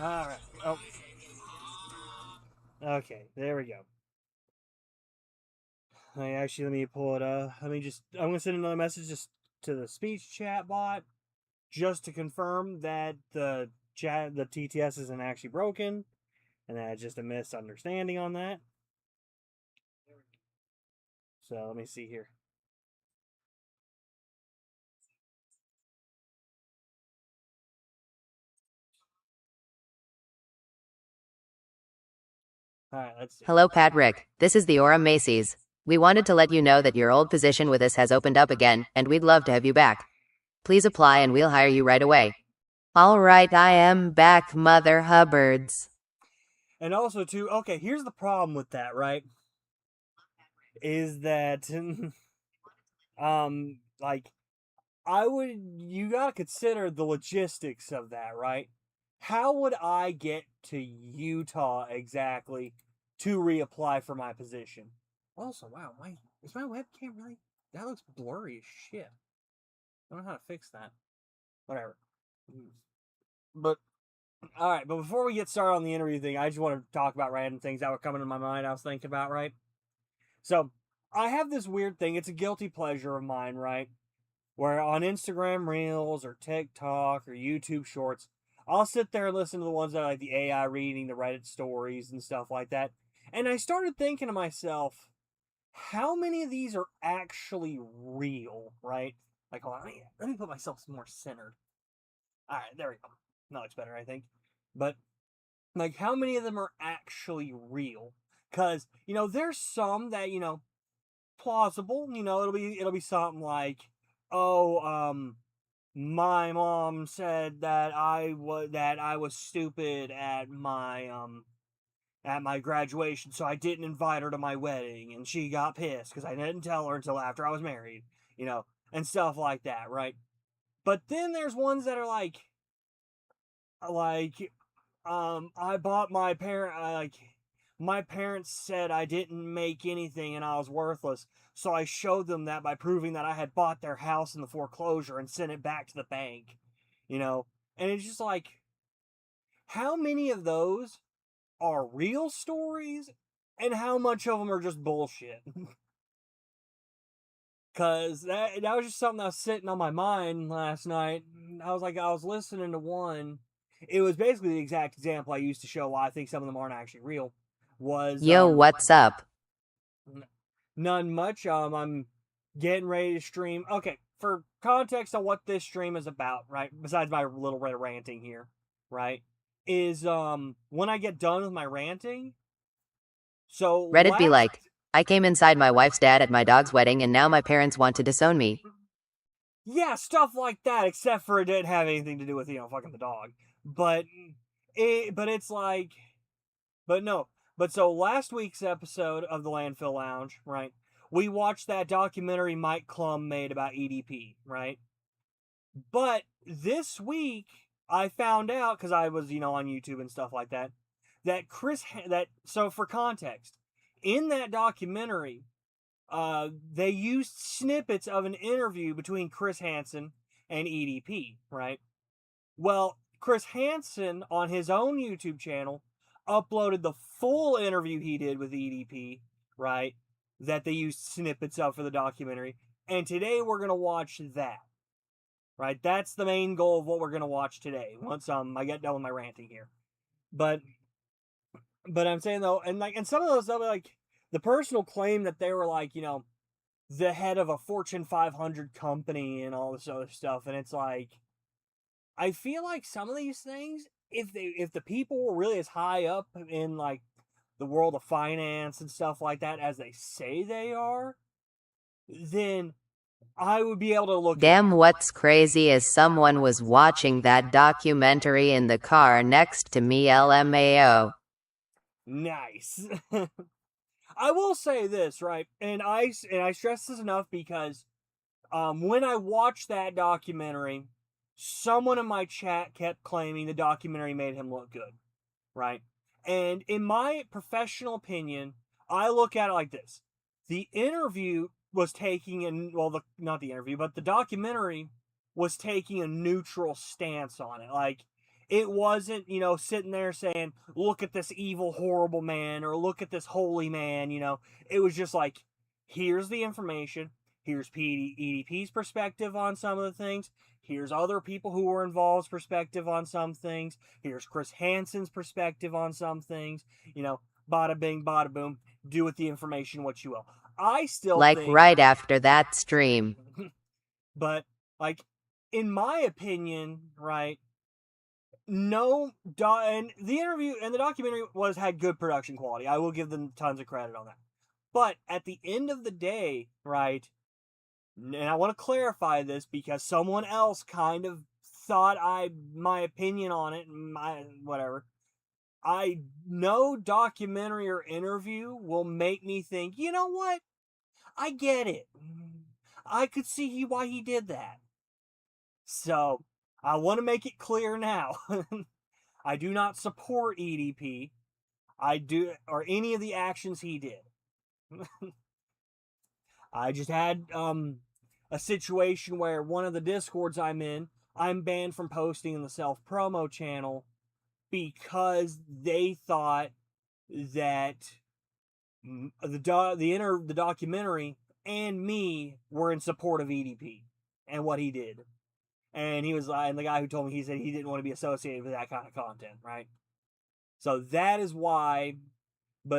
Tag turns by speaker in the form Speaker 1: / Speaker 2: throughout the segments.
Speaker 1: All right. Oh, okay. There we go. Let me pull it up. I'm gonna send another message just to the speech chat bot just to confirm that the TTS isn't actually broken and that it's just a misunderstanding on that. So let me see here. All right, let's see.
Speaker 2: Hello, Patrick. This is the Aura Macy's. We wanted to let you know that your old position with us has opened up again, and we'd love to have you back. Please apply and we'll hire you right away. All right, I am back, Mother Hubbards.
Speaker 1: And also, too, okay, here's the problem with that, right? Is that, like, you gotta consider the logistics of that, right? How would I get to Utah exactly to reapply for my position? Also, wow, is my webcam really? That looks blurry as shit. I don't know how to fix that. Whatever. But all right, but before we get started on the interview thing, I just want to talk about random things that were coming to my mind. I was thinking about, right? So I have this weird thing. It's a guilty pleasure of mine, right? Where on Instagram Reels or TikTok or YouTube Shorts, I'll sit there and listen to the ones that are like the AI reading, the Reddit stories and stuff like that. And I started thinking to myself, how many of these are actually real, right? Like, hold on, let me put myself more centered. All right, there we go. That looks better, I think. But like, how many of them are actually real? Because there's some that plausible. It'll be something like, oh, my mom said that I was stupid at my graduation, so I didn't invite her to my wedding, and she got pissed because I didn't tell her until after I was married, and stuff like that, right? But then there's ones that are like I bought my parents said I didn't make anything and I was worthless, so I showed them that by proving that I had bought their house in the foreclosure and sent it back to the bank, and it's just like, how many of those are real stories and how much of them are just bullshit? Because that was just something that was sitting on my mind last night. I was listening to one. It was basically the exact example I used to show why I think some of them aren't actually real. Was
Speaker 2: Yo, what's up?
Speaker 1: None much. I'm getting ready to stream. Okay, for context on what this stream is about, right? Besides my little bit of ranting here, right? Is when I get done with my ranting. So
Speaker 2: Reddit be like, I came inside my wife's dad at my dog's wedding and now my parents want to disown me.
Speaker 1: Yeah, stuff like that, except for it didn't have anything to do with, fucking the dog. But it's like, but no. But so last week's episode of the Landfill Lounge, right? We watched that documentary Mike Klum made about EDP, right? But this week I found out, because I was, on YouTube and stuff like that, so for context, in that documentary, they used snippets of an interview between Chris Hansen and EDP, right? Well, Chris Hansen on his own YouTube channel uploaded the full interview he did with EDP, right? That they used snippets of for the documentary. And today we're going to watch that. Right? That's the main goal of what we're going to watch today. Once I get done with my ranting here. But I'm saying though, and some of those stuff, like the personal claim that they were like, the head of a Fortune 500 company and all this other stuff, and it's like, I feel like some of these things, if the people were really as high up in like the world of finance and stuff like that as they say they are, then I would be able to look.
Speaker 2: Damn, what's crazy is someone was watching that documentary in the car next to me, LMAO.
Speaker 1: Nice. I will say this, right? And I stress this enough because when I watched that documentary, someone in my chat kept claiming the documentary made him look good, right? And in my professional opinion, I look at it like this. The interview was taking not the interview, but the documentary was taking a neutral stance on it. Like, It wasn't, sitting there saying, look at this evil, horrible man, or look at this holy man, It was just like, here's the information. Here's EDP's perspective on some of the things. Here's other people who were involved's perspective on some things. Here's Chris Hansen's perspective on some things. Bada bing, bada boom. Do with the information what you will. I still think,
Speaker 2: right after that stream.
Speaker 1: But, in my opinion, right, no, and the interview and the documentary had good production quality. I will give them tons of credit on that. But at the end of the day, right, and I want to clarify this because someone else kind of thought my opinion on it, whatever. No documentary or interview will make me think, you know what? I get it. I could see why he did that. So, I want to make it clear now. I do not support EDP. Or any of the actions he did. I just had a situation where one of the Discords I'm in, I'm banned from posting in the self-promo channel because they thought that the documentary and me were in support of EDP and what he did. And he was and the guy who told me, he said he didn't want to be associated with that kind of content, right? So that is why,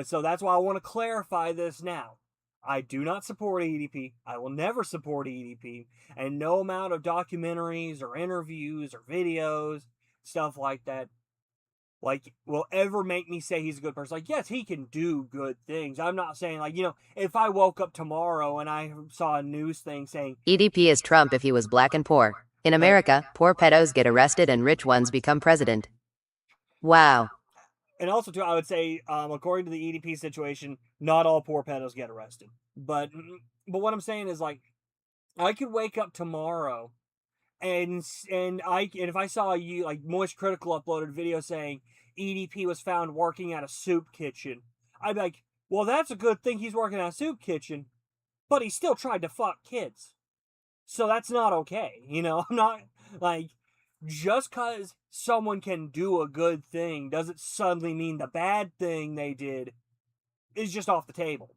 Speaker 1: so that's why I want to clarify this now. I do not support EDP. I will never support EDP. And no amount of documentaries or interviews or videos, stuff like that, will ever make me say he's a good person. Yes, he can do good things. I'm not saying, if I woke up tomorrow and I saw a news thing saying
Speaker 2: EDP is Trump if he was black and poor. In America, poor pedos get arrested and rich ones become president. Wow.
Speaker 1: And also, too, I would say, according to the EDP situation, not all poor pedos get arrested. But what I'm saying is, I could wake up tomorrow and if I saw you, Moist Critical uploaded a video saying EDP was found working at a soup kitchen, I'd be like, well, that's a good thing he's working at a soup kitchen, but he still tried to fuck kids. So that's not okay, I'm not, just because someone can do a good thing doesn't suddenly mean the bad thing they did is just off the table,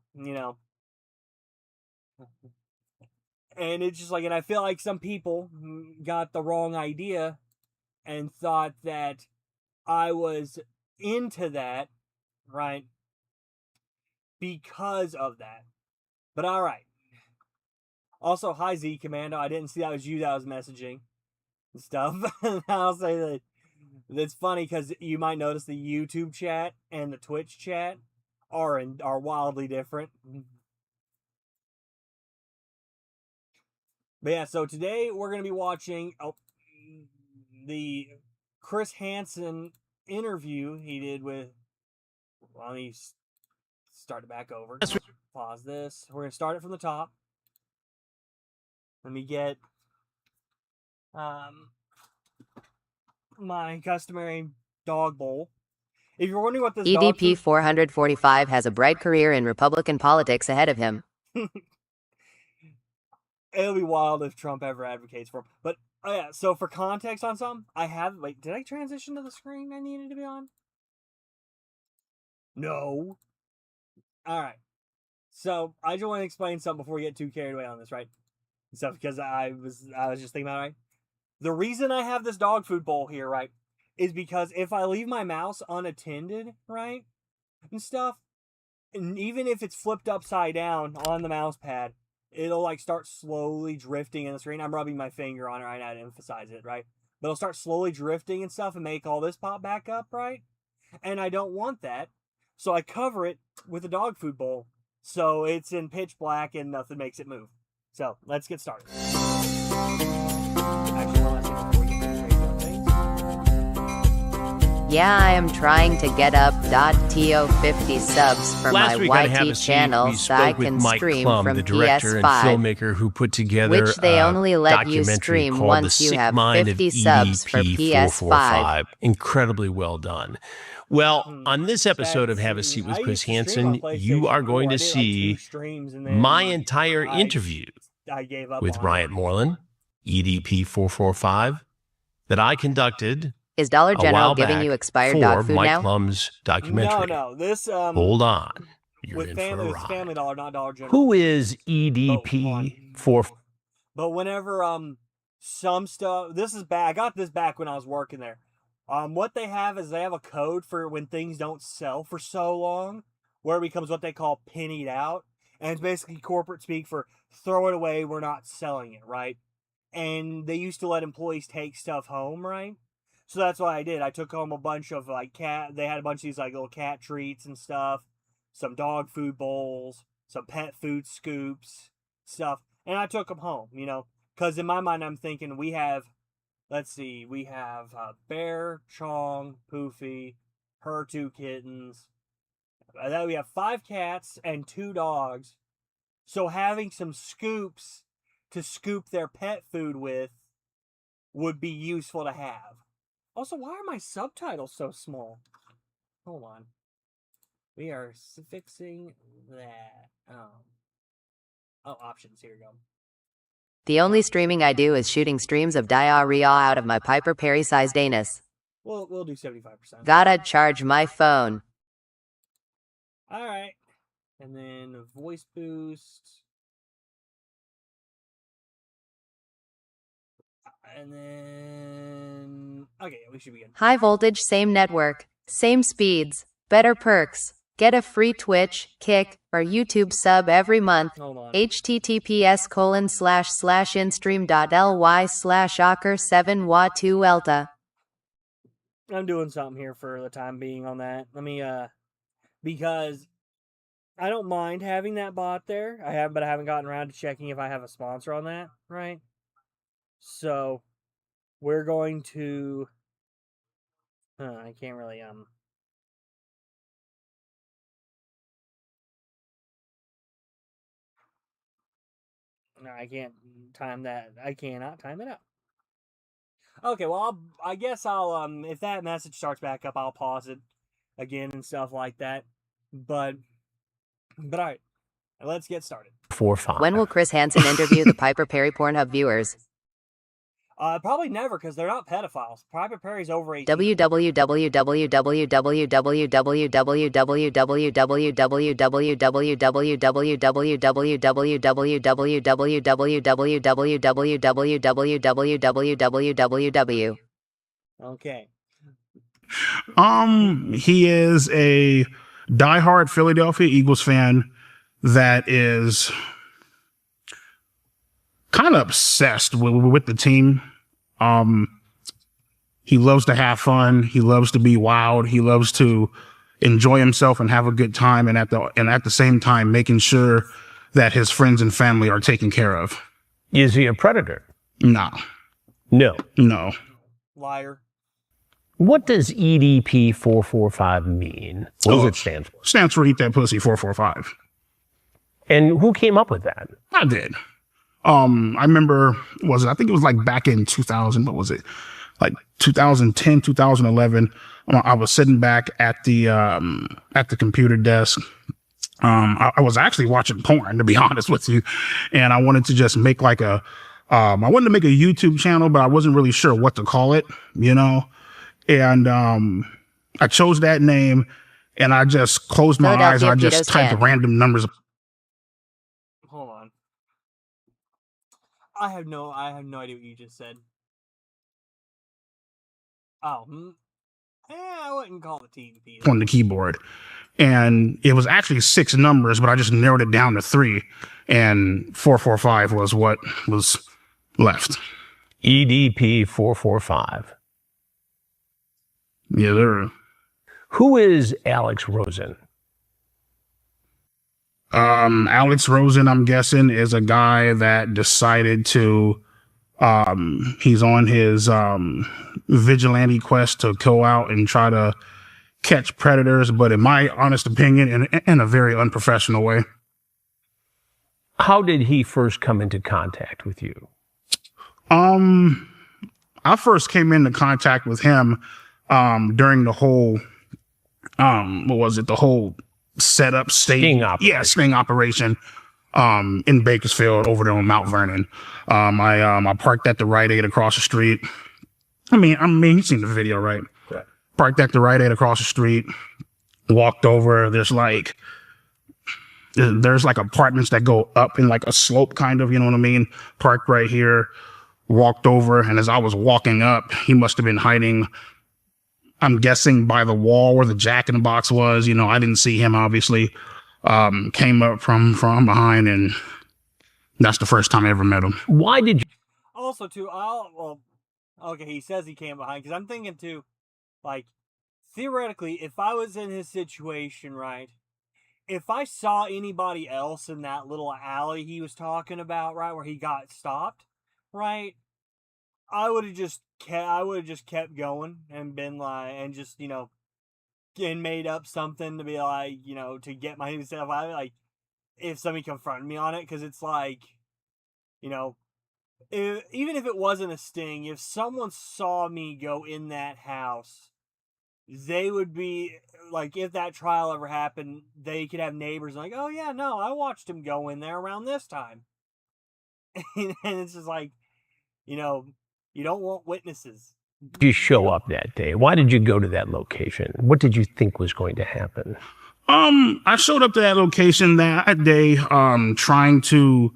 Speaker 1: And it's just and I feel like some people got the wrong idea and thought that I was into that, right, because of that. But alright. Also, hi Z Commando. I didn't see that was you that was messaging and stuff. I'll say that it's funny because you might notice the YouTube chat and the Twitch chat are wildly different. But yeah, so today we're going to be watching the Chris Hansen interview he did with. Well, let me start it back over. Pause this. We're going to start it from the top. Let me get my customary dog bowl. If you're wondering what this
Speaker 2: EDP 445 has a bright career in Republican politics ahead of him.
Speaker 1: It'll be wild if Trump ever advocates for him. But, oh yeah, so for context on something, wait, did I transition to the screen I needed to be on? No. Alright. So, I just want to explain something before we get too carried away on this, right? Stuff, because I was just thinking about it, right? The reason I have this dog food bowl here, right, is because if I leave my mouse unattended, right, and stuff, and even if it's flipped upside down on the mouse pad, it'll start slowly drifting in the screen. I'm rubbing my finger on it right now to emphasize it, right? But it'll start slowly drifting and stuff and make all this pop back up, right? And I don't want that, so I cover it with a dog food bowl, so it's in pitch black and nothing makes it move. So, let's get started. Actually, one last thing before we get to the regular things.
Speaker 2: Yeah, I am trying to get up .to50 subs for
Speaker 3: Last
Speaker 2: my
Speaker 3: week on Have a
Speaker 2: YT
Speaker 3: Seat,
Speaker 2: channel
Speaker 3: we
Speaker 2: so I
Speaker 3: spoke with
Speaker 2: can
Speaker 3: Mike
Speaker 2: stream
Speaker 3: Klum,
Speaker 2: from
Speaker 3: the director and
Speaker 2: PS5,
Speaker 3: filmmaker who put together
Speaker 2: which they only let you
Speaker 3: documentary
Speaker 2: stream
Speaker 3: called
Speaker 2: once
Speaker 3: The
Speaker 2: you
Speaker 3: Sick
Speaker 2: have
Speaker 3: Mind
Speaker 2: 50
Speaker 3: of
Speaker 2: subs for
Speaker 3: EDP
Speaker 2: PS5.
Speaker 3: 445. Incredibly well done. Well, on this episode of Have a Seat with Chris Hansen, you are going to see my entire interview with Bryant Moreland, EDP 445, that I conducted
Speaker 2: Is Dollar
Speaker 3: a
Speaker 2: General
Speaker 3: while
Speaker 2: giving
Speaker 3: back
Speaker 2: you expired
Speaker 3: for
Speaker 2: dog food
Speaker 3: Mike
Speaker 2: now?
Speaker 3: Klum's documentary.
Speaker 1: No. This
Speaker 3: Hold on. You're
Speaker 1: with
Speaker 3: in
Speaker 1: family,
Speaker 3: for a
Speaker 1: it's
Speaker 3: ride.
Speaker 1: Family Dollar, not Dollar General.
Speaker 3: Who is EDP for?
Speaker 1: But whenever some stuff, this is back. I got this back when I was working there. What they have is they have a code for when things don't sell for so long, where it becomes what they call pennied out, and it's basically corporate speak for throw it away. We're not selling it, right? And they used to let employees take stuff home, right? So that's what I did. I took home a bunch of like cat. They had a bunch of these like little cat treats and stuff, some dog food bowls, some pet food scoops, stuff, and I took them home. Because in my mind I'm thinking we have, let's see, we have Bear, Chong, Poofy, her 2 kittens. Then we have 5 cats and 2 dogs. So having some scoops to scoop their pet food with would be useful to have. Also, why are my subtitles so small? Hold on. We are fixing that. Oh, options. Here we go.
Speaker 2: The only streaming I do is shooting streams of diarrhea out of my Piper Perry-sized anus.
Speaker 1: We'll do 75%.
Speaker 2: Gotta charge my phone.
Speaker 1: All right. And then voice boost. And then... Okay, we should be good.
Speaker 2: High voltage, same network, same speeds, better perks. Get a free Twitch, Kick, or YouTube sub every month.
Speaker 1: Hold on.
Speaker 2: https://instream.ly/ocker7wa2elta.
Speaker 1: I'm doing something here for the time being on that. Let me, because I don't mind having that bot there. But I haven't gotten around to checking if I have a sponsor on that, right? So, we're going to, I can't really, no, I can't time that. I cannot time it up. Okay, well, I guess I'll, if that message starts back up, I'll pause it again and stuff like that. But all right, let's get started.
Speaker 3: 4-5.
Speaker 2: When will Chris Hansen interview the Piper Perry Pornhub viewers?
Speaker 1: Probably never, because they're not pedophiles. Piper Perry's over 18.
Speaker 2: www.
Speaker 1: Okay.
Speaker 4: He is a diehard Philadelphia Eagles fan that is kind of obsessed with the team. He loves to have fun. He loves to be wild. He loves to enjoy himself and have a good time, and at the same time making sure that his friends and family are taken care of.
Speaker 3: Is he a predator?
Speaker 4: No.
Speaker 3: No.
Speaker 1: Liar.
Speaker 3: What does EDP 445 mean? What does it stand for?
Speaker 4: Stands for Eat That Pussy 445.
Speaker 3: And who came up with that?
Speaker 4: I did. I remember, I think it was like back in 2000, what was it? Like 2010, 2011. I was sitting back at the computer desk. I was actually watching porn, to be honest with you. And I wanted to just make like I wanted to make a YouTube channel, but I wasn't really sure what to call it, And, I chose that name, and I just closed my eyes and I just typed random numbers.
Speaker 1: Hold on. I have no idea what you just said. Oh, I wouldn't call it TDP.
Speaker 4: On the keyboard. And it was actually 6 numbers, but I just narrowed it down to 3. And 445 was what was left.
Speaker 3: EDP 445.
Speaker 4: Yeah, there.
Speaker 3: Who is Alex Rosen?
Speaker 4: Alex Rosen, I'm guessing, is a guy that decided to, he's on his vigilante quest to go out and try to catch predators, but in my honest opinion, in a very unprofessional way.
Speaker 3: How did he first come into contact with you?
Speaker 4: I first came into contact with him during the whole, the whole setup sting operation. Yeah, sting operation in Bakersfield over there on Mount Vernon. I parked at the Rite Aid across the street, I mean, you've seen the video, right?
Speaker 3: Right.
Speaker 4: Parked at the Rite Aid across the street, walked over. There's like apartments that go up in like a slope, kind of, you know what I mean? Parked right here, walked over, and as I was walking up, he must have been hiding, I'm guessing, by the wall where the Jack in the Box was. You know, I didn't see him, obviously. Came up from behind, and that's the first time I ever met him.
Speaker 3: Why did you?
Speaker 1: Also, too, okay, he says he came behind, because I'm thinking, too, like, theoretically, if I was in his situation, right, if I saw anybody else in that little alley he was talking about, right, where he got stopped, right, I would have just kept going and been like, and just, you know, and made up something to be like, you know, to get myself out. Like, if somebody confronted me on it, because it's like, you know, even if it wasn't a sting, if someone saw me go in that house, they would be like, if that trial ever happened, they could have neighbors like, oh yeah, no, I watched him go in there around this time. And it's just like, you know, you don't want witnesses.
Speaker 3: You show up that day? Why did you go to that location? What did you think was going to happen?
Speaker 4: I showed up to that location that day, trying to,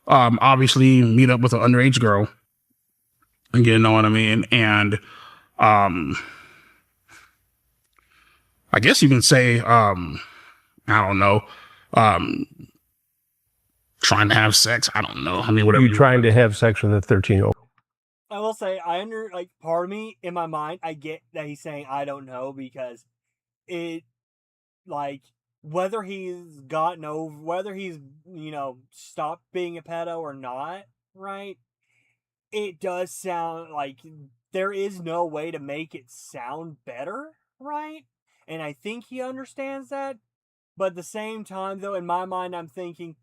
Speaker 4: obviously meet up with an underage girl. You know what I mean? And, I guess you can say, I don't know, trying to have sex. I don't know. I mean, whatever.
Speaker 3: You trying to have sex with a 13-year-old?
Speaker 1: I will say, part of me, in my mind, I get that he's saying, I don't know, because it, like, whether he's, you know, stopped being a pedo or not, right? It does sound like there is no way to make it sound better, right? And I think he understands that. But at the same time, though, in my mind, I'm thinking,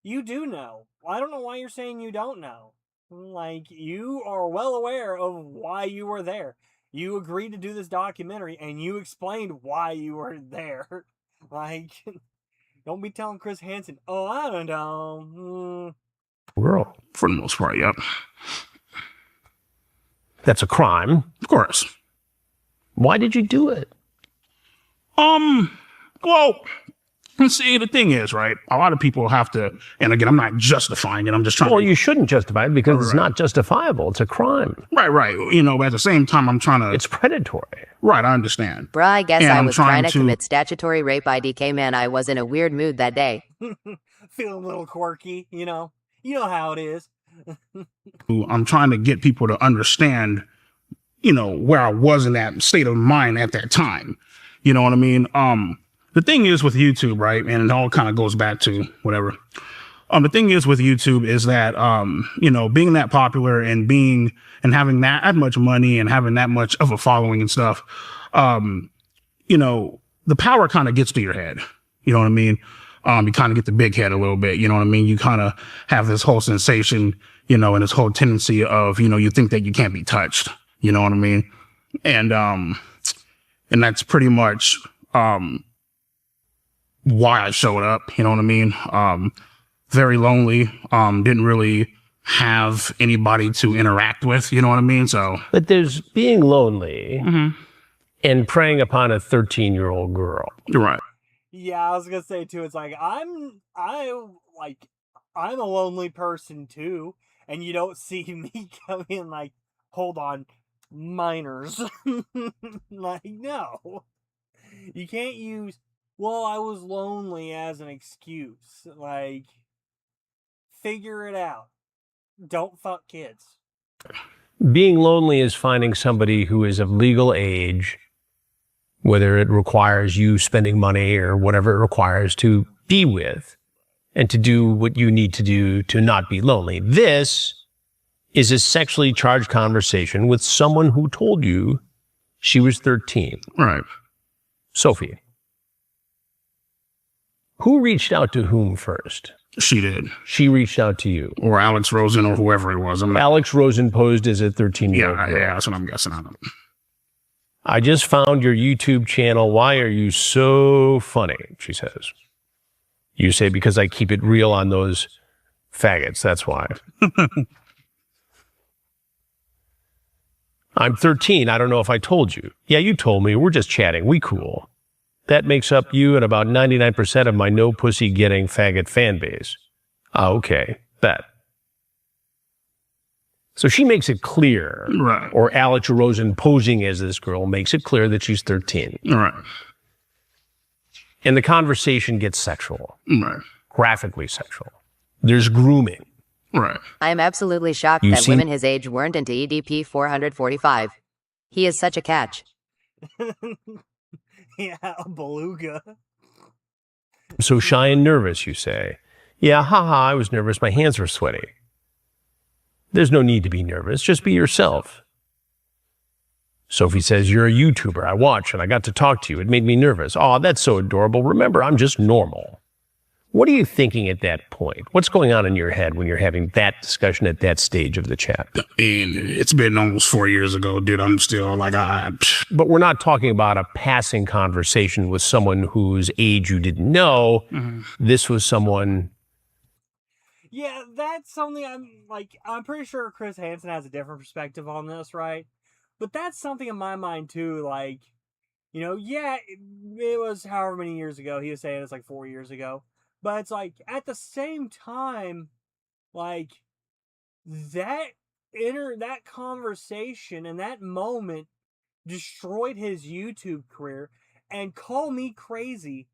Speaker 1: you do know. I don't know why you're saying you don't know. Like, you are well aware of why you were there. You agreed to do this documentary, and you explained why you were there. Like, don't be telling Chris Hansen, oh, I don't know.
Speaker 3: Girl.
Speaker 4: For the most part, yep.
Speaker 3: That's a crime.
Speaker 4: Of course.
Speaker 3: Why did you do it?
Speaker 4: Well, see, the thing is, right, a lot of people have to, and again, I'm not justifying it, I'm just trying
Speaker 3: Well, you shouldn't justify it because it's not justifiable. It's a crime.
Speaker 4: Right. You know, but at the same time, I'm trying to...
Speaker 3: It's predatory.
Speaker 4: Right, I understand.
Speaker 2: Bruh, I guess
Speaker 4: And
Speaker 2: I
Speaker 4: I'm
Speaker 2: was trying
Speaker 4: trying
Speaker 2: to commit statutory rape IDK, man. I was in a weird mood that day.
Speaker 1: Feeling a little quirky, you know? You know how it is.
Speaker 4: I'm trying to get people to understand, you know, where I was in that state of mind at that time. You know what I mean? The thing is with YouTube, right, and it all kind of goes back to whatever. The thing is with YouTube is that, you know, being that popular and having that much money and having that much of a following and stuff, you know, the power kind of gets to your head. You know what I mean? You kind of get the big head a little bit. You know what I mean? You kind of have this whole sensation, you know, and this whole tendency of, you know, you think that you can't be touched. You know what I mean? And that's pretty much, why I showed up, you know what I mean? Very lonely, didn't really have anybody to interact with, you know what I mean? So,
Speaker 3: but there's being lonely and preying upon a 13-year-old girl.
Speaker 4: You're right.
Speaker 1: Yeah, I was gonna say too, it's like, I'm a lonely person too, and you don't see me come in like, hold on, minors. Like, no. You can't use, well, I was lonely as an excuse. Like, figure it out. Don't fuck kids.
Speaker 3: Being lonely is finding somebody who is of legal age, whether it requires you spending money or whatever it requires to be with and to do what you need to do to not be lonely. This is a sexually charged conversation with someone who told you she was 13.
Speaker 4: Right.
Speaker 3: Sophie, who reached out to whom first?
Speaker 4: She did.
Speaker 3: She reached out to you.
Speaker 4: Or Alex Rosen or whoever it was.
Speaker 3: Alex Rosen posed as a 13-year-old girl.
Speaker 4: Yeah, that's what I'm guessing.
Speaker 3: I just found your YouTube channel. Why are you so funny? She says. You say, because I keep it real on those faggots. That's why. I'm 13. I don't know if I told you. Yeah, you told me. We're just chatting. We cool. That makes up you and about 99% of my no pussy getting faggot fan base. Ah, okay. Bet. So she makes it clear,
Speaker 4: Right.
Speaker 3: or Alex Rosen posing as this girl makes it clear that she's 13.
Speaker 4: Right.
Speaker 3: And the conversation gets sexual,
Speaker 4: Right.
Speaker 3: graphically sexual. There's grooming.
Speaker 4: Right.
Speaker 2: I am absolutely shocked
Speaker 3: You
Speaker 2: that
Speaker 3: see-
Speaker 2: women his age weren't into EDP 445. He is such a catch.
Speaker 1: Yeah, a beluga.
Speaker 3: So shy and nervous, you say. Yeah, haha, I was nervous. My hands were sweaty. There's no need to be nervous. Just be yourself. Sophie says, you're a YouTuber. I watch and I got to talk to you. It made me nervous. Aw, that's so adorable. Remember, I'm just normal. What are you thinking at that point? What's going on in your head when you're having that discussion at that stage of the chat?
Speaker 4: And it's been almost 4 years ago, dude. I'm still like,
Speaker 3: But we're not talking about a passing conversation with someone whose age you didn't know. This was someone.
Speaker 1: Yeah, that's something I'm pretty sure Chris Hansen has a different perspective on this, right? But that's something in my mind too, like, yeah, it was however many years ago. He was saying it's like 4 years ago. But it's like, at the same time, like, that conversation and that moment destroyed his YouTube career, and call me crazy,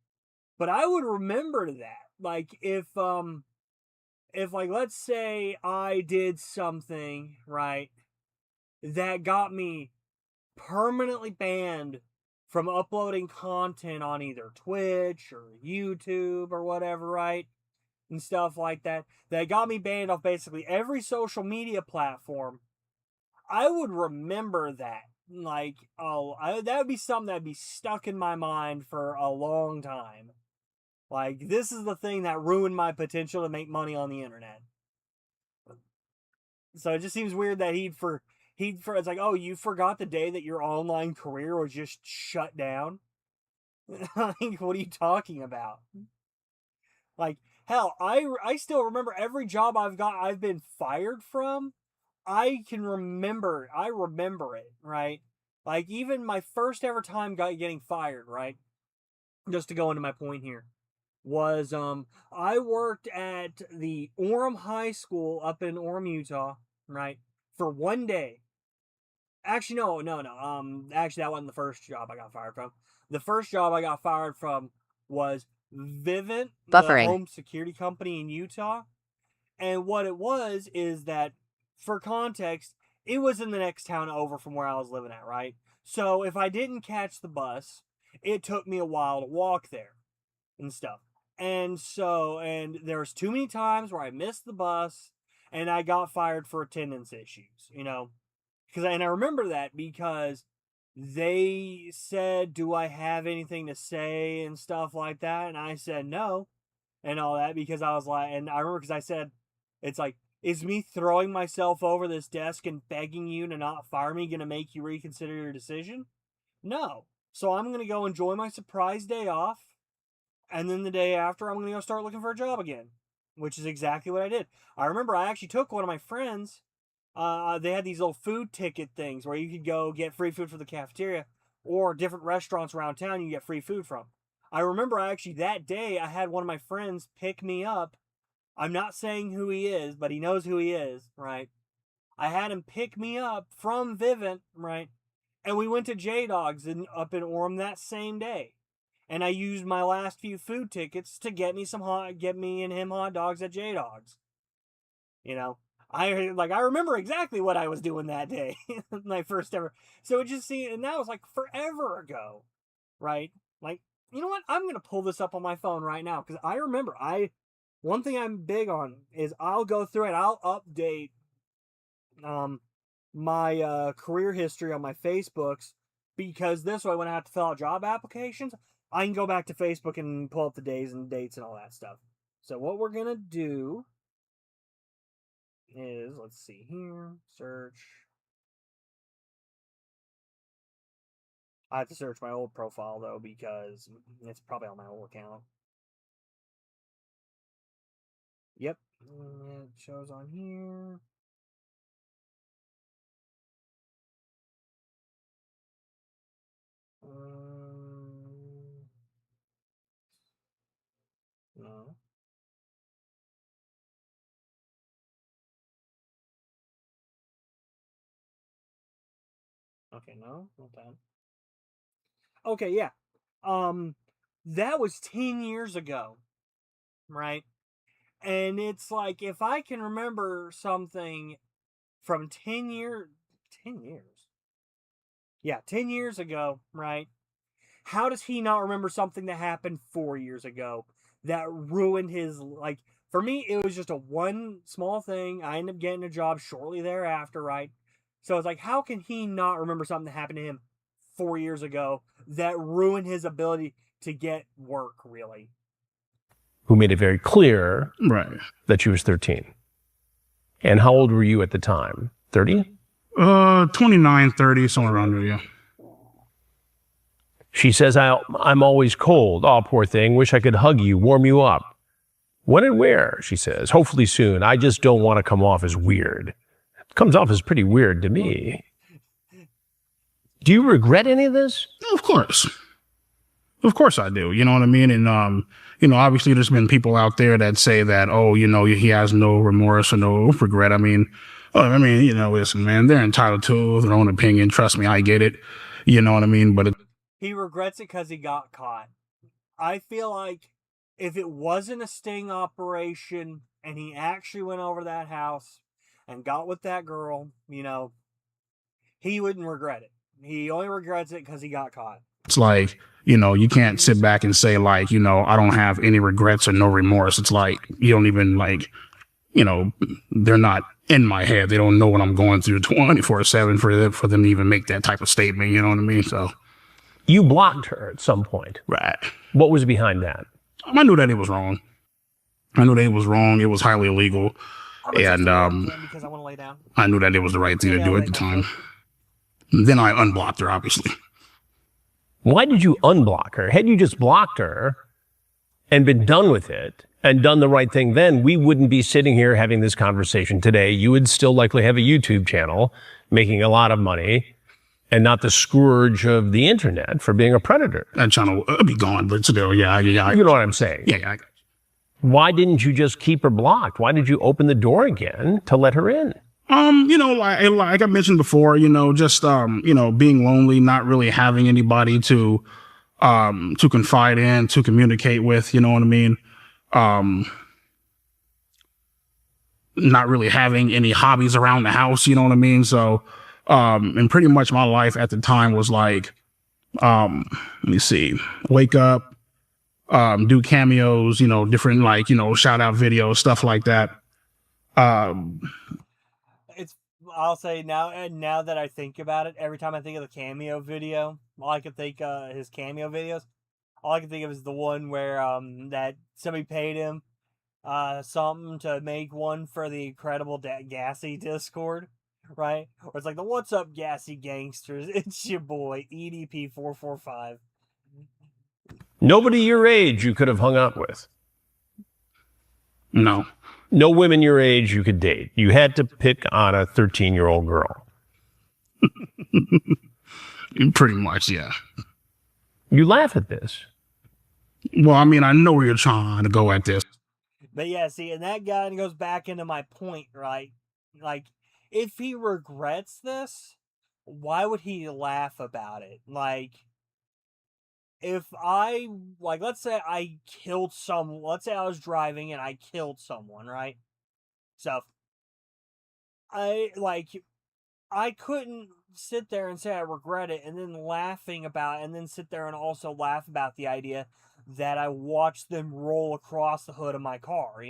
Speaker 1: but I would remember that. Like, if like, let's say I did something, right, that got me permanently banned from uploading content on either Twitch or YouTube or whatever, right? And stuff like that. That got me banned off basically every social media platform. I would remember that. Like, that would be something that'd be stuck in my mind for a long time. Like, this is the thing that ruined my potential to make money on the internet. So it just seems weird that it's like, oh, you forgot the day that your online career was just shut down? Like, what are you talking about? Like, hell, I still remember every job I've been fired from. I remember it, right? Like, even my first ever time getting fired, right? Just to go into my point here, was I worked at the Orem High School up in Orem, Utah, right? For one day. Actually, no. Actually, that wasn't the first job I got fired from. The first job I got fired from was Vivint, the
Speaker 2: Buffering.
Speaker 1: home security company in Utah. And what it was is that, for context, it was in the next town over from where I was living at, right? So if I didn't catch the bus, it took me a while to walk there and stuff. And there was too many times where I missed the bus and I got fired for attendance issues, and I remember that because they said, do I have anything to say and stuff like that? And I said no and all that, because I was like, and I remember because I said, it's like, is me throwing myself over this desk and begging you to not fire me going to make you reconsider your decision? No. So I'm going to go enjoy my surprise day off. And then the day after, I'm going to go start looking for a job again, which is exactly what I did. I remember I actually took one of my friends. They had these little food ticket things where you could go get free food from the cafeteria, or different restaurants around town you get free food from. I remember actually that day I had one of my friends pick me up. I'm not saying who he is, but he knows who he is, right? I had him pick me up from Vivint, right? And we went to J-Dog's up in Orem that same day. And I used my last few food tickets to get me and him hot dogs at J-Dog's. I remember exactly what I was doing that day. My first ever. So it just seemed, and that was like forever ago, right? Like, you know what? I'm going to pull this up on my phone right now, because I remember one thing I'm big on is I'll go through and I'll update my career history on my Facebooks, because this way when I have to fill out job applications, I can go back to Facebook and pull up the days and dates and all that stuff. So what we're going to do is, let's see here, search. I have to search my old profile though, because it's probably on my old account. Yep, it shows on here. Okay, no, not that. Okay, yeah. That was 10 years ago, right? And it's like, if I can remember something from 10 years. Yeah, 10 years ago, right? How does he not remember something that happened 4 years ago that ruined his, like, for me, it was just a one small thing. I ended up getting a job shortly thereafter, right? So it's like, how can he not remember something that happened to him 4 years ago that ruined his ability to get work, really?
Speaker 3: Who made it very clear
Speaker 4: Right.
Speaker 3: that she was 13. And how old were you at the time? 30?
Speaker 4: 29, 30, somewhere around there, yeah.
Speaker 3: She says, I'm always cold. Oh, poor thing. Wish I could hug you, warm you up. When and where? She says, hopefully soon. I just don't want to come off as weird. It comes off as pretty weird to me. Do you regret any of this?
Speaker 4: Of course. Of course I do. You know what I mean? And, obviously there's been people out there that say that, oh, he has no remorse or no regret. Listen, man, they're entitled to their own opinion. Trust me, I get it. You know what I mean? But
Speaker 1: he regrets it because he got caught. I feel like if it wasn't a sting operation and he actually went over that house and got with that girl, he wouldn't regret it. He only regrets it because he got caught.
Speaker 4: It's like, you can't sit back and say like, I don't have any regrets or no remorse. It's like, you don't even they're not in my head. They don't know what I'm going through 24/7 for them to even make that type of statement. You know what I mean? So
Speaker 3: you blocked her at some point.
Speaker 4: Right.
Speaker 3: What was behind that?
Speaker 4: I knew that it was wrong. It was highly illegal. And
Speaker 1: because I want to lay down.
Speaker 4: I knew that it was the right thing to do at the time. And then I unblocked her, obviously.
Speaker 3: Why did you unblock her? Had you just blocked her and been done with it and done the right thing then, we wouldn't be sitting here having this conversation today. You would still likely have a YouTube channel making a lot of money and not the scourge of the internet for being a predator.
Speaker 4: That channel would be gone, but still, yeah.
Speaker 3: You know what I'm saying?
Speaker 4: Yeah, I got you.
Speaker 3: Why didn't you just keep her blocked? Why did you open the door again to let her in?
Speaker 4: Like I mentioned before, just being lonely, not really having anybody to confide in, to communicate with, you know what I mean? Not really having any hobbies around the house, you know what I mean? So, and pretty much my life at the time was like, let me see, wake up, do cameos, different shout out videos, stuff like that.
Speaker 1: I'll say now that I think about it, every time I think of the cameo video, all I can think his cameo videos, all I can think of is the one where that somebody paid him something to make one for the Incredible Gassy Discord, right? Or it's like the "What's Up Gassy Gangsters?" It's your boy EDP445.
Speaker 3: Nobody your age you could have hung out with.
Speaker 4: No.
Speaker 3: No women your age you could date. You had to pick on a 13-year-old girl.
Speaker 4: Pretty much, yeah.
Speaker 3: You laugh at this.
Speaker 4: Well, I mean, I know where you're trying to go at this.
Speaker 1: But yeah, see, and that guy goes back into my point, right? Like, if he regrets this, why would he laugh about it? Like, if let's say I killed someone, let's say I was driving and I killed someone, right? So, I couldn't sit there and say I regret it and then sit there and also laugh about the idea that I watched them roll across the hood of my car,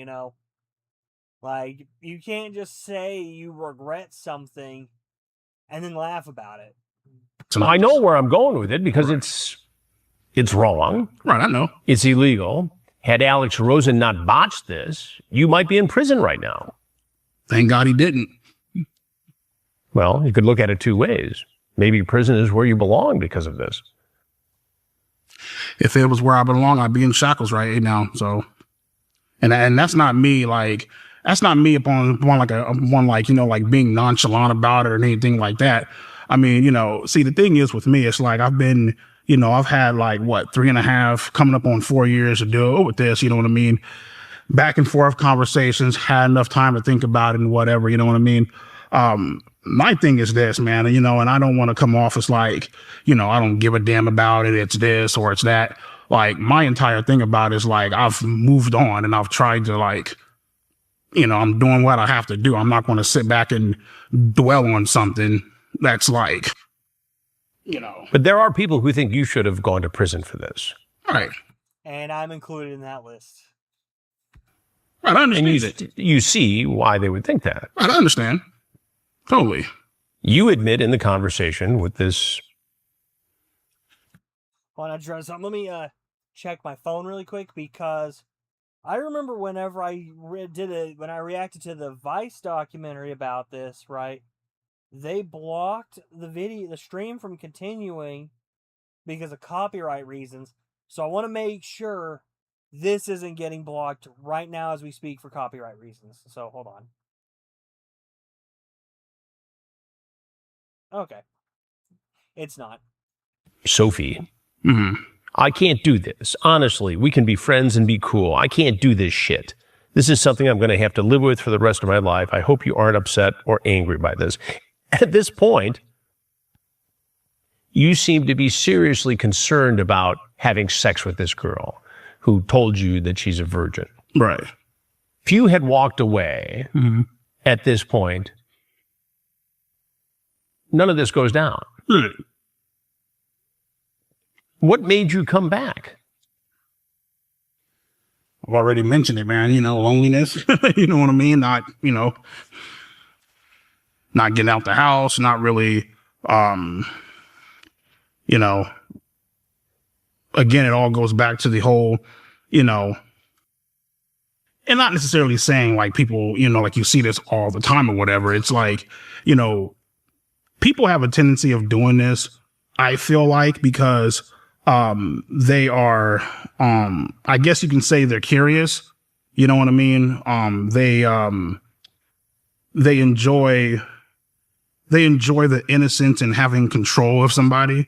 Speaker 1: Like, you can't just say you regret something and then laugh about it.
Speaker 3: I know where I'm going with it because it's wrong.
Speaker 4: Right, I know.
Speaker 3: It's illegal. Had Alex Rosen not botched this, you might be in prison right now.
Speaker 4: Thank God he didn't.
Speaker 3: Well, you could look at it two ways. Maybe prison is where you belong because of this.
Speaker 4: If it was where I belong, I'd be in shackles right now. So, and that's not me. That's not me upon being nonchalant about it or anything like that. I mean, see, the thing is with me, it's like I've been, I've had 3.5 coming up on 4 years to deal with this. You know what I mean? Back and forth conversations, had enough time to think about it and whatever. You know what I mean? my thing is this, man, and I don't want to come off as like, I don't give a damn about it. It's this or it's that. Like, my entire thing about it is like, I've moved on and I've tried to like, I'm doing what I have to do. I'm not going to sit back and dwell on something that's like,
Speaker 3: But there are people who think you should have gone to prison for this.
Speaker 4: Right.
Speaker 1: And I'm included in that list.
Speaker 4: Right, I understand
Speaker 3: And you see why they would think that.
Speaker 4: Right, I understand. Totally.
Speaker 3: You admit in the conversation with this.
Speaker 1: Hold on, let me check my phone really quick, because I remember whenever when I reacted to the Vice documentary about this, right? They blocked the stream from continuing because of copyright reasons. So I want to make sure this isn't getting blocked right now as we speak for copyright reasons. So hold on. Okay. It's not.
Speaker 3: Sophie, I can't do this. Honestly, we can be friends and be cool. I can't do this shit. This is something I'm going to have to live with for the rest of my life. I hope you aren't upset or angry by this. At this point, you seem to be seriously concerned about having sex with this girl who told you that she's a virgin.
Speaker 4: Right.
Speaker 3: If you had walked away at this point, none of this goes down. What made you come back?
Speaker 4: I've already mentioned it, man. Loneliness. You know what I mean? Not, not getting out the house, not really, again, it all goes back to the whole, and not necessarily saying like people, like you see this all the time or whatever. It's like, people have a tendency of doing this, I feel like, because they are, I guess you can say they're curious. You know what I mean? They enjoy the innocence and having control of somebody,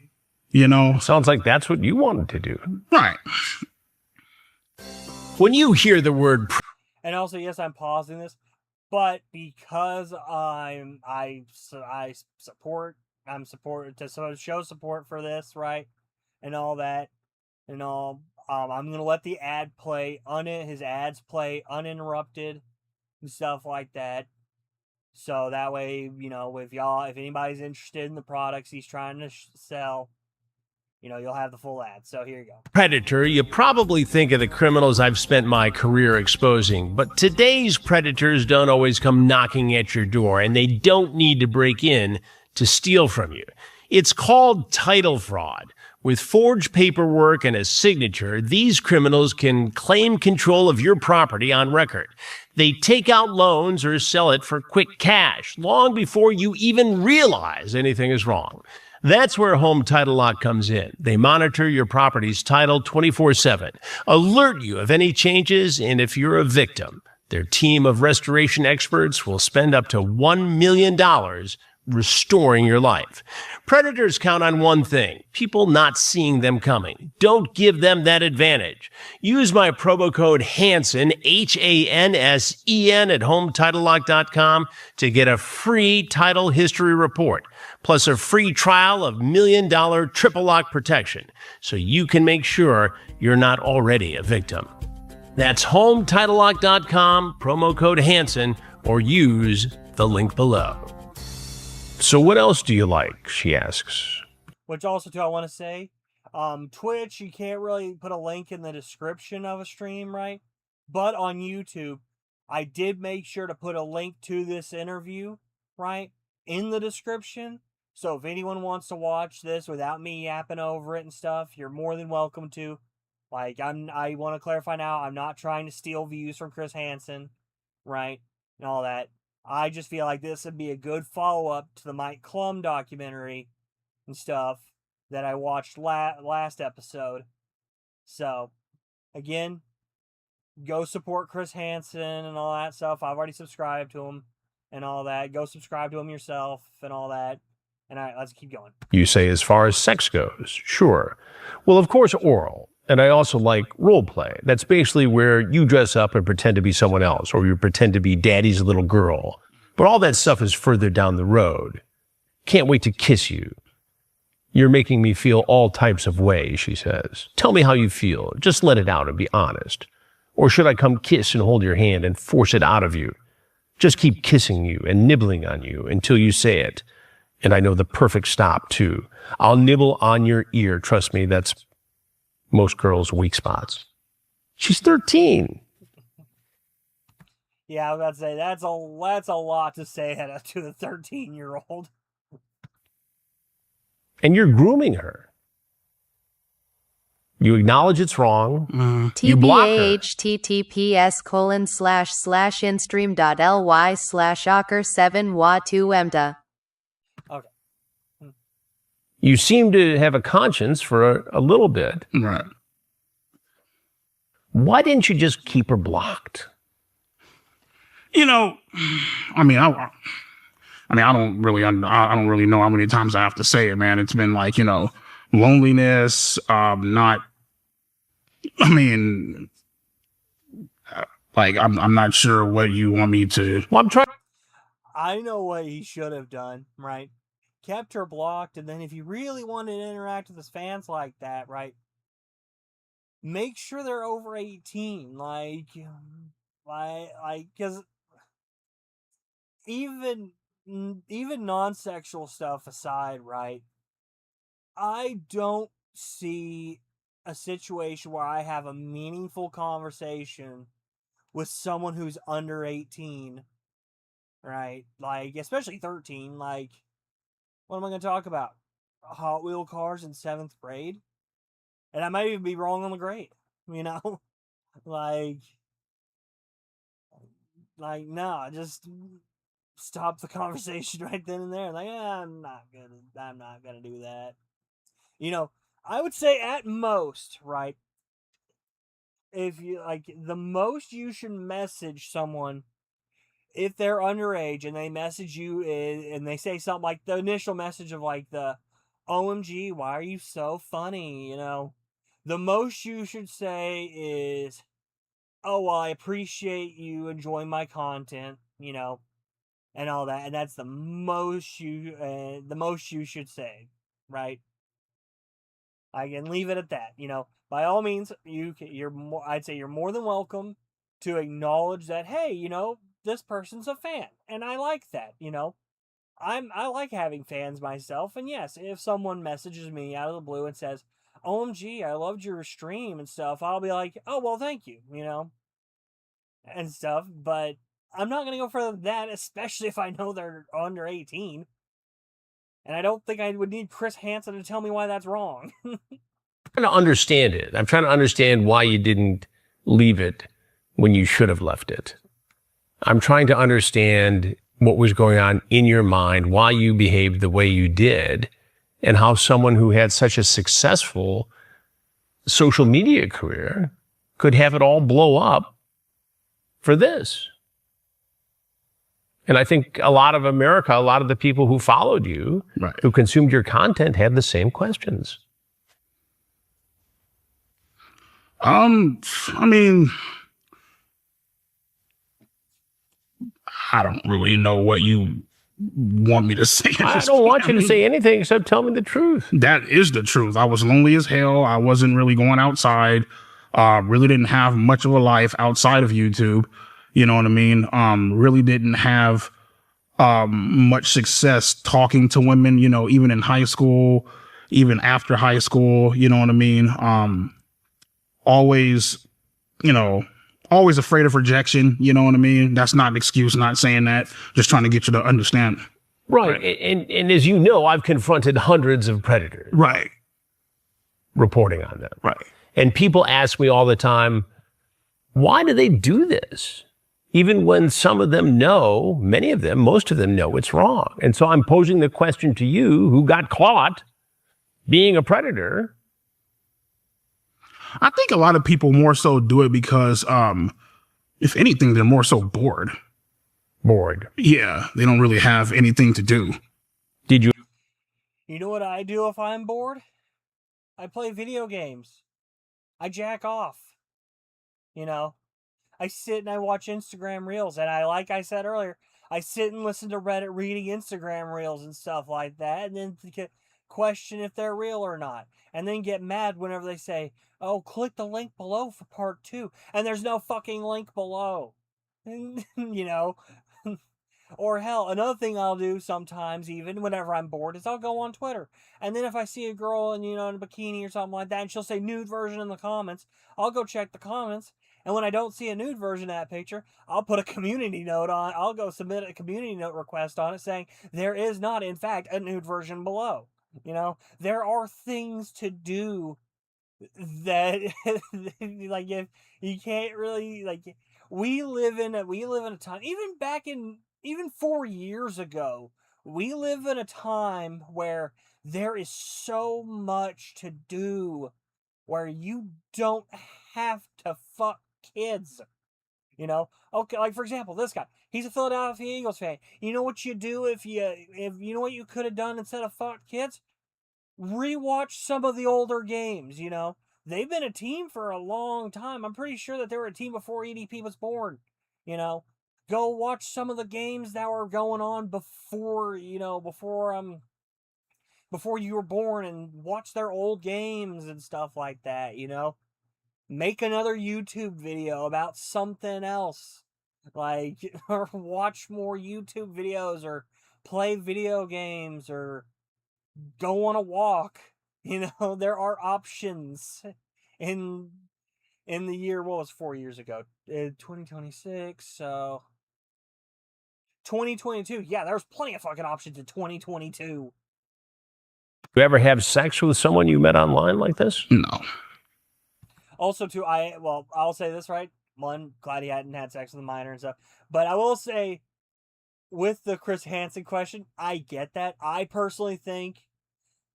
Speaker 3: Sounds like that's what you wanted to do.
Speaker 4: Right.
Speaker 3: When you hear the word
Speaker 1: And also, yes, I'm pausing this, but because I'm supported to show support for this, right, and all that, and all, I'm gonna let the ad play his ads play uninterrupted and stuff like that. So that way, if anybody's interested in the products he's trying to sell, you'll have the full ad. So here you go.
Speaker 3: predator, you probably think of the criminals I've spent my career exposing, but today's predators don't always come knocking at your door, and they don't need to break in to steal from you. It's called title fraud. With forged paperwork and a signature, these criminals can claim control of your property on record. They take out loans or sell it for quick cash long before you even realize anything is wrong. That's where Home Title Lock comes in. They monitor your property's title 24/7, alert you of any changes, and if you're a victim, their team of restoration experts will spend up to $1 million restoring your life. Predators count on one thing: people not seeing them coming. Don't give them that advantage. Use my promo code Hansen, HANSEN, at HomeTitleLock.com to get a free title history report, plus a free trial of $1 million triple lock protection, so you can make sure you're not already a victim. That's HomeTitleLock.com, promo code Hansen, or use the link below. So what else do you like, she asks.
Speaker 1: Which also, too, I want to say, Twitch, you can't really put a link in the description of a stream, right? But on YouTube, I did make sure to put a link to this interview, right, in the description. So if anyone wants to watch this without me yapping over it and stuff, you're more than welcome to. Like, I want to clarify now, I'm not trying to steal views from Chris Hansen, right, and all that. I just feel like this would be a good follow-up to the Mike Klum documentary and stuff that I watched last episode. So, again, go support Chris Hansen and all that stuff. I've already subscribed to him and all that. Go subscribe to him yourself and all that. And all right, let's keep going.
Speaker 3: You say as far as sex goes, sure. Well, of course, oral. And I also like role play. That's basically where you dress up and pretend to be someone else, or you pretend to be daddy's little girl, But all that stuff is further down the road. Can't wait to kiss you. You're making me feel all types of ways, she says. Tell me how you feel. Just let it out and be honest. Or should I come kiss and hold your hand and force it out of you? Just keep kissing you and nibbling on you until you say it. And I know the perfect stop, too. I'll nibble on your ear. Trust me, that's most girls' weak spots. She's 13.
Speaker 1: Yeah, I was about to say, that's a lot to say to the 13-year-old.
Speaker 3: And you're grooming her. You acknowledge it's wrong. You block her.
Speaker 2: TBHTTPS://instream.ly/ocker7wa2emta.
Speaker 1: Okay.
Speaker 3: You seem to have a conscience for a little bit.
Speaker 4: Right.
Speaker 3: Why didn't you just keep her blocked?
Speaker 4: You know, I don't really know how many times I have to say it, man. It's been like, loneliness, I'm not sure what you want me to.
Speaker 3: Well, I'm trying.
Speaker 1: I know what he should have done, right? Kept her blocked, and then if you really wanted to interact with his fans like that, right? Make sure they're over 18, because even non-sexual stuff aside, right? I don't see a situation where I have a meaningful conversation with someone who's under 18, right? Like, especially 13, like, what am I going to talk about? Hot Wheel cars in 7th grade? And I might even be wrong on the grade, like, no, just stop the conversation right then and there. Like, I'm not gonna do that. I would say at most, right? If you the most you should message someone if they're underage and they message you and they say something like the initial message of like the OMG, why are you so funny? The most you should say is, oh, well, I appreciate you enjoying my content, and all that. And that's the most you should say, right? I can leave it at that. By all means, I'd say you're more than welcome to acknowledge that, hey, this person's a fan, and I like that. I like having fans myself, and yes, if someone messages me out of the blue and says, OMG, I loved your stream and stuff, I'll be like, oh, well, thank you, and stuff, but I'm not going to go further than that, especially if I know they're under 18. And I don't think I would need Chris Hansen to tell me why that's wrong.
Speaker 3: I'm trying to understand it. I'm trying to understand why you didn't leave it when you should have left it. I'm trying to understand what was going on in your mind, why you behaved the way you did, and how someone who had such a successful social media career could have it all blow up for this. And I think a lot of America, a lot of the people who followed you,
Speaker 4: Right.
Speaker 3: who consumed your content, had the same questions.
Speaker 4: I don't really know what you want me to say.
Speaker 3: I don't want you to say anything except tell me the truth.
Speaker 4: That is the truth. I was lonely as hell. I wasn't really going outside. Really didn't have much of a life outside of YouTube. You know what I mean? Really didn't have much success talking to women, even in high school, even after high school, you know what I mean? Always afraid of rejection, you know what I mean? That's not an excuse, not saying that, just trying to get you to understand.
Speaker 3: Right. And as you know, I've confronted hundreds of predators.
Speaker 4: Right.
Speaker 3: Reporting on them.
Speaker 4: Right.
Speaker 3: And people ask me all the time, why do they do this? Even when some of them know, many of them, most of them know it's wrong. And so I'm posing the question to you, who got caught being a predator.
Speaker 4: I think a lot of people more so do it because, if anything, they're more so bored.
Speaker 3: Bored.
Speaker 4: Yeah, they don't really have anything to do.
Speaker 3: Did you?
Speaker 1: You know what I do if I'm bored? I play video games. I jack off. I sit and I watch Instagram Reels, and like I said earlier, I sit and listen to Reddit reading Instagram reels and stuff like that, and then question if they're real or not, and then get mad whenever they say, "Oh, click the link below for part 2," and there's no fucking link below. You know. Or hell, another thing I'll do sometimes, even whenever I'm bored, is I'll go on Twitter. And then if I see a girl in, in a bikini or something like that, and she'll say nude version in the comments, I'll go check the comments. And when I don't see a nude version of that picture, I'll put a community note on. I'll go submit a community note request on it saying there is not, in fact, a nude version below. There are things to do that, like, if you can't really, like, we live in a time, even 4 years ago, we live in a time where there is so much to do where you don't have to fuck kids. Okay, like for example, this guy, he's a Philadelphia Eagles fan. You know what you do if you know what you could have done instead of fuck kids? Rewatch some of the older games. They've been a team for a long time. I'm pretty sure that they were a team before EDP was born. Go watch some of the games that were going on before you were born, and watch their old games and stuff like that. Make another YouTube video about something else, like, or watch more YouTube videos, or play video games, or go on a walk. There are options in the year. What was 4 years ago? 2026. So 2022. Yeah, there's plenty of fucking options in 2022.
Speaker 3: You ever have sex with someone you met online like this?
Speaker 4: No.
Speaker 1: Also, too, I'll say this, right? One, glad he hadn't had sex with a minor and stuff. But I will say, with the Chris Hansen question, I get that. I personally think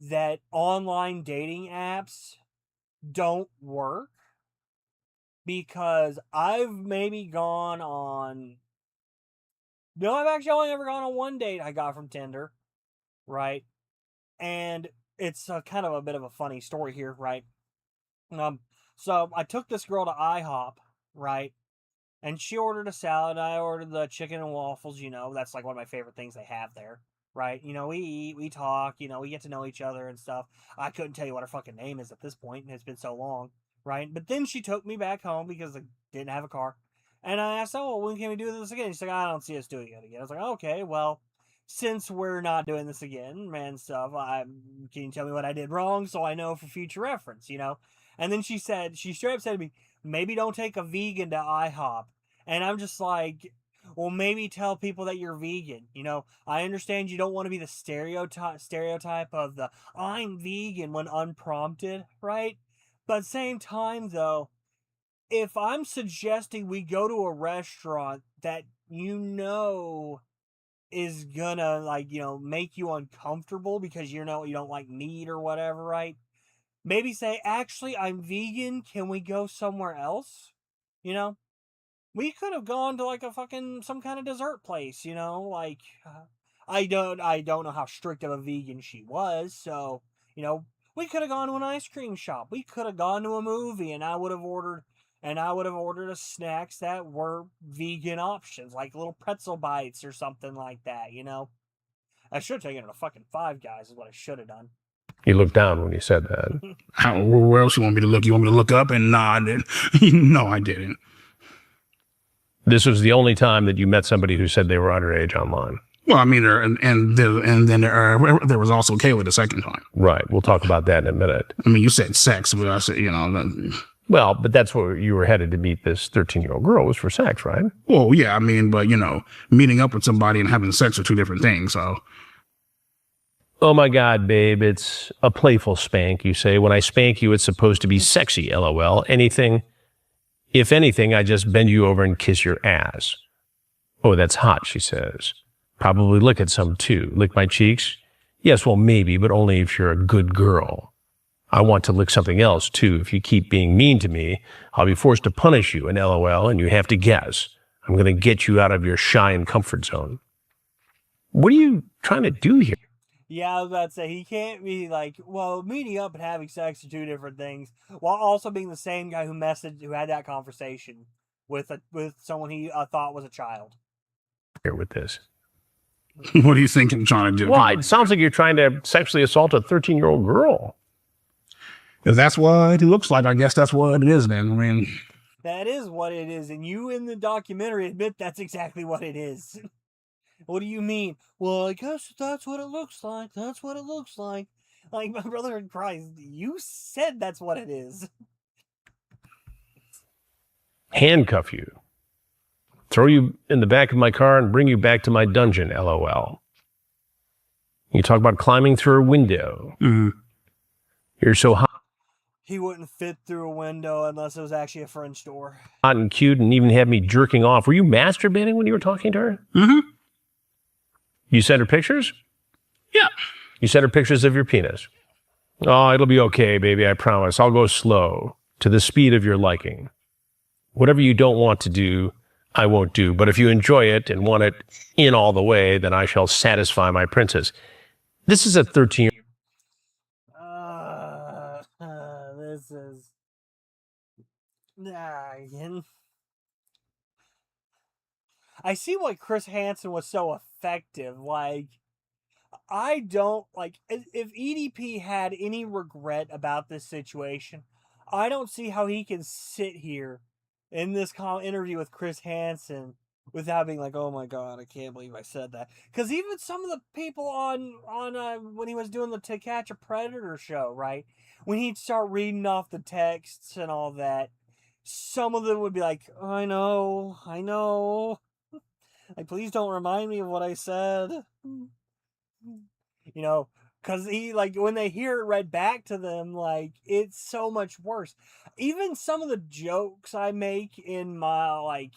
Speaker 1: that online dating apps don't work, because I've maybe gone on... No, I've actually only ever gone on one date I got from Tinder, right? And it's kind of a bit of a funny story here, right? So I took this girl to IHOP, right? And she ordered a salad. I ordered the chicken and waffles. That's like one of my favorite things they have there, right? We eat, we talk, we get to know each other and stuff. I couldn't tell you what her fucking name is at this point, and it's been so long, right? But then she took me back home because I didn't have a car. And I asked, "Oh, when can we do this again?" She's like, "I don't see us doing it again." I was like, "Okay, well, since we're not doing this again, man, stuff, can you tell me what I did wrong so I know for future reference, And then she straight up said to me, "Maybe don't take a vegan to IHOP." And I'm just like, well, maybe tell people that you're vegan. I understand you don't want to be the stereotype of the "I'm vegan" when unprompted, right? But at the same time, though, if I'm suggesting we go to a restaurant that is gonna, like, make you uncomfortable because you don't like meat or whatever, right? Maybe say, "Actually, I'm vegan. Can we go somewhere else?" We could have gone to like a fucking some kind of dessert place, like, I don't know how strict of a vegan she was, so we could have gone to an ice cream shop. We could have gone to a movie, and I would have ordered a snacks that were vegan options, like little pretzel bites or something like that. I should have taken her to fucking Five Guys, is what I should have done.
Speaker 3: You looked down when you said that.
Speaker 4: Where else you want me to look? You want me to look up? And nah, I didn't. No, I didn't.
Speaker 3: This was the only time that you met somebody who said they were underage online.
Speaker 4: Well, I mean, and then there was also Kayla the second time.
Speaker 3: Right. We'll talk about that in a minute.
Speaker 4: I mean, you said sex, but I said,
Speaker 3: Well, but that's where you were headed to meet this 13-year-old girl, was for sex, right?
Speaker 4: Well, yeah, I mean, but meeting up with somebody and having sex are two different things, so.
Speaker 3: Oh my God, babe, it's a playful spank, you say. When I spank you, it's supposed to be sexy, LOL. If anything, I just bend you over and kiss your ass. Oh, that's hot, she says. Probably lick at some too. Lick my cheeks? Yes, well, maybe, but only if you're a good girl. I want to lick something else too. If you keep being mean to me, I'll be forced to punish you, and LOL, and you have to guess. I'm going to get you out of your shy and comfort zone. What are you trying to do here?
Speaker 1: Yeah, I was about to say, he can't be like, well, meeting up and having sex are two different things, while also being the same guy who had that conversation with someone he thought was a child.
Speaker 3: here with this.
Speaker 4: What do you think I'm trying to do?
Speaker 3: Well, it sounds like you're trying to sexually assault a 13-year-old girl.
Speaker 4: If that's what it looks like, I guess that's what it is then. I mean,
Speaker 1: That is what it is, and you in the documentary admit that's exactly what it is. What do you mean? Well, I guess that's what it looks like. That's what it looks like. Like, my brother in Christ, you said that's what it is.
Speaker 3: Handcuff you. Throw you in the back of my car and bring you back to my dungeon, LOL. You talk about climbing through a window. You're so hot
Speaker 1: He wouldn't fit through a window unless it was actually a French door.
Speaker 3: and cute and even had me jerking off. Were you masturbating when you were talking to her?
Speaker 4: mm-hmm.
Speaker 3: You sent her pictures?
Speaker 4: Yeah.
Speaker 3: You sent her pictures of your penis. Oh, it'll be okay, baby, I promise. I'll go slow, to the speed of your liking. Whatever you don't want to do, I won't do. But if you enjoy it and want it in all the way, then I shall satisfy my princess. This is a 13-year-old.
Speaker 1: This is... I see why Chris Hansen was so effective. Like, I don't, like, if EDP had any regret about this situation, I don't see how he can sit here in this interview with Chris Hansen without being like, oh my God, I can't believe I said that. Because even some of the people on when he was doing the To Catch a Predator show, right? When he'd start reading off the texts and all that, some of them would be like, I know. Like, please don't remind me of what I said. You know, because he, like, when they hear it read back to them, like, it's so much worse. Even some of the jokes I make in my,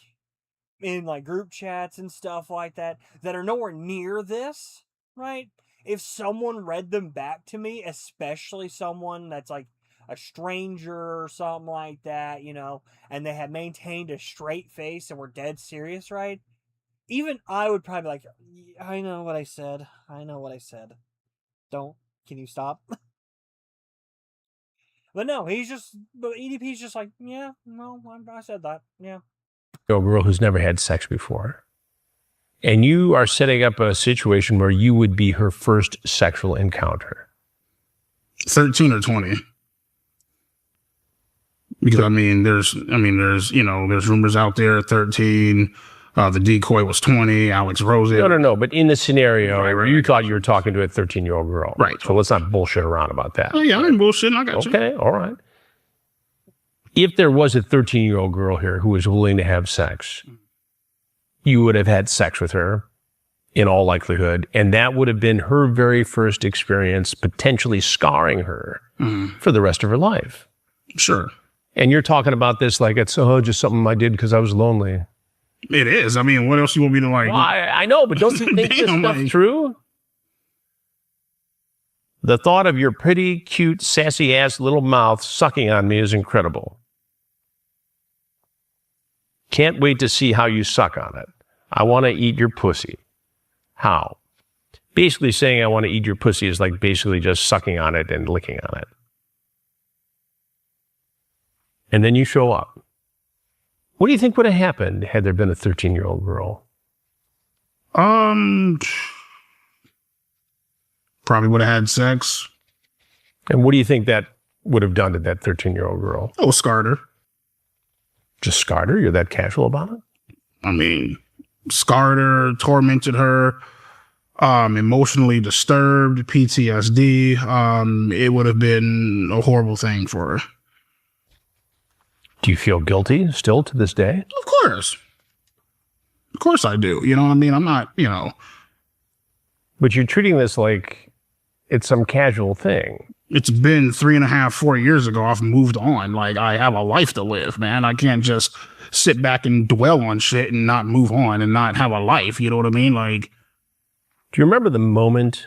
Speaker 1: group chats and stuff like that are nowhere near this, right? If someone read them back to me, especially someone that's, like, a stranger or something like that, you know, and they had maintained a straight face and were dead serious, right? Even I would probably be like, I know what I said. Can you stop? But no, but EDP's just like, yeah, no, I said that. Yeah.
Speaker 3: A girl who's never had sex before. And you are setting up a situation where you would be her first sexual encounter.
Speaker 4: 13 or 20. Because there's rumors out there, 13. The decoy was 20. Alex Rose.
Speaker 3: No. But in the scenario where you thought you were talking to a 13-year-old girl.
Speaker 4: Right.
Speaker 3: So let's not bullshit around about that.
Speaker 4: Oh, yeah, I ain't bullshitting. I got you.
Speaker 3: Okay, all right. If there was a 13-year-old girl here who was willing to have sex, you would have had sex with her in all likelihood. And that would have been her very first experience, potentially scarring her for the rest of her life.
Speaker 4: Sure.
Speaker 3: And you're talking about this like it's just something I did because I was lonely.
Speaker 4: It is. I mean, what else you want me to like?
Speaker 3: Well, I know, but don't you think this stuff's true? The thought of your pretty, cute, sassy-ass little mouth sucking on me is incredible. Can't wait to see how you suck on it. I want to eat your pussy. How? Basically saying I want to eat your pussy is like basically just sucking on it and licking on it. And then you show up. What do you think would have happened had there been a 13-year-old girl?
Speaker 4: Probably would have had sex.
Speaker 3: And what do you think that would have done to that 13-year-old girl?
Speaker 4: Oh, scarred her.
Speaker 3: Just scarred her? You're that casual about it?
Speaker 4: I mean, scarred her, tormented her, emotionally disturbed, PTSD. It would have been a horrible thing for her.
Speaker 3: Do you feel guilty still to this day?
Speaker 4: Of course. Of course I do. You know what I mean? I'm not,
Speaker 3: But you're treating this like it's some casual thing.
Speaker 4: It's been 3.5, 4 years ago. I've moved on. Like, I have a life to live, man. I can't just sit back and dwell on shit and not move on and not have a life. You know what I mean? Like,
Speaker 3: do you remember the moment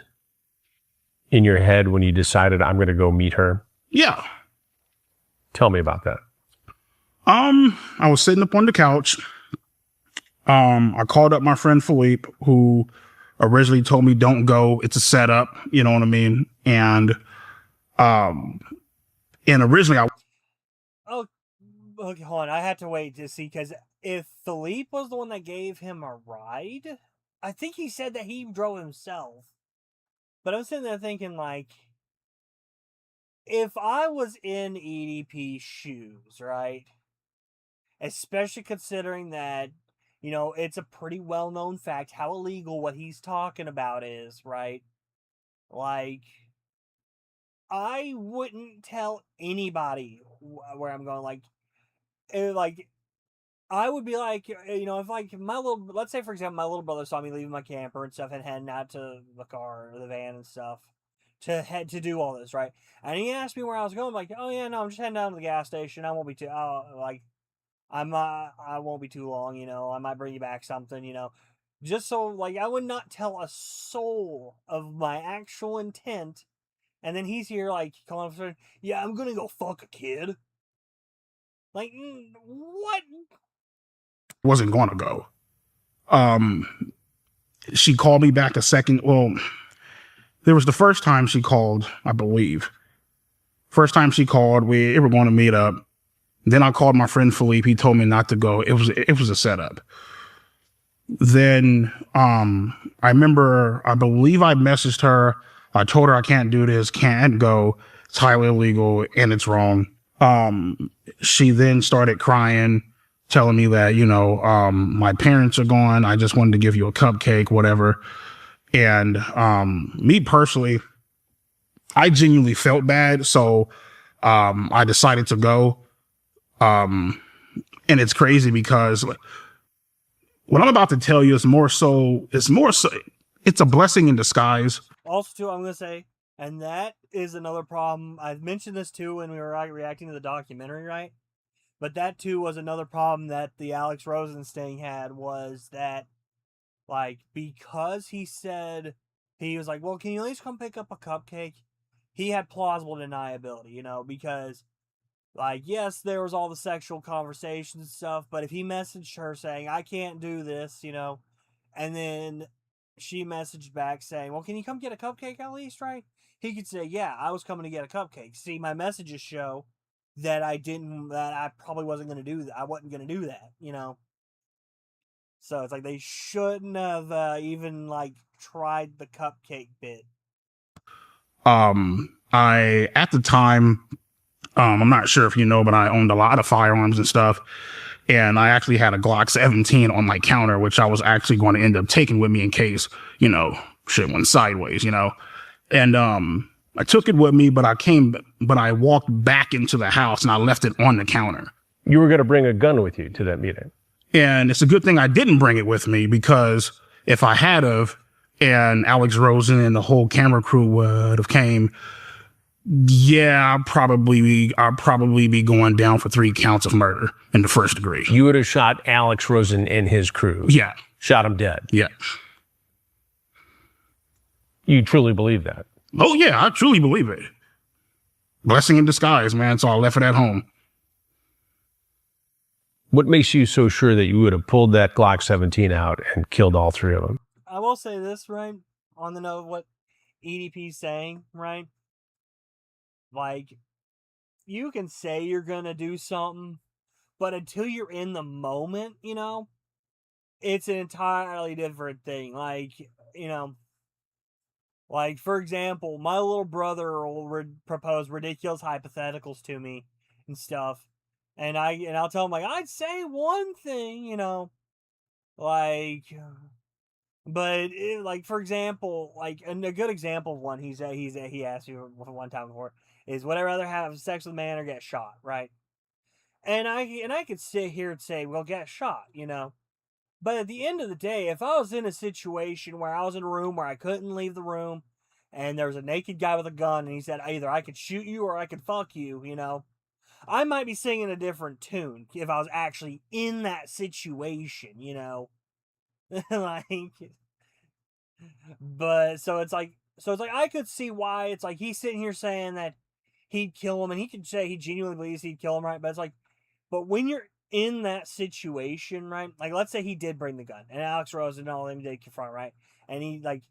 Speaker 3: in your head when you decided I'm going to go meet her?
Speaker 4: Yeah.
Speaker 3: Tell me about that.
Speaker 4: I was sitting up on the couch. I called up my friend Philippe, who originally told me don't go. It's a setup. You know what I mean? And originally
Speaker 1: Oh, okay, hold on. I had to wait to see because if Philippe was the one that gave him a ride, I think he said that he drove himself. But I'm sitting there thinking, like, if I was in EDP's shoes, right? Especially considering that, you know, it's a pretty well known fact how illegal what he's talking about is, right? Like, I wouldn't tell anybody where I'm going. Like, I would be like, you know, if like let's say for example, my little brother saw me leaving my camper and stuff and heading out to the car or the van and stuff to head to do all this, right? And he asked me where I was going. I'm like, oh yeah, no, I'm just heading down to the gas station. I won't be too, I won't be too long. You know, I might bring you back something. You know, just so like I would not tell a soul of my actual intent. And then he's here like calling for, yeah, I'm gonna go fuck a kid. Like, what?
Speaker 4: Wasn't going to go. She called me back a second. Well, there was the first time she called, I believe. First time she called, we were going to meet up. Then I called my friend Philippe. He told me not to go. It was a setup. Then I remember, I believe I messaged her. I told her I can't do this, can't go. It's highly illegal and it's wrong. She then started crying, telling me that, you know, my parents are gone. I just wanted to give you a cupcake, whatever. And me personally, I genuinely felt bad. So I decided to go. And it's crazy because what I'm about to tell you is it's a blessing in disguise.
Speaker 1: Also, too, I'm going to say, and that is another problem. I mentioned this too when we were reacting to the documentary, right? But that too was another problem that the Alex Rosenstein had, was that, like, because he said, he was like, well, can you at least come pick up a cupcake? He had plausible deniability, you know, because, like, yes, there was all the sexual conversations and stuff, but if he messaged her saying, I can't do this, you know, and then she messaged back saying, well, can you come get a cupcake at least, right? He could say, yeah, I was coming to get a cupcake. See, my messages show that I probably wasn't going to do that. I wasn't going to do that, you know? So it's like they shouldn't have even, like, tried the cupcake bit.
Speaker 4: At the time, I'm not sure if you know, but I owned a lot of firearms and stuff. And I actually had a Glock 17 on my counter, which I was actually going to end up taking with me in case, you know, shit went sideways, you know. And I took it with me, but I walked back into the house and I left it on the counter.
Speaker 3: You were going to bring a gun with you to that meeting.
Speaker 4: And it's a good thing I didn't bring it with me, because if I had have, and Alex Rosen and the whole camera crew would have came, yeah, I'll probably be going down for 3 counts of murder in the first degree.
Speaker 3: You would have shot Alex Rosen and his crew.
Speaker 4: Yeah.
Speaker 3: Shot him dead.
Speaker 4: Yeah.
Speaker 3: You truly believe that?
Speaker 4: Oh, yeah, I truly believe it. Blessing in disguise, man. So I left it at home.
Speaker 3: What makes you so sure that you would have pulled that Glock 17 out and killed all 3 of them?
Speaker 1: I will say this, right? On the note of what EDP's saying, right? Like, you can say you're going to do something, but until you're in the moment, you know, it's an entirely different thing. Like, you know, like, for example, my little brother will propose ridiculous hypotheticals to me and stuff. And I'll tell him, like, I'd say one thing, you know, like, but like, for example, like, and a good example of one he asked me one time before is, would I rather have sex with a man or get shot, right? And I could sit here and say, well, get shot, you know. But at the end of the day, if I was in a situation where I was in a room where I couldn't leave the room, and there was a naked guy with a gun, and he said, either I could shoot you or I could fuck you, you know, I might be singing a different tune if I was actually in that situation, you know. Like, but so it's like I could see why it's like he's sitting here saying that he'd kill him, and he could say he genuinely believes he'd kill him, right? But it's like, but when you're in that situation, right? Like, let's say he did bring the gun, and Alex Rose and all them did confront, right? And he, like,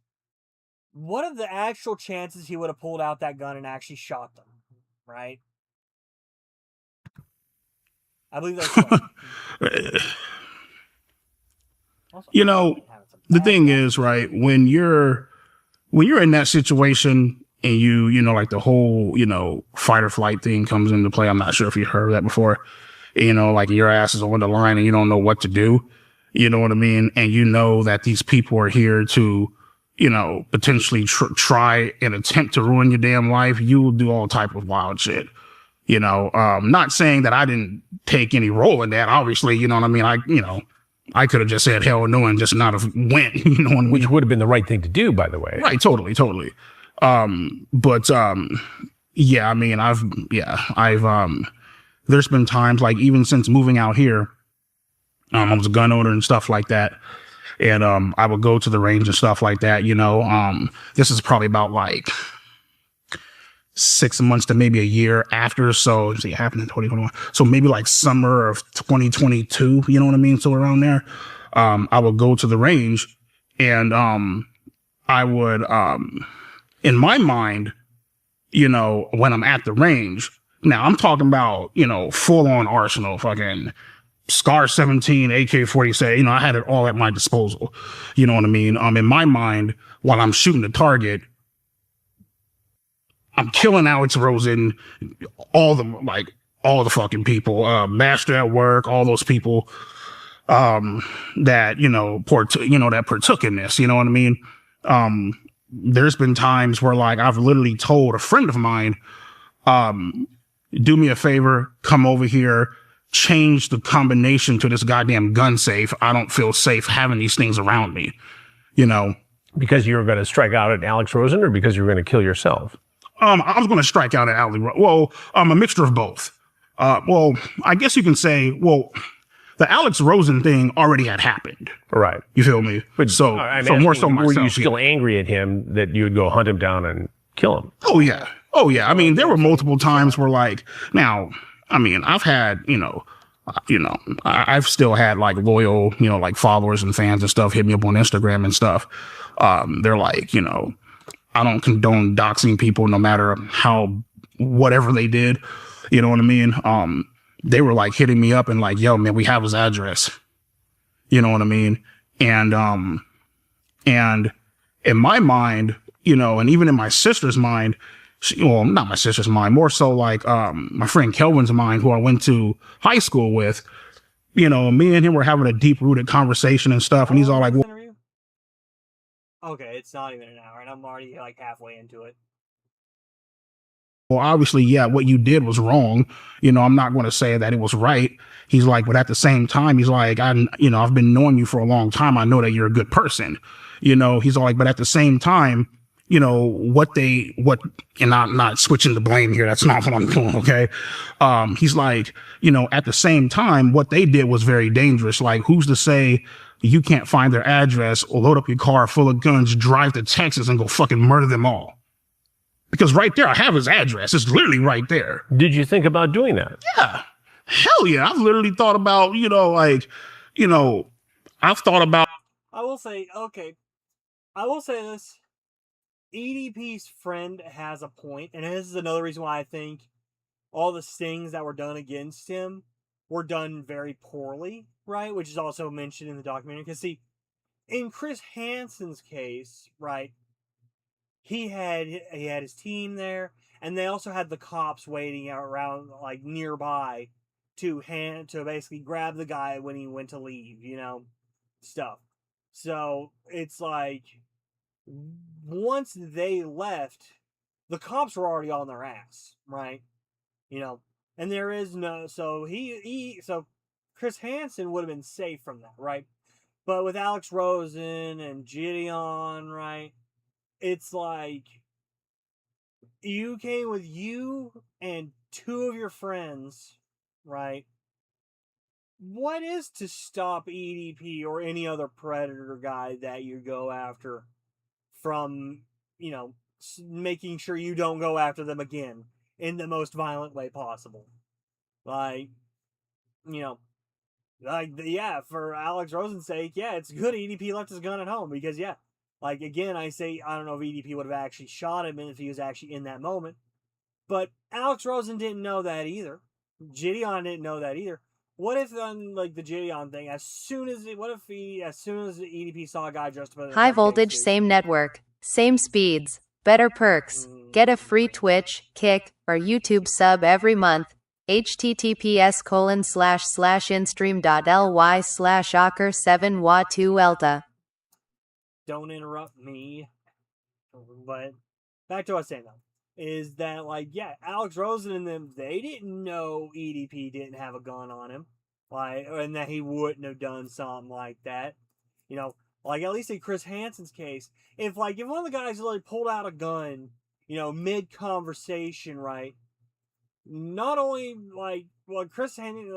Speaker 1: what are the actual chances he would have pulled out that gun and actually shot them, right? I believe that's right.
Speaker 4: You know, the thing is, right, when you're in that situation and you know, like the whole, you know, fight or flight thing comes into play. I'm not sure if you heard that before. You know, like your ass is on the line and you don't know what to do. You know what I mean? And you know that these people are here to, you know, potentially try and attempt to ruin your damn life. You will do all type of wild shit. You know, not saying that I didn't take any role in that. Obviously, you know what I mean? I could have just said hell no and just not have went, you know what I mean?
Speaker 3: Which would have been the right thing to do, by the way.
Speaker 4: Right, totally. But yeah, I mean, I've there's been times, like, even since moving out here, I was a gun owner and stuff like that. And I would go to the range and stuff like that, you know. This is probably about like 6 months to maybe a year after. So it happened in 2021. So maybe like summer of 2022, you know what I mean? So around there, I would go to the range and I would, in my mind, you know, when I'm at the range, now I'm talking about, you know, full on arsenal, fucking Scar 17, AK-47, you know, I had it all at my disposal. You know what I mean? In my mind, while I'm shooting the target, I'm killing Alex Rosen, all the fucking people, Master at Work, all those people, that, you know, that partook in this, you know what I mean? There's been times where, like, I've literally told a friend of mine, do me a favor, come over here, change the combination to this goddamn gun safe. I don't feel safe having these things around me, you know?
Speaker 3: Because you were going to strike out at Alex Rosen or because you were going to kill yourself?
Speaker 4: I was going to strike out at Alex Rosen. Well, a mixture of both. Well, I guess you can say, well, the Alex Rosen thing already had happened.
Speaker 3: Right.
Speaker 4: You feel me?
Speaker 3: But
Speaker 4: so more so myself.
Speaker 3: Were you still angry at him that you would go hunt him down and kill him?
Speaker 4: Oh, yeah. I mean, there were multiple times where, like, now, I mean, I've had, I've still had, like, loyal, you know, like, followers and fans and stuff hit me up on Instagram and stuff. They're like, you know, I don't condone doxing people no matter whatever they did. You know what I mean? They were, like, hitting me up and like, yo, man, we have his address. You know what I mean? And in my mind, you know, and even in my sister's mind, well, not my sister's mind, more so like my friend Kelvin's mind, who I went to high school with, you know, me and him were having a deep-rooted conversation and stuff, and he's all like, well,
Speaker 1: okay, it's not even an hour, and I'm already like halfway into it.
Speaker 4: Well, obviously, yeah, what you did was wrong. You know, I'm not going to say that it was right. He's like, but at the same time, he's like, I've been knowing you for a long time. I know that you're a good person. You know, he's all like, but at the same time, you know, and I'm not switching the blame here. That's not what I'm doing. Okay. He's like, you know, at the same time, what they did was very dangerous. Like, who's to say you can't find their address or load up your car full of guns, drive to Texas and go fucking murder them all? Because right there, I have his address. It's literally right there.
Speaker 3: Did you think about doing that?
Speaker 4: Yeah. Hell yeah. I've literally thought about, you know, like, you know, I've thought about.
Speaker 1: I will say this. EDP's friend has a point, and this is another reason why I think all the stings that were done against him were done very poorly, right? Which is also mentioned in the documentary. Because, see, in Chris Hansen's case, right, he had his team there, and they also had the cops waiting around, like, nearby to basically grab the guy when he went to leave, you know, stuff. So it's like, once they left, the cops were already on their ass, right? You know, and there is no, so so Chris Hansen would have been safe from that, right? But with Alex Rosen and Gideon, right? It's like, you came with you and two of your friends, right? What is to stop EDP or any other predator guy that you go after from, you know, making sure you don't go after them again in the most violent way possible? Like, you know, like, yeah, for Alex Rosen's sake, yeah, it's good EDP left his gun at home, because, yeah, like, again, I say, I don't know if EDP would have actually shot him if he was actually in that moment. But Alex Rosen didn't know that either. Gideon didn't know that either. what if on like the Gideon thing, as soon as the EDP saw a guy dressed up in a
Speaker 2: High
Speaker 1: duct tape
Speaker 2: voltage,
Speaker 1: suit,
Speaker 2: same network, same speeds, better perks. Get a free Twitch, Kick, or YouTube sub every month. https://instream.ly/ocker7wa2elta.
Speaker 1: don't interrupt me. But back to what I was saying though, is that like yeah, Alex Rosen and them, they didn't know EDP didn't have a gun on him, like, and that he wouldn't have done something like that. You know, like at least in Chris Hansen's case, if one of the guys really pulled out a gun, mid conversation, right? Not only Chris Hansen,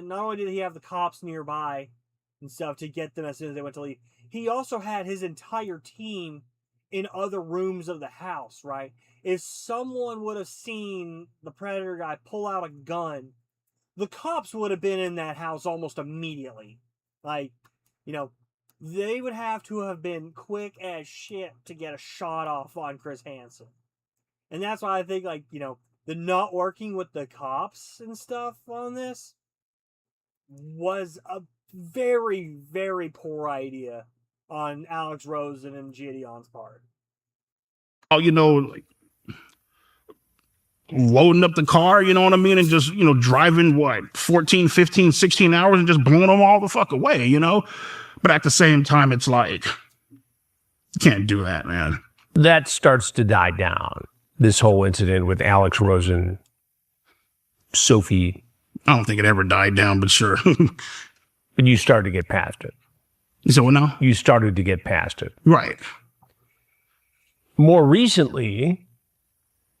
Speaker 1: not only did he have the cops nearby and stuff to get them as soon as they went to leave, he also had his entire team in other rooms of the house, right? If someone would have seen the Predator guy pull out a gun, the cops would have been in that house almost immediately. Like, they would have to have been quick as shit to get a shot off on Chris Hansen. And that's why I think, the not working with the cops and stuff on this was a very, very poor idea on Alex Rosen and Gideon's part.
Speaker 4: Oh, like loading up the car, you know what I mean? And just, driving 14, 15, 16 hours and just blowing them all the fuck away, But at the same time, it's like, you can't do that, man.
Speaker 3: That starts to die down. This whole incident with Alex Rosen, Sophie.
Speaker 4: I don't think it ever died down, but sure.
Speaker 3: But you started to get past it.
Speaker 4: You said what now?
Speaker 3: You started to get past it.
Speaker 4: Right.
Speaker 3: More recently,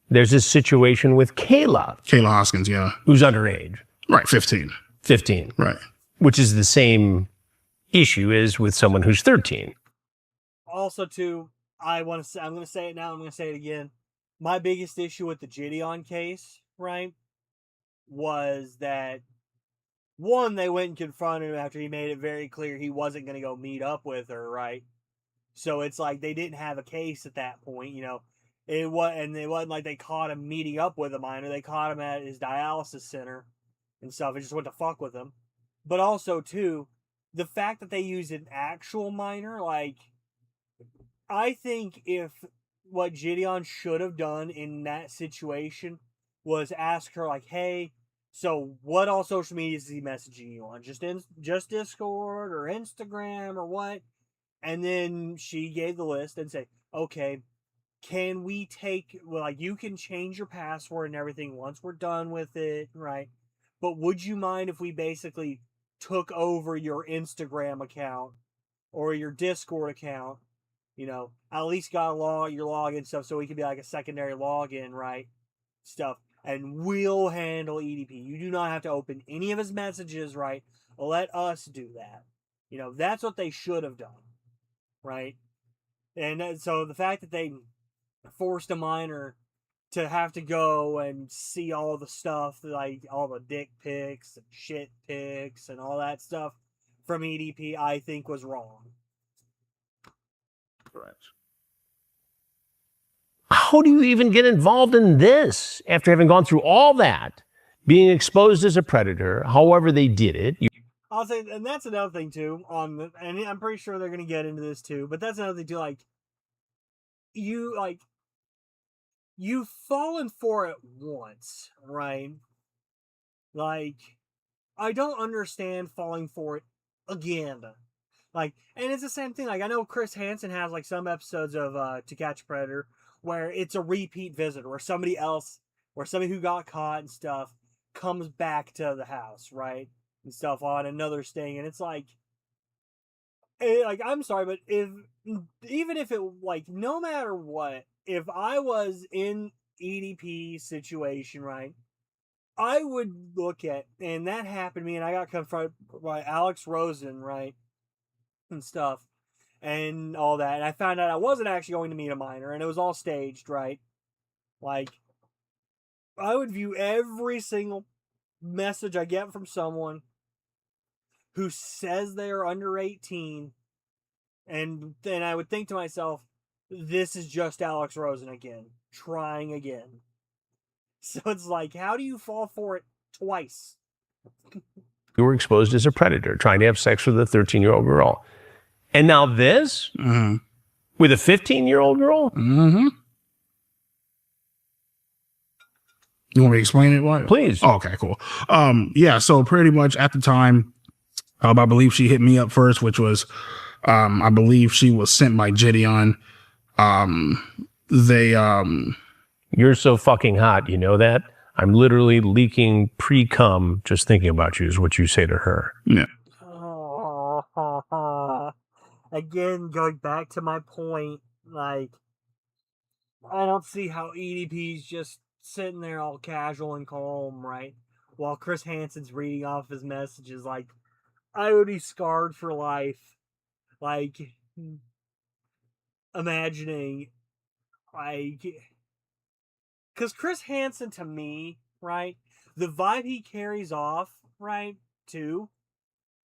Speaker 3: there's this situation with Kayla.
Speaker 4: Kayla Hoskins, yeah.
Speaker 3: Who's underage.
Speaker 4: Right, 15.
Speaker 3: 15.
Speaker 4: Right.
Speaker 3: Which is the same issue as with someone who's 13.
Speaker 1: Also, too, I'm going to say it now, I'm going to say it again. My biggest issue with the Gideon case, right, was that, one, they went and confronted him after he made it very clear he wasn't going to go meet up with her, right? So it's like they didn't have a case at that point, It wasn't like they caught him meeting up with a minor. They caught him at his dialysis center and stuff. It just went to fuck with him. But also, too, the fact that they used an actual minor, I think if what Gideon should have done in that situation was ask her, hey, so what all social media is he messaging you on? Just Discord or Instagram or what? And then she gave the list and say, okay, can we take, you can change your password and everything once we're done with it, right? But would you mind if we basically took over your Instagram account or your Discord account? At least got your login stuff so we could be like a secondary login, right? Stuff. And we'll handle EDP. You do not have to open any of his messages, right? Let us do that. That's what they should have done, right? And so the fact that they forced a minor to have to go and see all the stuff, all the dick pics and shit pics and all that stuff from EDP, I think was wrong.
Speaker 4: Correct.
Speaker 3: How do you even get involved in this after having gone through all that, being exposed as a predator, however they did it?
Speaker 1: I'll say, and that's another thing too, and I'm pretty sure they're going to get into this too, but that's another thing too, you've fallen for it once, right? I don't understand falling for it again. And it's the same thing. I know Chris Hansen has some episodes of To Catch a Predator where it's a repeat visitor, where somebody who got caught and stuff comes back to the house, right? And stuff on another sting. And it's I'm sorry, but even if it, no matter what, if I was in EDP situation, right, I would look at, and that happened to me, and I got confronted by Alex Rosen, right, and stuff, and all that, and I found out I wasn't actually going to meet a minor, and it was all staged, right? I would view every single message I get from someone who says they are under 18, and then I would think to myself, this is just Alex Rosen again, trying again. So it's how do you fall for it twice?
Speaker 3: You were exposed as a predator, trying to have sex with a 13-year-old girl. And now this?
Speaker 4: Mm-hmm.
Speaker 3: With a 15-year-old girl?
Speaker 4: Mm-hmm. You want me to explain it? What?
Speaker 3: Please.
Speaker 4: Oh, okay, cool. Yeah, so pretty much at the time, I believe she hit me up first, which was, I believe she was sent by Gideon.
Speaker 3: You're so fucking hot, you know that? I'm literally leaking pre-cum just thinking about you is what you say to her.
Speaker 4: Yeah.
Speaker 1: Again, going back to my point, like, I don't see how EDP's just sitting there all casual and calm, right? While Chris Hansen's reading off his messages, like, I would be scarred for life. Like, imagining, like, because Chris Hansen, to me, right, the vibe he carries off, right, too,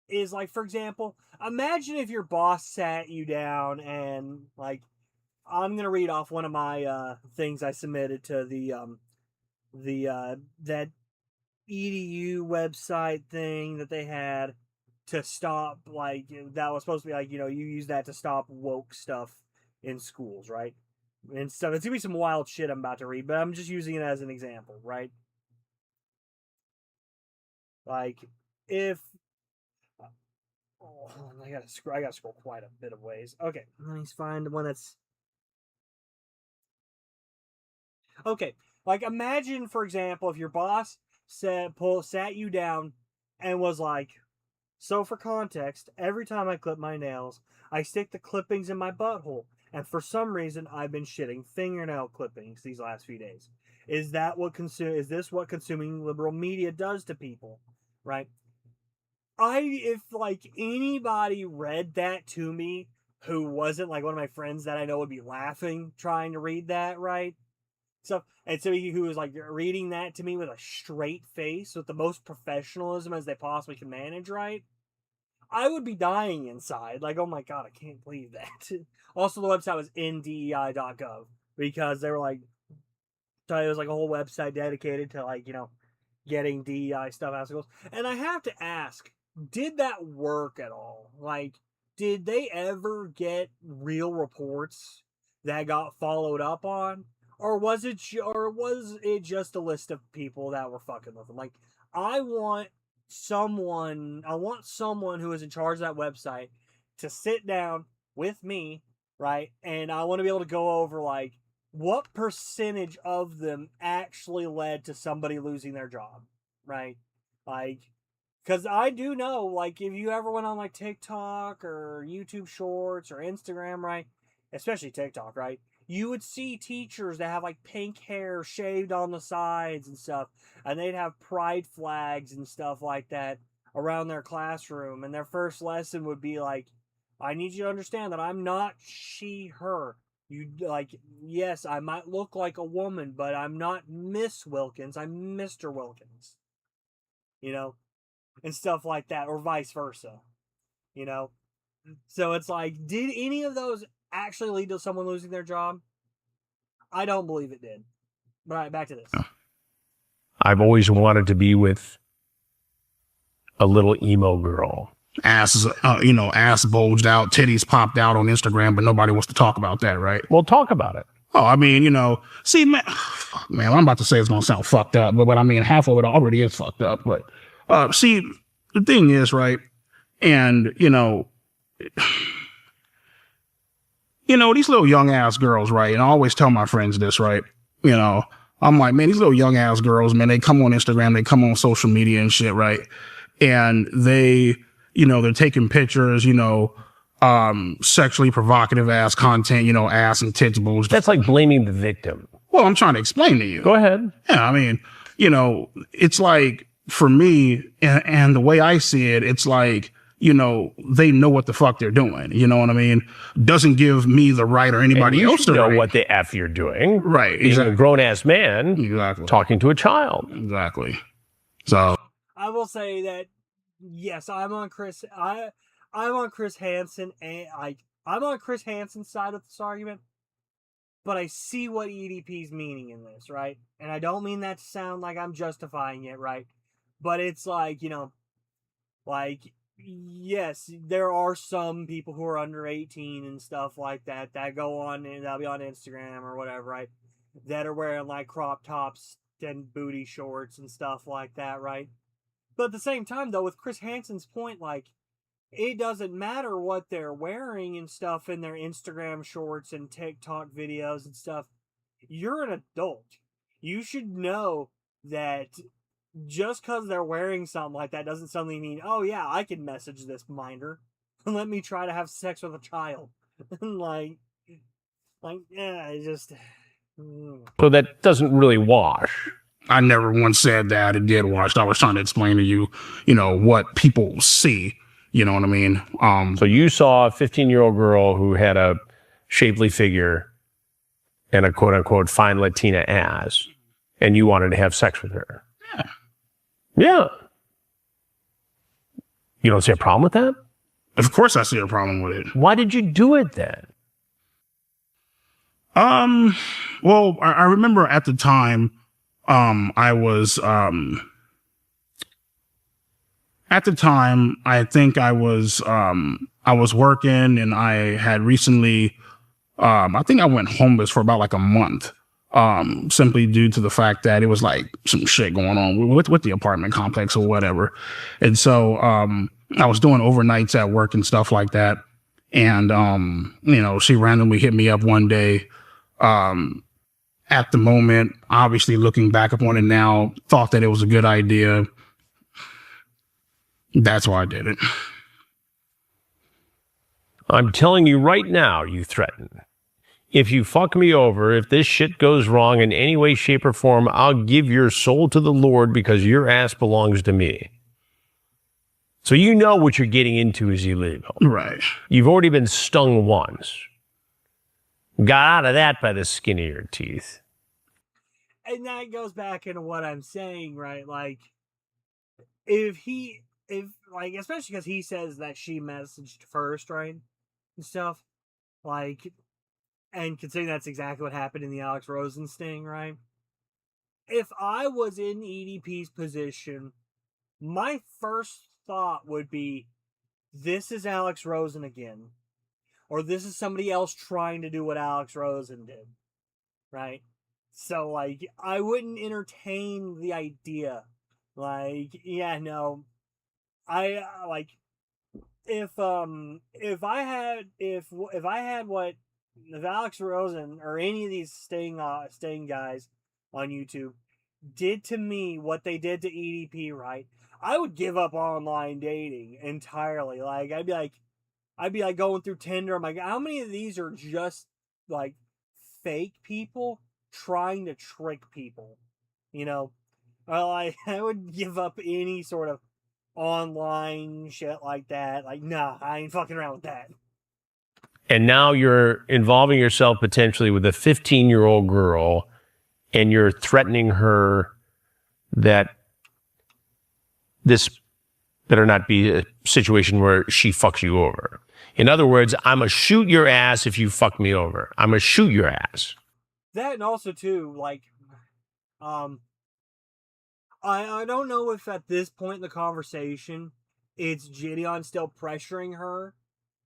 Speaker 1: is like, for example, imagine if your boss sat you down and, like, I'm gonna read off one of my things I submitted to that EDU website thing that they had to stop, like, that was supposed to be like, you use that to stop woke stuff in schools, right? And stuff. It's gonna be some wild shit I'm about to read, but I'm just using it as an example, right? Like, if I gotta scroll quite a bit of ways. Okay, let me find the one that's okay. Like, imagine, for example, if your boss sat you down and was like, so for context, every time I clip my nails, I stick the clippings in my butthole. And for some reason, I've been shitting fingernail clippings these last few days. Is this what consuming liberal media does to people? Right? If like anybody read that to me who wasn't like one of my friends that I know would be laughing trying to read that, right? So who was like reading that to me with a straight face, with the most professionalism as they possibly can manage, right? I would be dying inside. Like, oh my god, I can't believe that. Also, the website was ndei.gov because they were like, so it was like a whole website dedicated to, like, getting DEI stuff out of schools. And I have to ask, did that work at all? Like, did they ever get real reports that got followed up on? Or was it just a list of people that were fucking with them? Like, I want someone who is in charge of that website to sit down with me, right? And I want to be able to go over, like, what percentage of them actually led to somebody losing their job, right? Like, because I do know, like, if you ever went on, like, TikTok or YouTube Shorts or Instagram, right? Especially TikTok, right? You would see teachers that have, like, pink hair shaved on the sides and stuff, and they'd have pride flags and stuff like that around their classroom, and their first lesson would be like, I need you to understand that I'm not she, her. You, like, yes, I might look like a woman, but I'm not Miss Wilkins. I'm Mr. Wilkins. And stuff like that, or vice versa. You know? So it's like, did any of those actually lead to someone losing their job? I don't believe it did. All right, back to this.
Speaker 3: I've always wanted to be with a little emo girl.
Speaker 4: Ass bulged out, titties popped out on Instagram, but nobody wants to talk about that, right?
Speaker 3: Well, talk about it.
Speaker 4: Oh, I mean, see, man, I'm about to say it's going to sound fucked up, but I mean, half of it already is fucked up. But see, the thing is, right, and, these little young ass girls, right, and I always tell my friends this, right, I'm like, man, these little young ass girls, man, they come on Instagram, they come on social media and shit, right, and they're taking pictures, sexually provocative ass content, ass and tits bulged.
Speaker 3: That's like blaming the victim.
Speaker 4: Well, I'm trying to explain to you.
Speaker 3: Go ahead.
Speaker 4: Yeah, I mean, it's like, for me, and the way I see it, it's like, they know what the fuck they're doing. You know what I mean? Doesn't give me the right or anybody else
Speaker 3: to know
Speaker 4: right.
Speaker 3: what the F you're doing.
Speaker 4: Right.
Speaker 3: Being a grown-ass man
Speaker 4: exactly.
Speaker 3: talking to a child.
Speaker 4: Exactly. So
Speaker 1: I will say that, yes, I'm on Chris Hansen, and I'm on Chris Hansen's side of this argument, but I see what EDP's meaning in this, right? And I don't mean that to sound like I'm justifying it, right? But it's like, like, yes, there are some people who are under 18 and stuff like that go on and they'll be on Instagram or whatever, right? That are wearing like crop tops and booty shorts and stuff like that, right? But at the same time, though, with Chris Hansen's point, like, it doesn't matter what they're wearing and stuff in their Instagram shorts and TikTok videos and stuff. You're an adult. You should know that just because they're wearing something like that doesn't suddenly mean, oh yeah, I can message this minder and let me try to have sex with a child. like, yeah, it just.
Speaker 3: So that doesn't really wash.
Speaker 4: I never once said that it did wash. I was trying to explain to you, what people see. You know what I mean?
Speaker 3: So you saw a 15-year-old girl who had a shapely figure and a quote-unquote fine Latina ass, and you wanted to have sex with her.
Speaker 4: Yeah.
Speaker 3: Yeah. You don't see a problem with that?
Speaker 4: Of course I see a problem with it.
Speaker 3: Why did you do it then?
Speaker 4: Well, I remember at the time, I was, at the time, I think I was working and I had recently, I think I went homeless for about like a month, simply due to the fact that it was like some shit going on with the apartment complex or whatever. And so, I was doing overnights at work and stuff like that. And, she randomly hit me up one day. At the moment, obviously looking back upon it now, thought that it was a good idea. That's why I did it.
Speaker 3: I'm telling you right now, you threaten. If you fuck me over, if this shit goes wrong in any way, shape, or form, I'll give your soul to the Lord because your ass belongs to me. So you know what you're getting into is illegal.
Speaker 4: Right.
Speaker 3: You've already been stung once. Got out of that by the skin of your teeth.
Speaker 1: And that goes back into what I'm saying, right? Like, especially because he says that she messaged first, right? And stuff. Like, and considering that's exactly what happened in the Alex Rosen sting, right? If I was in EDP's position, my first thought would be, this is Alex Rosen again. Or this is somebody else trying to do what Alex Rosen did. Right? So, like, I wouldn't entertain the idea. Like, yeah, no. If Alex Rosen or any of these staying guys on YouTube did to me what they did to EDP, right? I would give up online dating entirely. Like, I'd be like going through Tinder. I'm like, how many of these are just like fake people trying to trick people? Well, I would give up any sort of online shit like that. Like, nah, I ain't fucking around with that.
Speaker 3: And now you're involving yourself potentially with a 15-year-old girl, and you're threatening her that this better not be a situation where she fucks you over. In other words, I'm going to shoot your ass if you fuck me over. I'm going to shoot your ass.
Speaker 1: That, and also, too, like, I don't know if at this point in the conversation, it's Gideon still pressuring her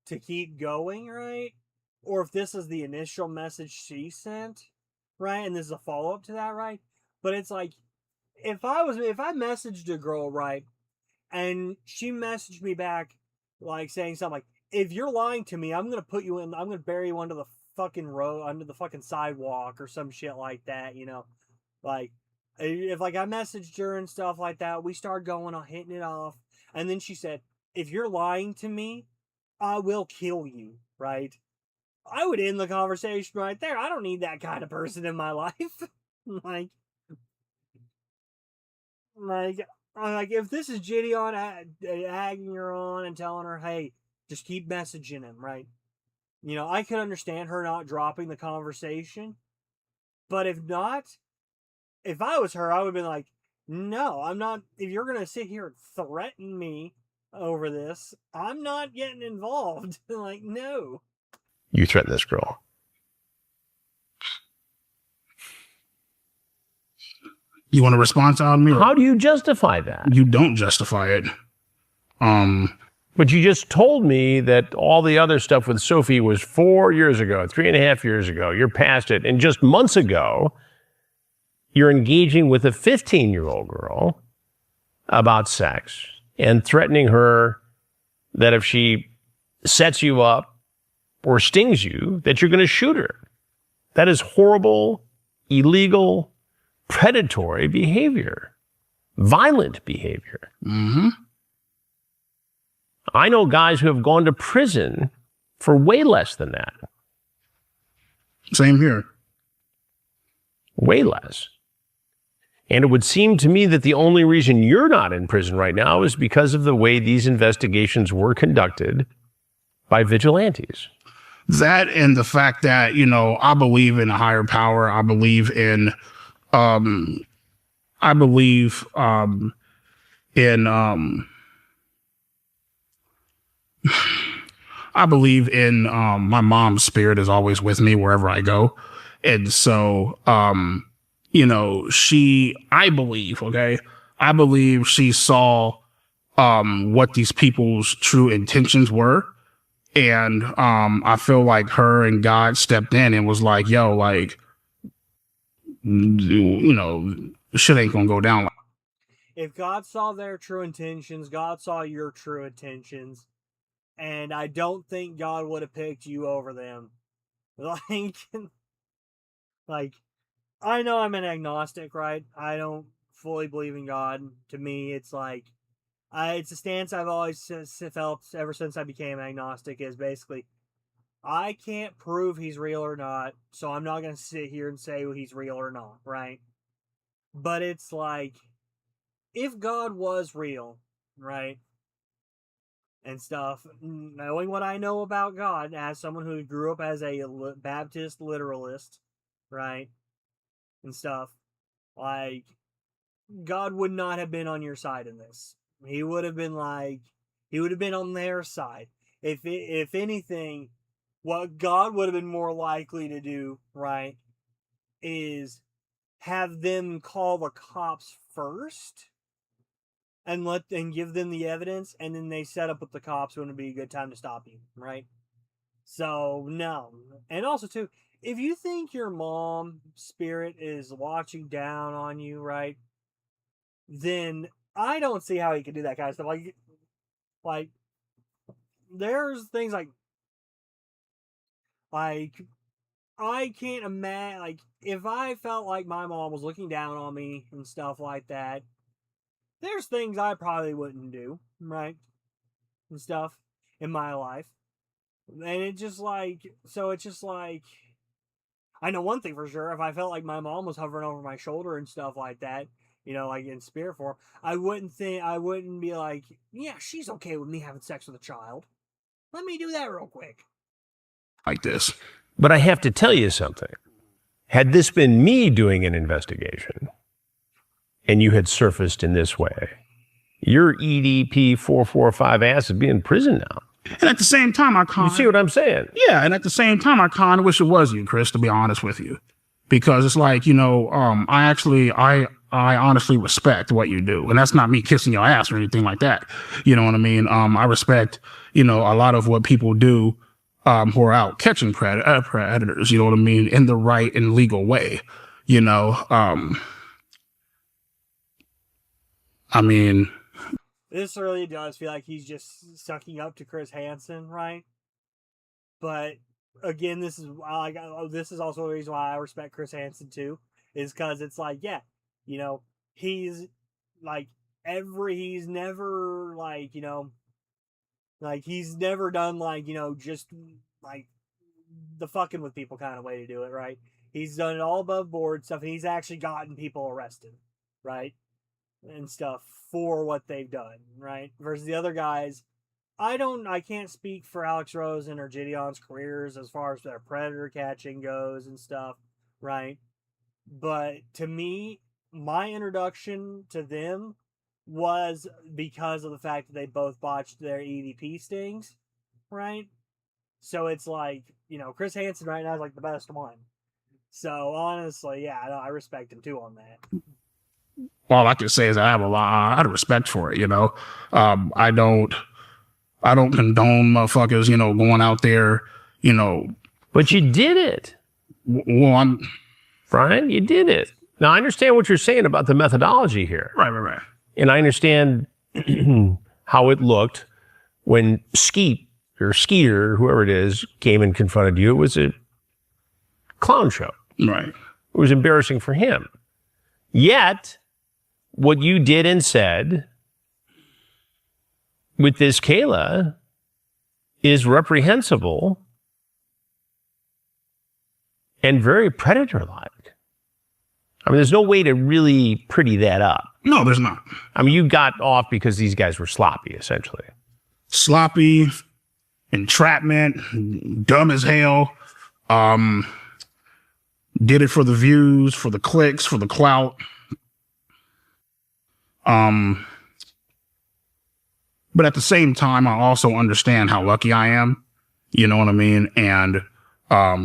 Speaker 1: to keep going, right? Or if this is the initial message she sent, right? And this is a follow-up to that, right? But it's like, if I messaged a girl, right, and she messaged me back, like, saying something like, if you're lying to me, I'm going to bury you under the fucking road, under the fucking sidewalk or some shit like that, Like, if, like, I messaged her and stuff like that, we started going on, hitting it off, and then she said, if you're lying to me, I will kill you, right? I would end the conversation right there. I don't need that kind of person in my life. like, if this is Gideon egging her on and telling her, hey, just keep messaging him, right? I could understand her not dropping the conversation. But if not, if I was her, I would have been like, no, I'm not. If you're going to sit here and threaten me over this, I'm not getting involved. Like, no.
Speaker 3: You threaten this girl.
Speaker 4: You want to respond to me?
Speaker 3: How do you justify that?
Speaker 4: You don't justify it.
Speaker 3: But you just told me that all the other stuff with Sophie was 4 years ago, 3.5 years ago. You're past it. And just months ago, you're engaging with a 15-year-old girl about sex and threatening her that if she sets you up or stings you, that you're going to shoot her. That is horrible, illegal, predatory behavior, violent behavior.
Speaker 4: Mm-hmm.
Speaker 3: I know guys who have gone to prison for way less than that.
Speaker 4: Same here.
Speaker 3: Way less. And it would seem to me that the only reason you're not in prison right now is because of the way these investigations were conducted by vigilantes.
Speaker 4: That and the fact that, you know, I believe in a higher power. I believe in, I believe in my mom's spirit is always with me wherever I go. And so, you know, I believe she saw what these people's true intentions were. And I feel like her and God stepped in and was like, yo, like, you know, shit ain't gonna go down.
Speaker 1: If God saw their true intentions, God saw your true intentions. And I don't think God would have picked you over them. Like, I know I'm an agnostic, right? I don't fully believe in God. To me, it's like, it's a stance I've always felt ever since I became agnostic, is basically, I can't prove he's real or not, so I'm not going to sit here and say he's real or not, right? But it's like, if God was real, right, and stuff, knowing what I know about God as someone who grew up as a Baptist literalist, right, and stuff, like, God would not have been on your side in this. He would have been on their side. If anything, what God would have been more likely to do, right, is have them call the cops first and give them the evidence, and then they set up with the cops when it would be a good time to stop you, right? So, no. And also, too, if you think your mom spirit is watching down on you, right, then I don't see how he could do that kind of stuff. Like there's things like I can't imagine, like, if I felt like my mom was looking down on me and stuff like that, there's things I probably wouldn't do, right, and stuff in my life. And it's just like, I know one thing for sure. If I felt like my mom was hovering over my shoulder and stuff like that, you know, like in spirit form, I wouldn't be like, yeah, she's okay with me having sex with a child. Let me do that real quick.
Speaker 4: Like this.
Speaker 3: But I have to tell you something. Had this been me doing an investigation and you had surfaced in this way, your EDP 445 ass would be in prison now.
Speaker 4: And at the same time,
Speaker 3: you see what I'm saying?
Speaker 4: Yeah, and at the same time, I kind of wish it was you, Chris, to be honest with you. Because it's like, you know, I honestly respect what you do. And that's not me kissing your ass or anything like that. You know what I mean? I respect, you know, a lot of what people do who are out catching predators, you know what I mean, in the right and legal way, you know. I mean,
Speaker 1: this really does feel like he's just sucking up to Chris Hansen, right? But again, this is also the reason why I respect Chris Hansen too, is because it's like, yeah, you know, he's never like, you know, like he's never done like, you know, just like the fucking with people kind of way to do it, right? He's done it all above board stuff, and he's actually gotten people arrested, right? And stuff for what they've done, right? Versus the other guys, I can't speak for Alex Rosen or Gideon's careers as far as their predator catching goes and stuff, right? But to me, my introduction to them was because of the fact that they both botched their EDP stings, right? So it's like, you know, Chris Hansen right now is like the best one. So honestly, yeah, I respect him too on that.
Speaker 4: all I can say is I have a lot of respect for it. I don't condone motherfuckers, going out there,
Speaker 3: But you did it,
Speaker 4: well, I'm
Speaker 3: Brian. You did it. Now, I understand what you're saying about the methodology here.
Speaker 4: right.
Speaker 3: And I understand how it looked when Skeeter, whoever it is, came and confronted you. It was a clown show.
Speaker 4: Right.
Speaker 3: It was embarrassing for him. Yet, what you did and said with this Kayla is reprehensible and very predator-like. I mean, there's no way to really pretty that up.
Speaker 4: No, there's not.
Speaker 3: I mean, you got off because these guys were sloppy, essentially.
Speaker 4: Sloppy, entrapment, dumb as hell. Did it for the views, for the clicks, for the clout. But at the same time, I also understand how lucky I am. You know what I mean? And, I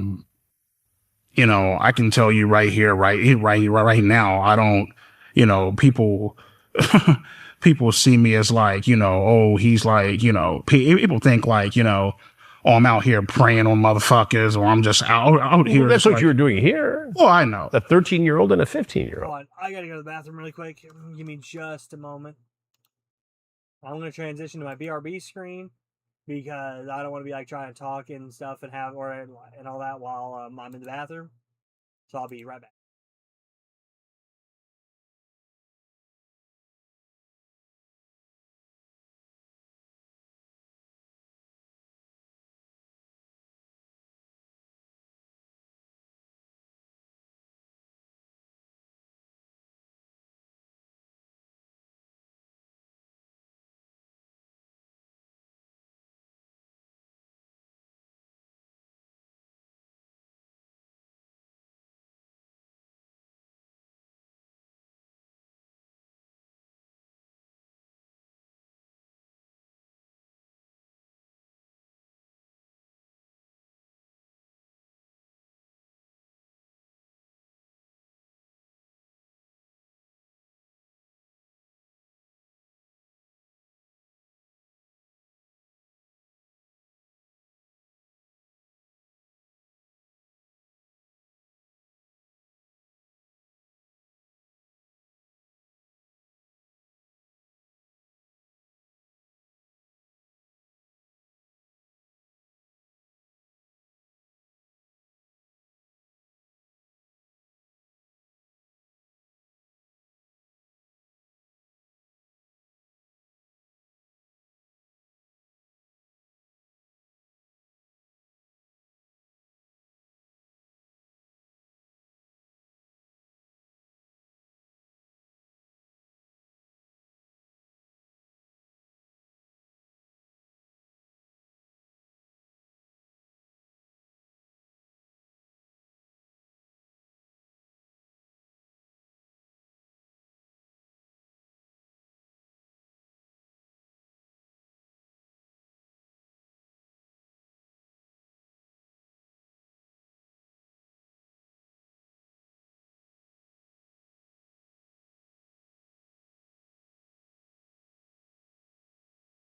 Speaker 4: can tell you right here, right now, I don't, people, people see me as like, oh, he's like, people think like, oh, I'm out here preying on motherfuckers, or I'm just out here.
Speaker 3: Well, that's what
Speaker 4: like,
Speaker 3: you were doing here.
Speaker 4: Well, I know.
Speaker 3: A 13-year-old and a 15-year-old.
Speaker 1: Hold on, I gotta go to the bathroom really quick. Give me just a moment. I'm gonna transition to my BRB screen because I don't want to be like trying to talk and stuff and all that while I'm in the bathroom. So I'll be right back.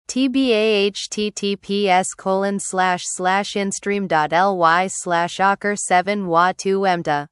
Speaker 2: TBA https://instream.ly/ocker7wa2emta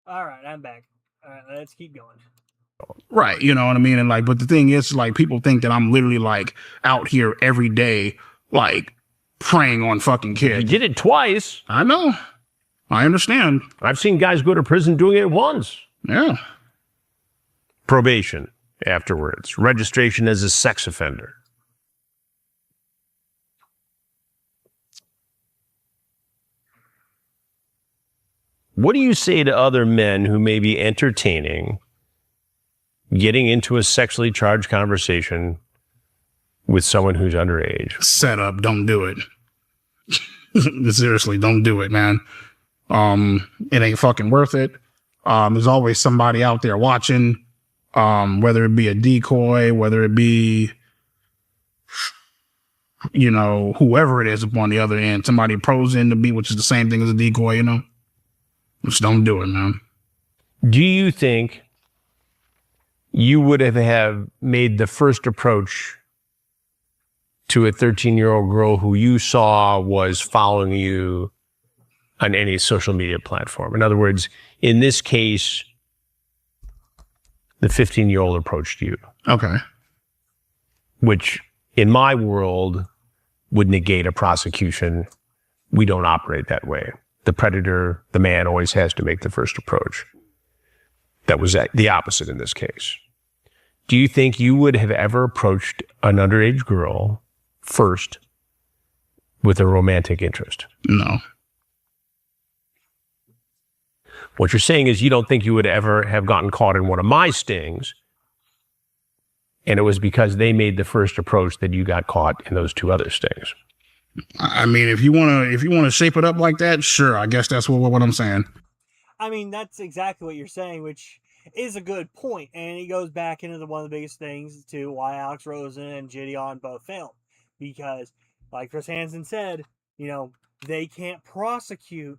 Speaker 1: All right, I'm back. All right, let's keep going.
Speaker 4: Right. You know what I mean? And like, but the thing is, like, people think that I'm literally like out here every day, like preying on fucking
Speaker 3: You
Speaker 4: kids.
Speaker 3: did it twice.
Speaker 4: I know. I understand.
Speaker 3: I've seen guys go to prison doing it once.
Speaker 4: Yeah.
Speaker 3: Probation afterwards. Registration as a sex offender. What do you say to other men who may be entertaining getting into a sexually charged conversation with someone who's underage?
Speaker 4: Set up. Don't do it. Seriously, don't do it, man. It ain't fucking worth it. There's always somebody out there watching, whether it be a decoy, whether it be, you know, whoever it is upon the other end, somebody pros in to be, which is the same thing as a decoy, you know. Just don't do it, man.
Speaker 3: Do you think you would have made the first approach to a 13-year-old girl who you saw was following you on any social media platform? In other words, in this case, the 15-year-old approached you.
Speaker 4: Okay.
Speaker 3: Which, in my world, would negate a prosecution. We don't operate that way. The predator, the man, always has to make the first approach. That was the opposite in this case. Do you think you would have ever approached an underage girl first with a romantic interest?
Speaker 4: No.
Speaker 3: What you're saying is you don't think you would ever have gotten caught in one of my stings, and it was because they made the first approach that you got caught in those two other stings.
Speaker 4: I mean, if you wanna shape it up like that, sure. I guess that's what I'm saying.
Speaker 1: I mean, that's exactly what you're saying, which is a good point, and it goes back into one of the biggest things to why Alex Rosen and Gideon both failed, because, like Chris Hansen said, you know, they can't prosecute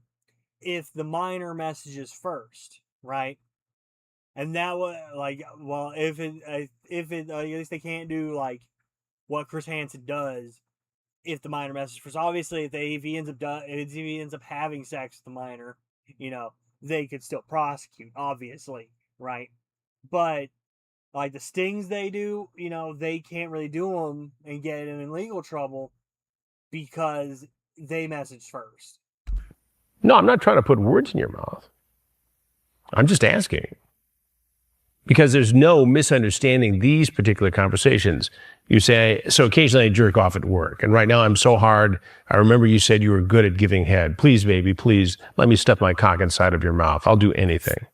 Speaker 1: if the minor messages first, right? And that was like, well, if it, at least they can't do like what Chris Hansen does. If the minor message first, obviously, if he ends up having sex with the minor, you know, they could still prosecute, obviously, right? But like the stings they do, you know, they can't really do them and get in legal trouble because they message first.
Speaker 3: No, I'm not trying to put words in your mouth. I'm just asking. Because there's no misunderstanding these particular conversations. You say, so occasionally I jerk off at work, and right now I'm so hard. I remember you said you were good at giving head. Please, baby, please, let me stuff my cock inside of your mouth. I'll do anything.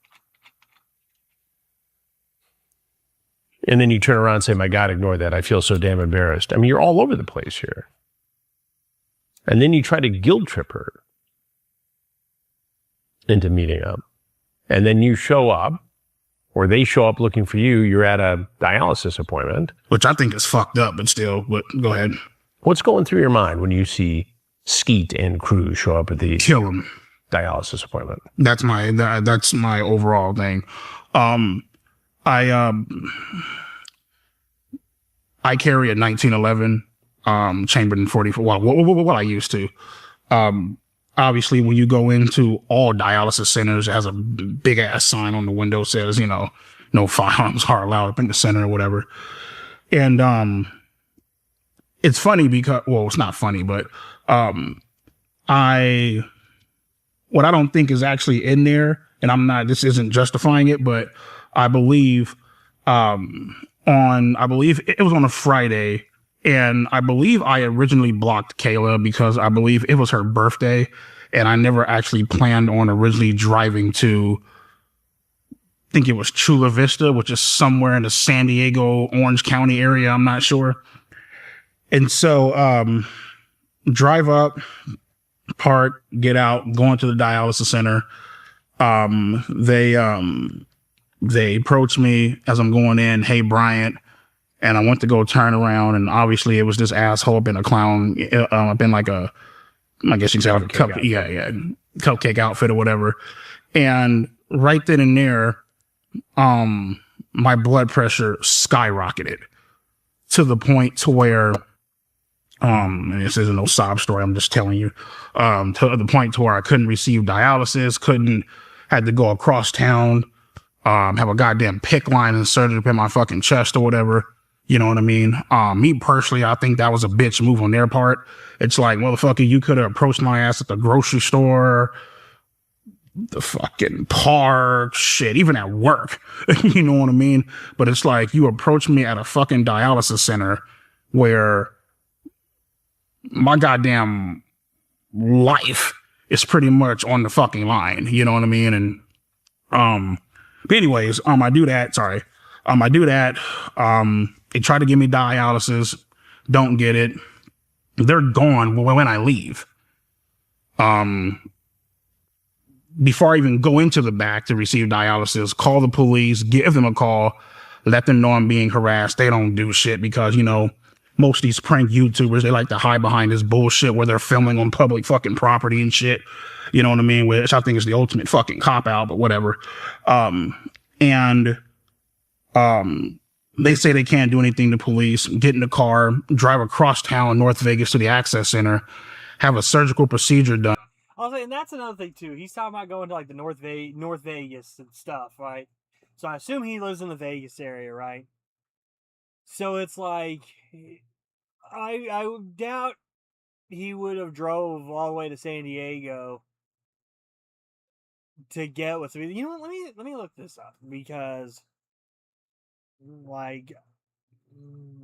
Speaker 3: And then you turn around and say, my God, ignore that. I feel so damn embarrassed. I mean, you're all over the place here. And then you try to guilt trip her into meeting up. And then you show up, or they show up looking for you. You're at a dialysis appointment.
Speaker 4: Which I think is fucked up, but still, but go ahead.
Speaker 3: What's going through your mind when you see Skeet and Cruz show up at the
Speaker 4: Kill him.
Speaker 3: dialysis appointment?
Speaker 4: That's my overall thing. I carry a 1911 Chamberlain 44. Well, what I used to. Obviously, when you go into all dialysis centers, it has a big ass sign on the window says, you know, no firearms are allowed up in the center or whatever. And it's funny because, well, it's not funny, but what I don't think is actually in there, and this isn't justifying it, but I believe I believe it was on a Friday. And I believe I originally blocked Kayla because I believe it was her birthday, and I never actually planned on originally driving to, I think it was Chula Vista, which is somewhere in the San Diego, Orange County area. I'm not sure. And so, drive up, park, get out, go into the dialysis center. They approached me as I'm going in. Hey, Bryant. And I went to go turn around, and obviously it was this asshole up in a clown, up in like I guess you could say like a cupcake outfit or whatever. And right then and there, my blood pressure skyrocketed to the point to where, and this isn't no sob story, I'm just telling you, to the point to where I couldn't receive dialysis, couldn't had to go across town, have a goddamn pick line inserted up in my fucking chest or whatever. You know what I mean? Me personally, I think that was a bitch move on their part. It's like, motherfucker, you could have approached my ass at the grocery store, the fucking park, shit, even at work. You know what I mean? But it's like you approach me at a fucking dialysis center where my goddamn life is pretty much on the fucking line. You know what I mean? And but anyways, I do that. Sorry. I do that. They try to give me dialysis. Don't get it. They're gone when I leave. Before I even go into the back to receive dialysis, call the police, give them a call, let them know I'm being harassed. They don't do shit because, you know, most of these prank YouTubers, they like to hide behind this bullshit where they're filming on public fucking property and shit. You know what I mean? Which I think is the ultimate fucking cop out, but whatever. They say they can't do anything to police. Get in the car, drive across town, North Vegas to the access center, have a surgical procedure done.
Speaker 1: I was saying that's another thing too. He's talking about going to like the North Vegas and stuff, right? So I assume he lives in the Vegas area, right? So it's like I would doubt he would have drove all the way to San Diego to get what's. You know what? Let me look this up because, like,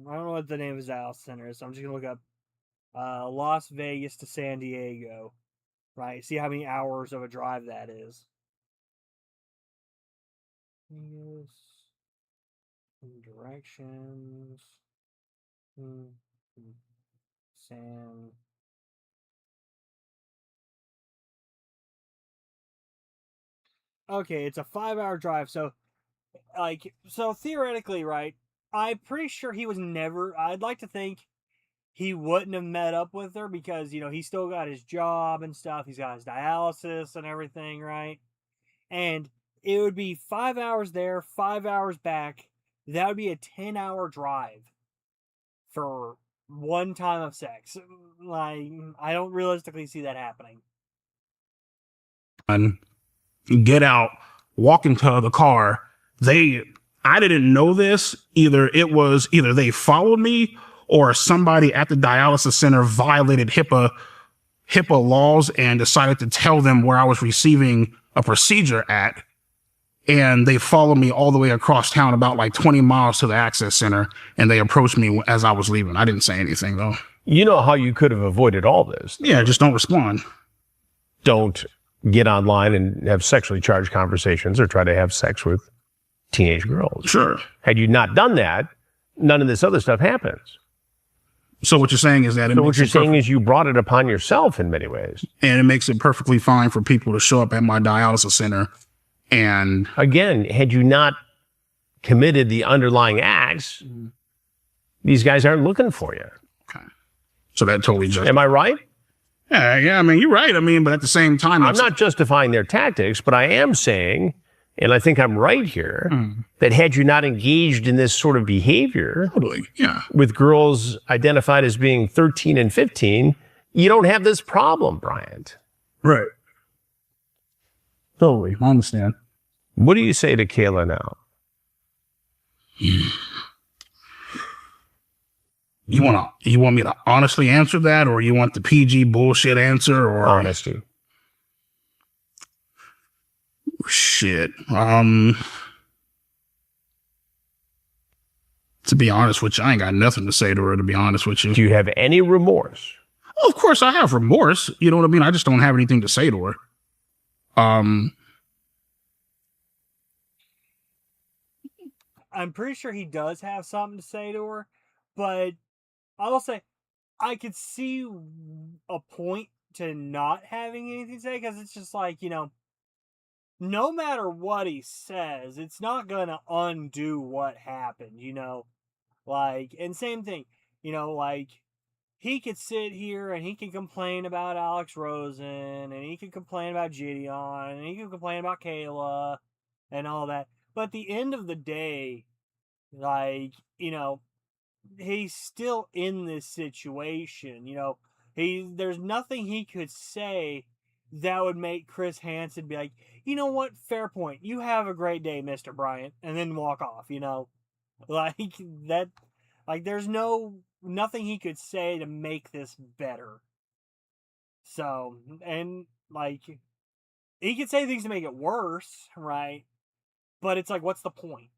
Speaker 1: I don't know what the name of his dialysis center is, so I'm just gonna look up Las Vegas to San Diego. Right, see how many hours of a drive that is. Directions. San. Okay, it's a 5-hour drive. So theoretically, right? I'm pretty sure he was never. I'd like to think he wouldn't have met up with her because, you know, he still got his job and stuff. He's got his dialysis and everything, right? And it would be 5 hours there, 5 hours back. That would be a 10-hour drive for one time of sex. Like, I don't realistically see that happening.
Speaker 4: Get out, walk into the car. I didn't know this. Either they followed me or somebody at the dialysis center violated HIPAA laws and decided to tell them where I was receiving a procedure at. And they followed me all the way across town, about like 20 miles to the access center. And they approached me as I was leaving. I didn't say anything though.
Speaker 3: You know how you could have avoided all this.
Speaker 4: Yeah, just don't respond.
Speaker 3: Don't get online and have sexually charged conversations or try to have sex with teenage girls.
Speaker 4: Sure.
Speaker 3: Had you not done that, none of this other stuff happens.
Speaker 4: So what you're saying is that
Speaker 3: you brought it upon yourself in many ways.
Speaker 4: And it makes it perfectly fine for people to show up at my dialysis center. And
Speaker 3: again, had you not committed the underlying acts, these guys aren't looking for you.
Speaker 4: Okay. So that totally just.
Speaker 3: Am I right?
Speaker 4: Yeah. I mean, you're right. I mean, but at the same time,
Speaker 3: I'm not justifying their tactics, but I am saying, and I think I'm right here, that had you not engaged in this sort of behavior with girls identified as being 13 and 15, you don't have this problem, Bryant.
Speaker 4: Right. Totally. I understand.
Speaker 3: What do you say to Kayla now?
Speaker 4: You want me to honestly answer that, or you want the PG bullshit answer, or
Speaker 3: honesty?
Speaker 4: Shit. To be honest with you, I ain't got nothing to say to her, to be honest with you.
Speaker 3: Do you have any remorse?
Speaker 4: Of course I have remorse. You know what I mean? I just don't have anything to say to her.
Speaker 1: I'm pretty sure he does have something to say to her, but I will say I could see a point to not having anything to say, because it's just like, you know, no matter what he says, it's not gonna undo what happened, you know? Like, and same thing, you know, like, he could sit here and he can complain about Alex Rosen, and he can complain about Gideon, and he can complain about Kayla, and all that. But at the end of the day, like, you know, he's still in this situation, you know. There's nothing he could say that would make Chris Hansen be like, you know what, fair point. You have a great day, Mr. Bryant, and then walk off, you know? Like that like there's nothing he could say to make this better. So, and like he could say things to make it worse, right? But it's like, what's the point?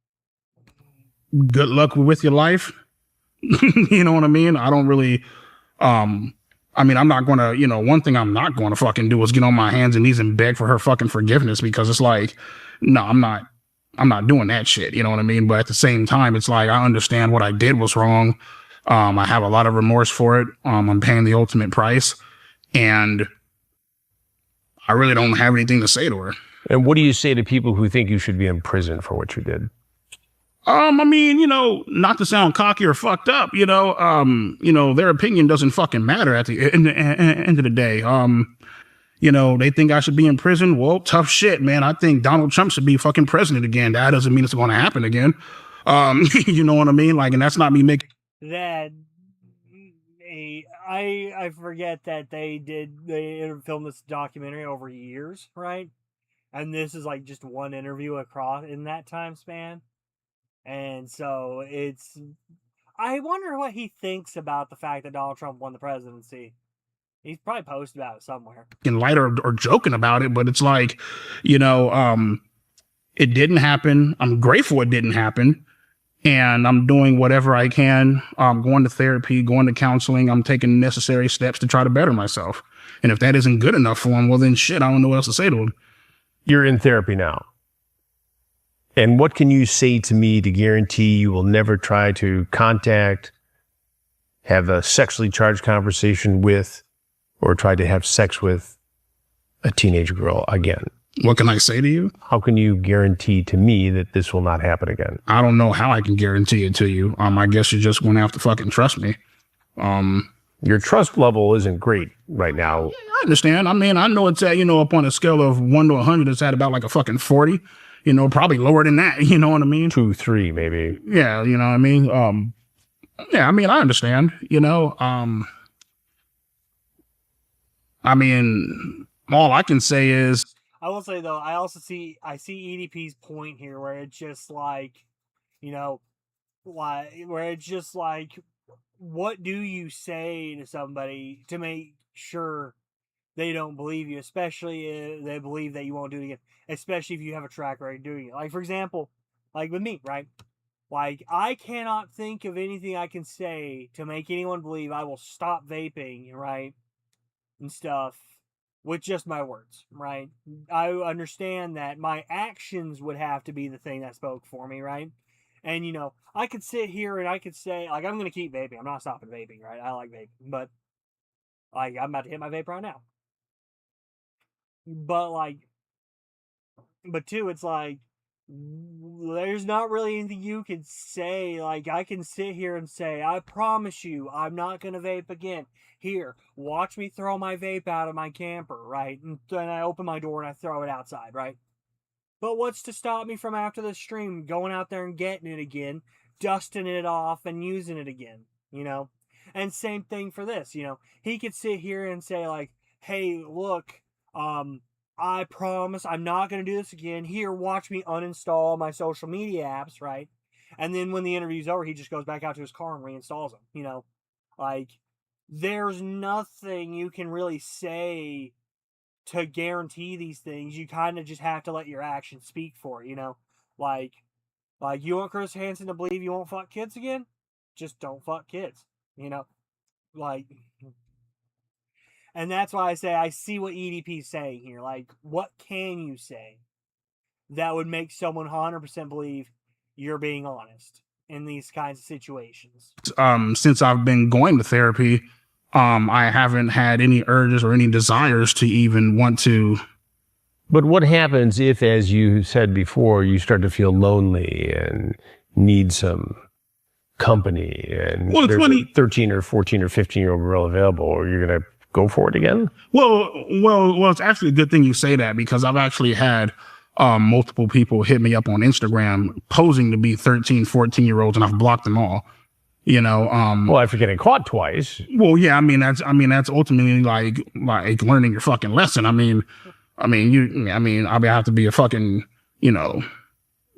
Speaker 4: Good luck with your life. You know what I mean? I don't really, I mean, I'm not going to, you know, one thing I'm not going to fucking do is get on my hands and knees and beg for her fucking forgiveness, because it's like, no, I'm not doing that shit. You know what I mean? But at the same time, it's like, I understand what I did was wrong. I have a lot of remorse for it. I'm paying the ultimate price, and I really don't have anything to say to her.
Speaker 3: And what do you say to people who think you should be in prison for what you did?
Speaker 4: I mean, you know, not to sound cocky or fucked up, you know, their opinion doesn't fucking matter at the end of the day. You know, they think I should be in prison. Well, tough shit, man. I think Donald Trump should be fucking president again. That doesn't mean it's going to happen again. You know what I mean? Like, and that's not me making
Speaker 1: that. I forget that they filmed this documentary over years, right? And this is like just one interview across in that time span. And so I wonder what he thinks about the fact that Donald Trump won the presidency. He's probably posted about it somewhere.
Speaker 4: light or joking about it, but it's like, you know, it didn't happen. I'm grateful it didn't happen. And I'm doing whatever I can. I'm going to therapy, going to counseling. I'm taking necessary steps to try to better myself. And if that isn't good enough for him, well, then shit, I don't know what else to say to him.
Speaker 3: You're in therapy now. And what can you say to me to guarantee you will never try to contact, have a sexually charged conversation with, or try to have sex with a teenage girl again?
Speaker 4: What can I say to you?
Speaker 3: How can you guarantee to me that this will not happen again?
Speaker 4: I don't know how I can guarantee it to you. I guess you're just going to have to fucking trust me.
Speaker 3: Your trust level isn't great right now.
Speaker 4: I understand. I mean, I know it's at, you know, up on a scale of 1 to 100, it's at about like a fucking 40. You know, probably lower than that. You know what I mean?
Speaker 3: 2, 3, maybe.
Speaker 4: Yeah, you know what I mean? Yeah, I mean, I understand, you know. I mean, all I can say is,
Speaker 1: I will say though, I see EDP's point here, where it's just like, you know, where it's just like, what do you say to somebody to make sure they don't believe you, especially if they believe that you won't do it again, especially if you have a track record doing it. Like, for example, like with me, right? Like, I cannot think of anything I can say to make anyone believe I will stop vaping, right? And stuff with just my words, right? I understand that my actions would have to be the thing that spoke for me, right? And, you know, I could sit here and I could say, like, I'm going to keep vaping. I'm not stopping vaping, right? I like vaping. But, like, I'm about to hit my vape right now. But, like, but two, it's like, there's not really anything you can say. Like, I can sit here and say, I promise you, I'm not going to vape again. Here, watch me throw my vape out of my camper, right? And then I open my door and I throw it outside, right? But what's to stop me from after the stream going out there and getting it again, dusting it off and using it again, you know? And same thing for this, you know? He could sit here and say like, hey, look, I promise I'm not going to do this again. Here, watch me uninstall my social media apps, right? And then when the interview's over, he just goes back out to his car and reinstalls them, you know? Like, there's nothing you can really say to guarantee these things. You kind of just have to let your actions speak for it, you know? Like you want Chris Hansen to believe you won't fuck kids again? Just don't fuck kids, you know? Like, and that's why I say I see what EDP's saying here. Like, what can you say that would make someone 100% believe you're being honest in these kinds of situations?
Speaker 4: Since I've been going to therapy, I haven't had any urges or any desires to even want to.
Speaker 3: But what happens if, as you said before, you start to feel lonely and need some company, and
Speaker 4: well,
Speaker 3: there's a 13 or 14 or 15-year-old girl available, or you're going to go for it again?
Speaker 4: Well, it's actually a good thing you say that, because I've actually had multiple people hit me up on Instagram posing to be 13, 14-year-olds, and I've blocked them all. You know,
Speaker 3: Well, after getting caught twice.
Speaker 4: well, yeah, I mean that's ultimately like learning your fucking lesson. I mean, I have to be a fucking, you know,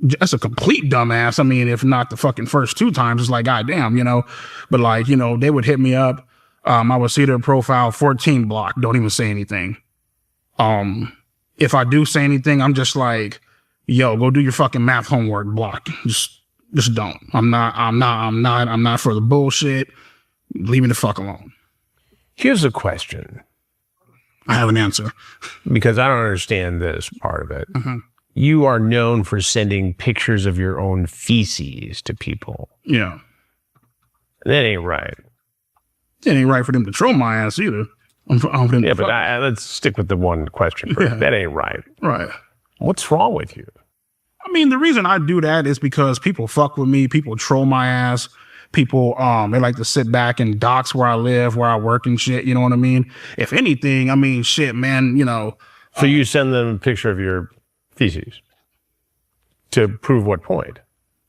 Speaker 4: just a complete dumbass. I mean, if not the fucking first 2 times, it's like, goddamn, you know. But like, you know, they would hit me up. I would see their profile, 14 block. Don't even say anything. If I do say anything, I'm just like, yo, go do your fucking math homework, block. Just don't. I'm not for the bullshit. Leave me the fuck alone.
Speaker 3: Here's a question,
Speaker 4: I have an answer.
Speaker 3: because I don't understand this part of it.
Speaker 4: Mhm.
Speaker 3: You are known for sending pictures of your own feces to people.
Speaker 4: Yeah.
Speaker 3: That ain't right.
Speaker 4: It ain't right for them to troll my ass either.
Speaker 3: Yeah, but let's stick with the one question first.
Speaker 4: Yeah.
Speaker 3: That ain't right.
Speaker 4: Right.
Speaker 3: What's wrong with you?
Speaker 4: I mean, the reason I do that is because people fuck with me. People troll my ass. People, they like to sit back and dox where I live, where I work and shit. You know what I mean? If anything, I mean, shit, man, you know.
Speaker 3: So you send them a picture of your feces to prove what point?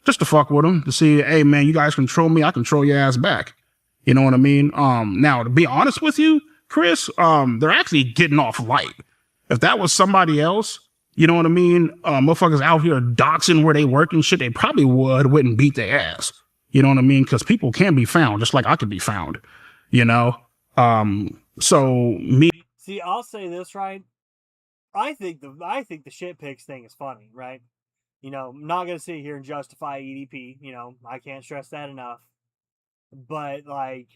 Speaker 4: Just to fuck with them, to see, hey, man, you guys control me. I control your ass back. You know what I mean? Now, to be honest with you, Chris, they're actually getting off light. If that was somebody else, you know what I mean? Motherfuckers out here doxing where they work and shit, they probably wouldn't beat their ass. You know what I mean? Because people can be found, just like I could be found, you know? So me.
Speaker 1: See, I'll say this, right? I think the shit pics thing is funny, right? You know, I'm not gonna sit here and justify EDP. You know, I can't stress that enough. But like,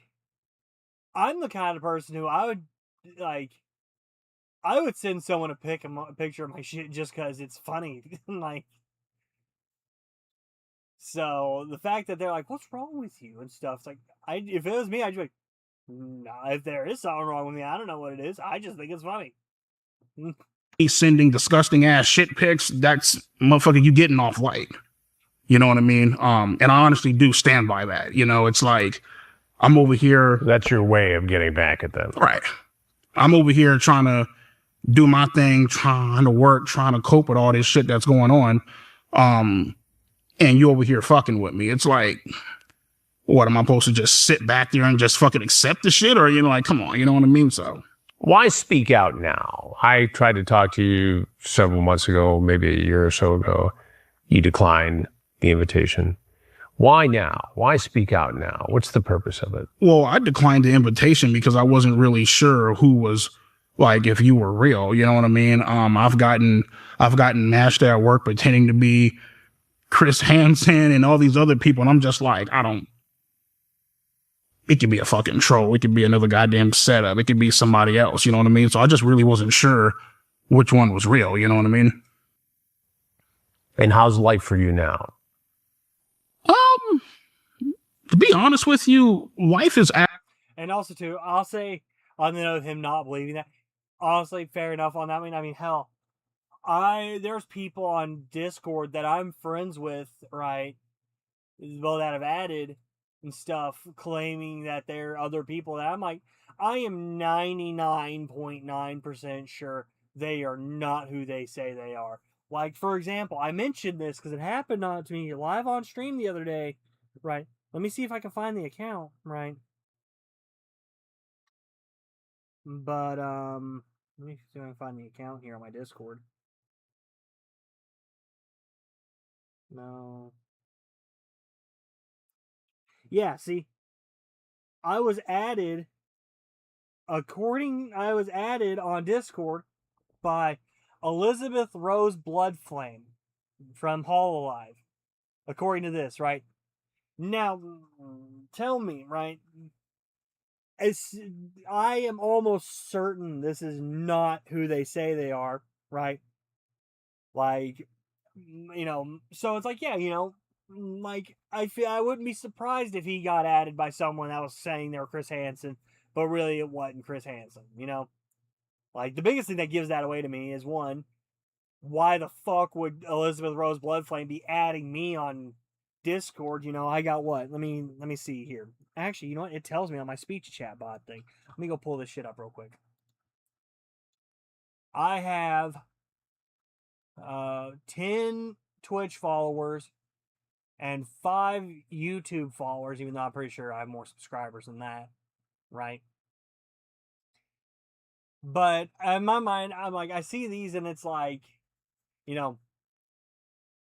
Speaker 1: I'm the kind of person who I would send someone a picture of my shit just because it's funny. Like, so the fact that they're like, "What's wrong with you?" and stuff, it's like, if it was me, I'd be like, "Nah, if there is something wrong with me, I don't know what it is. I just think it's funny."
Speaker 4: Sending disgusting ass shit pics, that's motherfucker, you getting off light. You know what I mean? And I honestly do stand by that. You know, it's like, I'm over here.
Speaker 3: That's your way of getting back at them.
Speaker 4: Right. I'm over here trying to do my thing, trying to work, trying to cope with all this shit that's going on. And you over here fucking with me. It's like, what, am I supposed to just sit back there and just fucking accept the shit? Or, you know, like, come on, you know what I mean? So
Speaker 3: why speak out now? I tried to talk to you several months ago, maybe a year or so ago. You declined the invitation. Why now? Why speak out now? What's the purpose of it?
Speaker 4: Well, I declined the invitation because I wasn't really sure who was, like, if you were real, you know what I mean? I've gotten mashed at work pretending to be Chris Hansen and all these other people, and I'm just like, it could be a fucking troll. It could be another goddamn setup. It could be somebody else, you know what I mean? So I just really wasn't sure which one was real, you know what I mean?
Speaker 3: And how's life for you now?
Speaker 4: To be honest with you, life is
Speaker 1: And also, too, I'll say, on the note of him not believing that, honestly, fair enough on that. I mean, hell, there's people on Discord that I'm friends with, right? Well, that have added and stuff, claiming that they're other people that I'm like, I am 99.9% sure they are not who they say they are. Like, for example, I mentioned this because it happened to me live on stream the other day, right? Let me see if I can find the account, right? But, let me see if I can find the account here on my Discord. No. Yeah, see, I was added on Discord by Elizabeth Rose Bloodflame from Hololive, according to this, right? Now, tell me, right? I am almost certain this is not who they say they are, right? Like, you know, so it's like, yeah, you know, like, I wouldn't be surprised if he got added by someone that was saying they were Chris Hansen, but really it wasn't Chris Hansen, you know? Like, the biggest thing that gives that away to me is, one, why the fuck would Elizabeth Rose Bloodflame be adding me on Discord? You know, I got what? Let me see here. Actually, you know what? It tells me on my speech chat bot thing. Let me go pull this shit up real quick. I have 10 Twitch followers and 5 YouTube followers, even though I'm pretty sure I have more subscribers than that, right? But in my mind, I'm like, I see these and it's like, you know,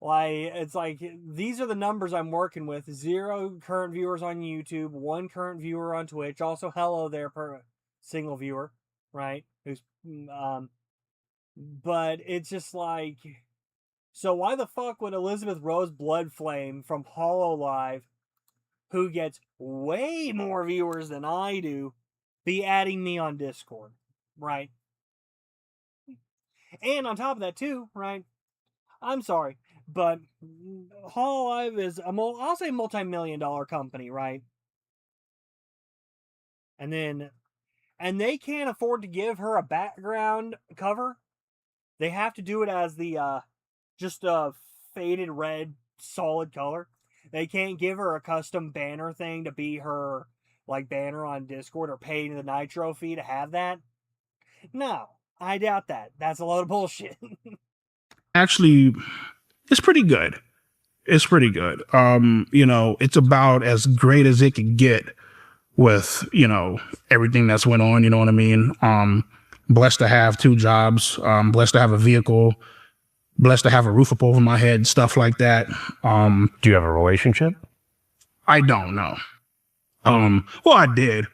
Speaker 1: like, it's like, these are the numbers I'm working with. 0 current viewers on YouTube, 1 current viewer on Twitch. Also, hello there, per single viewer, right? Who's, but it's just like, so why the fuck would Elizabeth Rose Bloodflame from Hollow Live, who gets way more viewers than I do, be adding me on Discord, right? And on top of that too, right? I'm sorry, but Hollow Live is I'll say multi-million-dollar company, right? And they can't afford to give her a background cover. They have to do it as the just a faded red solid color. They can't give her a custom banner thing to be her like banner on Discord or pay the Nitro fee to have that. No, I doubt that. That's a load of bullshit.
Speaker 4: Actually, it's pretty good. It's pretty good. You know, it's about as great as it can get with, you know, everything that's went on, you know what I mean? Blessed to have 2 jobs, blessed to have a vehicle, blessed to have a roof up over my head, stuff like that.
Speaker 3: Do you have a relationship?
Speaker 4: I don't know. Well, I did.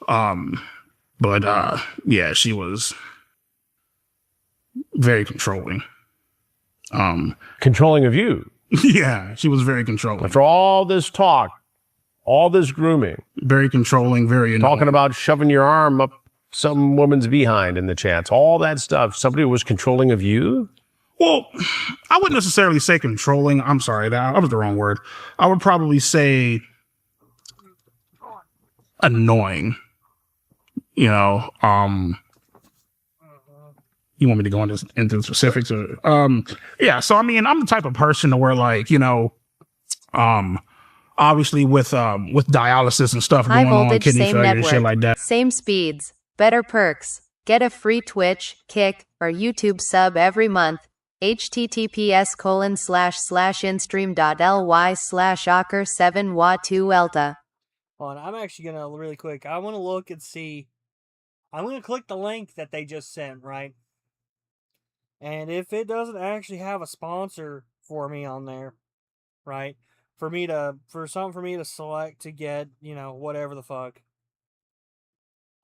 Speaker 4: But yeah, she was very controlling.
Speaker 3: Controlling of you.
Speaker 4: Yeah, she was very controlling.
Speaker 3: After all this talk, all this grooming,
Speaker 4: Very controlling, very annoying.
Speaker 3: talking about shoving your arm up some woman's behind in the chats, all that stuff, somebody was controlling of you?
Speaker 4: Well, I wouldn't necessarily say controlling. I'm sorry, that was the wrong word. I would probably say annoying. You know, you want me to go into the specifics? Or, yeah. So I mean, I'm the type of person to where, like, you know, obviously with dialysis and stuff
Speaker 2: High
Speaker 4: going on,
Speaker 2: voltage,
Speaker 4: kidney
Speaker 2: same
Speaker 4: failure and
Speaker 2: network,
Speaker 4: shit like that.
Speaker 2: same speeds, better perks. Get a free Twitch, Kick, or YouTube sub every month. https://instream.ly/ocker7wa2elta.
Speaker 1: Hold on, I'm actually gonna really quick. I want to look and see. I'm gonna click the link that they just sent, right? And if it doesn't actually have a sponsor for me on there, right? For me to select to get, you know, whatever the fuck.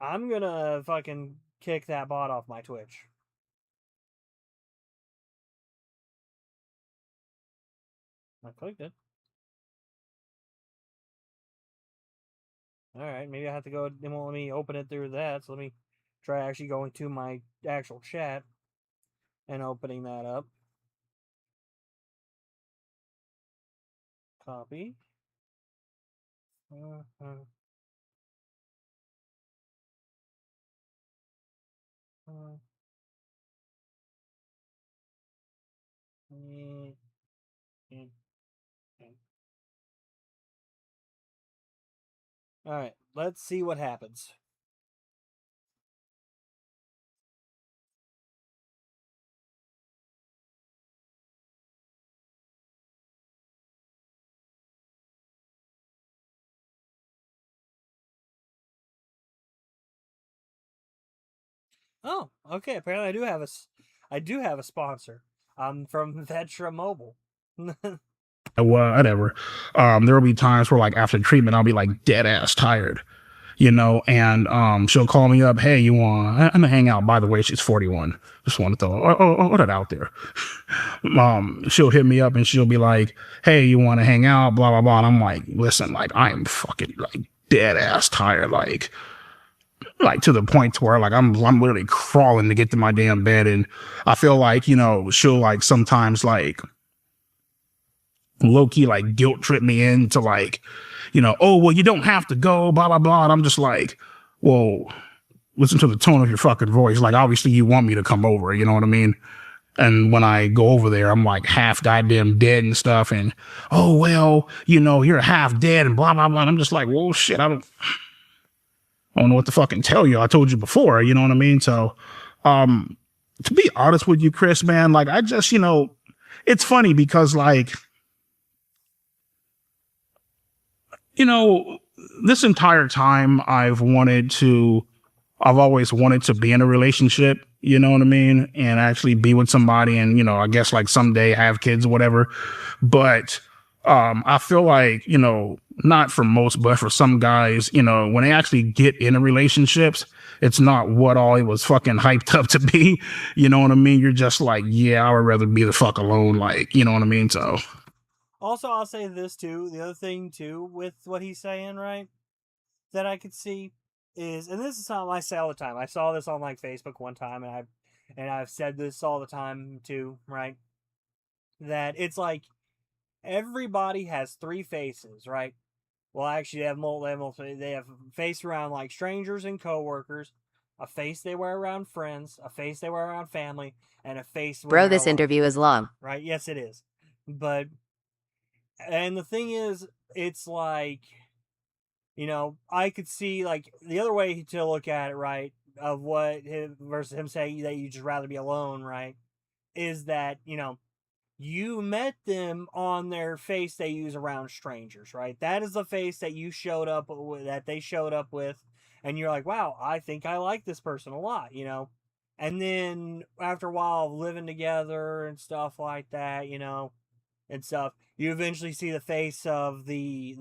Speaker 1: I'm gonna fucking kick that bot off my Twitch. I clicked it. Alright, maybe I have to go. It won't let me open it through that, so let me try actually going to my actual chat and opening that up. Copy. Alright, let's see what happens. Oh, okay. Apparently, I do have a sponsor. I'm from Vetra Mobile.
Speaker 4: Whatever. There will be times where, like, after treatment, I'll be like dead ass tired, you know, and she'll call me up. Hey, you want? I'm gonna hang out. By the way, she's 41. Just want to throw that out there. She'll hit me up and she'll be like, hey, you want to hang out? Blah blah blah. And I'm like, listen, like, I'm fucking like dead ass tired, like to the point to where, like, I'm literally crawling to get to my damn bed, and I feel like, you know, she'll, like, sometimes, like, low-key, like, guilt trip me into, like, you know, oh, well, you don't have to go, blah blah blah. And I'm just like, well, listen to the tone of your fucking voice. Like, obviously you want me to come over, you know what I mean? And when I go over there, I'm like half goddamn dead and stuff, and, oh, well, you know, you're half dead and blah blah blah. And I'm just like, well, shit, I don't know what to fucking tell you. I told you before, you know what I mean? So, to be honest with you, Chris, man, like, I just, you know, it's funny because, like, you know, this entire time I've always wanted to be in a relationship, you know what I mean? And actually be with somebody and, you know, I guess like someday have kids or whatever. But I feel like, you know, not for most, but for some guys, you know, when they actually get into relationships, it's not what all it was fucking hyped up to be. You know what I mean? You're just like, yeah, I would rather be the fuck alone. Like, you know what I mean? So
Speaker 1: Also, I'll say this too. The other thing too with what he's saying, right, that I could see is, and this is something I say all the time. I saw this on like Facebook one time, and I've said this all the time too, right? That it's like everybody has three faces, right? Well, actually, they have a face around like strangers and coworkers, a face they wear around friends, a face they wear around family, and a face when
Speaker 2: Bro,
Speaker 1: they're
Speaker 2: this
Speaker 1: alone,
Speaker 2: interview is long.
Speaker 1: right? Yes, it is. But and the thing is, it's like, you know, I could see like the other way to look at it, right? Of what him versus him saying that you just rather be alone, right? Is that, you know, you met them on their face they use around strangers, right? That is the face that you showed up with, that they showed up with, and you're like, wow, I think I like this person a lot, you know? And then after a while of living together and stuff like that, you know, and stuff, you eventually see the face of the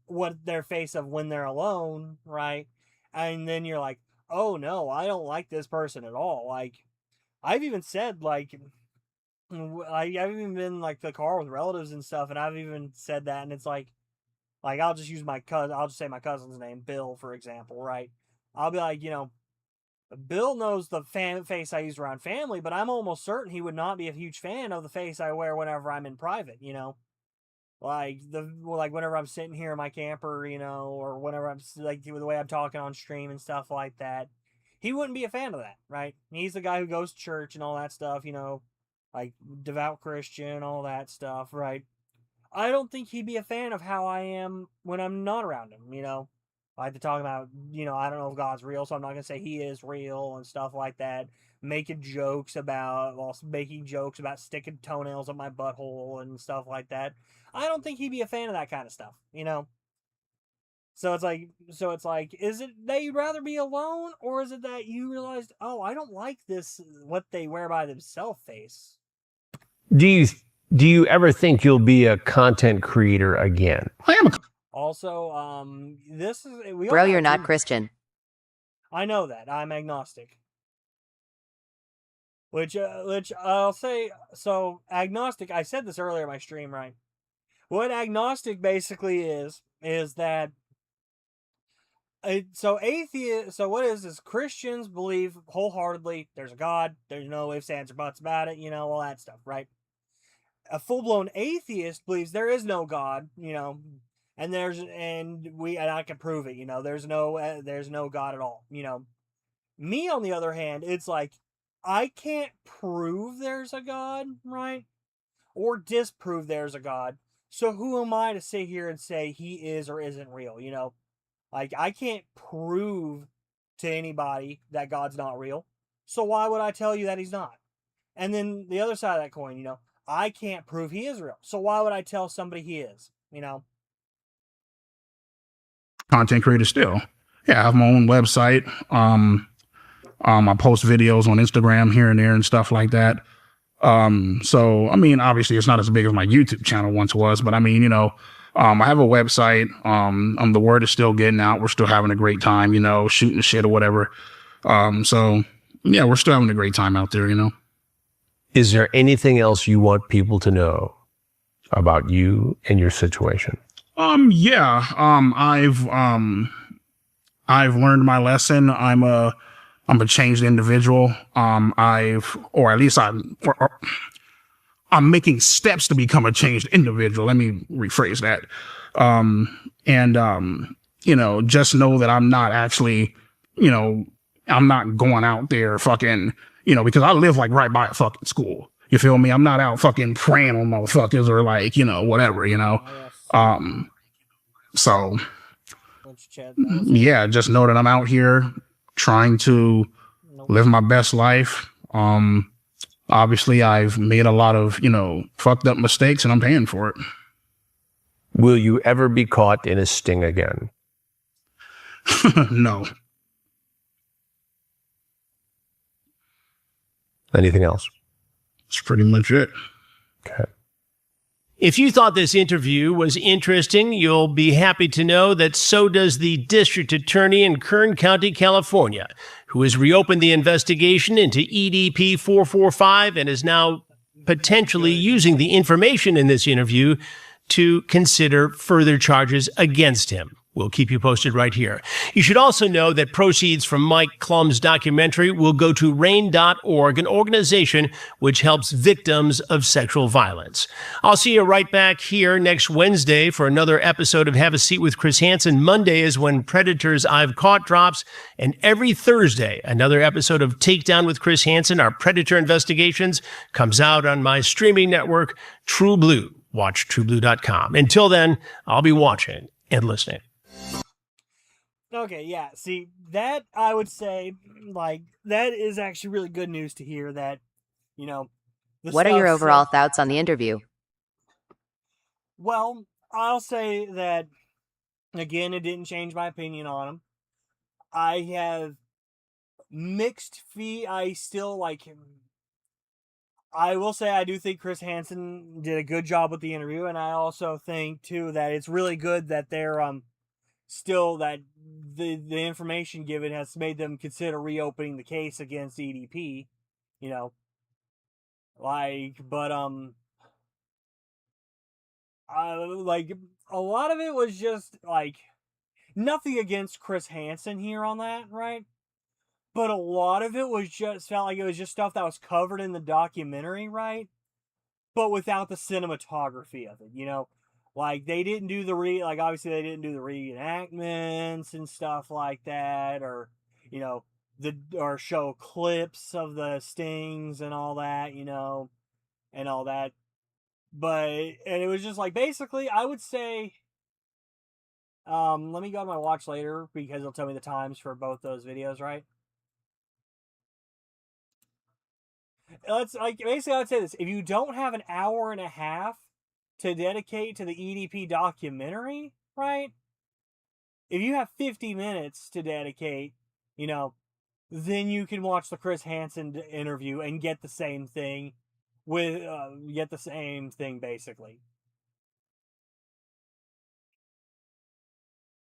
Speaker 1: what their face of when they're alone, right? And then you're like, oh no, I don't like this person at all. Like I've even said like I've even been like the car with relatives and stuff, and I've even said that, and it's like I'll just use my cousin. I'll just say my cousin's name, Bill, for example, right? I'll be like, you know, Bill knows the face I use around family, but I'm almost certain he would not be a huge fan of the face I wear whenever I'm in private. You know, like whenever I'm sitting here in my camper, you know, or whenever I'm like the way I'm talking on stream and stuff like that. He wouldn't be a fan of that, right? He's the guy who goes to church and all that stuff, you know, like devout Christian, all that stuff, right? I don't think he'd be a fan of how I am when I'm not around him, you know? I like to talk about, you know, I don't know if God's real, so I'm not going to say he is real and stuff like that. Making jokes about sticking toenails up my butthole and stuff like that. I don't think he'd be a fan of that kind of stuff, you know? So it's like, is it that you'd rather be alone, or is it that you realized, oh, I don't like this, what they wear by themselves face?
Speaker 3: Do you ever think you'll be a content creator again?
Speaker 4: I am a
Speaker 1: Also, this is we all
Speaker 2: Bro,
Speaker 1: have
Speaker 2: you're not
Speaker 1: to-
Speaker 2: Christian.
Speaker 1: I know that I'm agnostic. Which I'll say. So agnostic. I said this earlier in my stream, right? What agnostic basically is that. So atheist. So what is Christians believe wholeheartedly there's a God. There's no ifs, ands, or buts about it. You know, all that stuff, right? A full-blown atheist believes there is no God, you know, and I can prove it, you know, there's no God at all, you know. Me, on the other hand, it's like I can't prove there's a God, right? Or disprove there's a God. So who am I to sit here and say he is or isn't real, you know? Like I can't prove to anybody that God's not real. So why would I tell you that he's not? And then the other side of that coin, you know, I can't prove he is real. So why would I tell somebody he is? You know?
Speaker 4: content creator still. Yeah, I have my own website. I post videos on Instagram here and there and stuff like that. So I mean, obviously it's not as big as my YouTube channel once was, but I mean, you know, I have a website. The word is still getting out. We're still having a great time, you know, shooting shit or whatever. So yeah, we're still having a great time out there, you know.
Speaker 3: Is there anything else you want people to know about you and your situation?
Speaker 4: Yeah. I've learned my lesson. I'm a changed individual. I'm making steps to become a changed individual. Let me rephrase that. You know, just know that I'm not actually, you know, I'm not going out there fucking, you know, because I live like right by a fucking school. You feel me? I'm not out fucking praying on motherfuckers or like, you know, whatever, you know. So yeah, just know that I'm out here trying to live my best life. Obviously I've made a lot of, you know, fucked up mistakes and I'm paying for it.
Speaker 3: Will you ever be caught in a sting again?
Speaker 4: No.
Speaker 3: Anything else?
Speaker 4: That's pretty much it.
Speaker 3: Okay. If you thought this interview was interesting, you'll be happy to know that so does the district attorney in Kern County, California, who has reopened the investigation into EDP 445 and is now potentially using the information in this interview to consider further charges against him. We'll keep you posted right here. You should also know that proceeds from Mike Klum's documentary will go to RAIN.org, an organization which helps victims of sexual violence. I'll see you right back here next Wednesday for another episode of Have a Seat with Chris Hansen. Monday is when Predators I've Caught drops, and every Thursday, another episode of Takedown with Chris Hansen, our Predator Investigations, comes out on my streaming network, True Blue. Watch trueblue.com. Until then, I'll be watching and listening.
Speaker 1: Okay, yeah. See, that I would say, like, that is actually really good news to hear that, you know.
Speaker 2: What are your overall thoughts on the interview?
Speaker 1: Well, I'll say that, again, it didn't change my opinion on him. I have mixed I still like him. I will say I do think Chris Hansen did a good job with the interview, and I also think, too, that it's really good that they're, still that the information given has made them consider reopening the case against EDP, you know, like, but like a lot of it was just like nothing against Chris Hansen here on that, right? But a lot of it was just felt like it was just stuff that was covered in the documentary, right? But without the cinematography of it, you know. Like, they didn't do obviously they didn't do the reenactments and stuff like that, or, you know, or show clips of the stings and all that, you know, and all that. And it was just like, basically, I would say, let me go to my watch later, because it'll tell me the times for both those videos, right? Basically, I would say this: if you don't have an hour and a half to dedicate to the EDP documentary, right? If you have 50 minutes to dedicate, you know, then you can watch the Chris Hansen interview and get the same thing basically.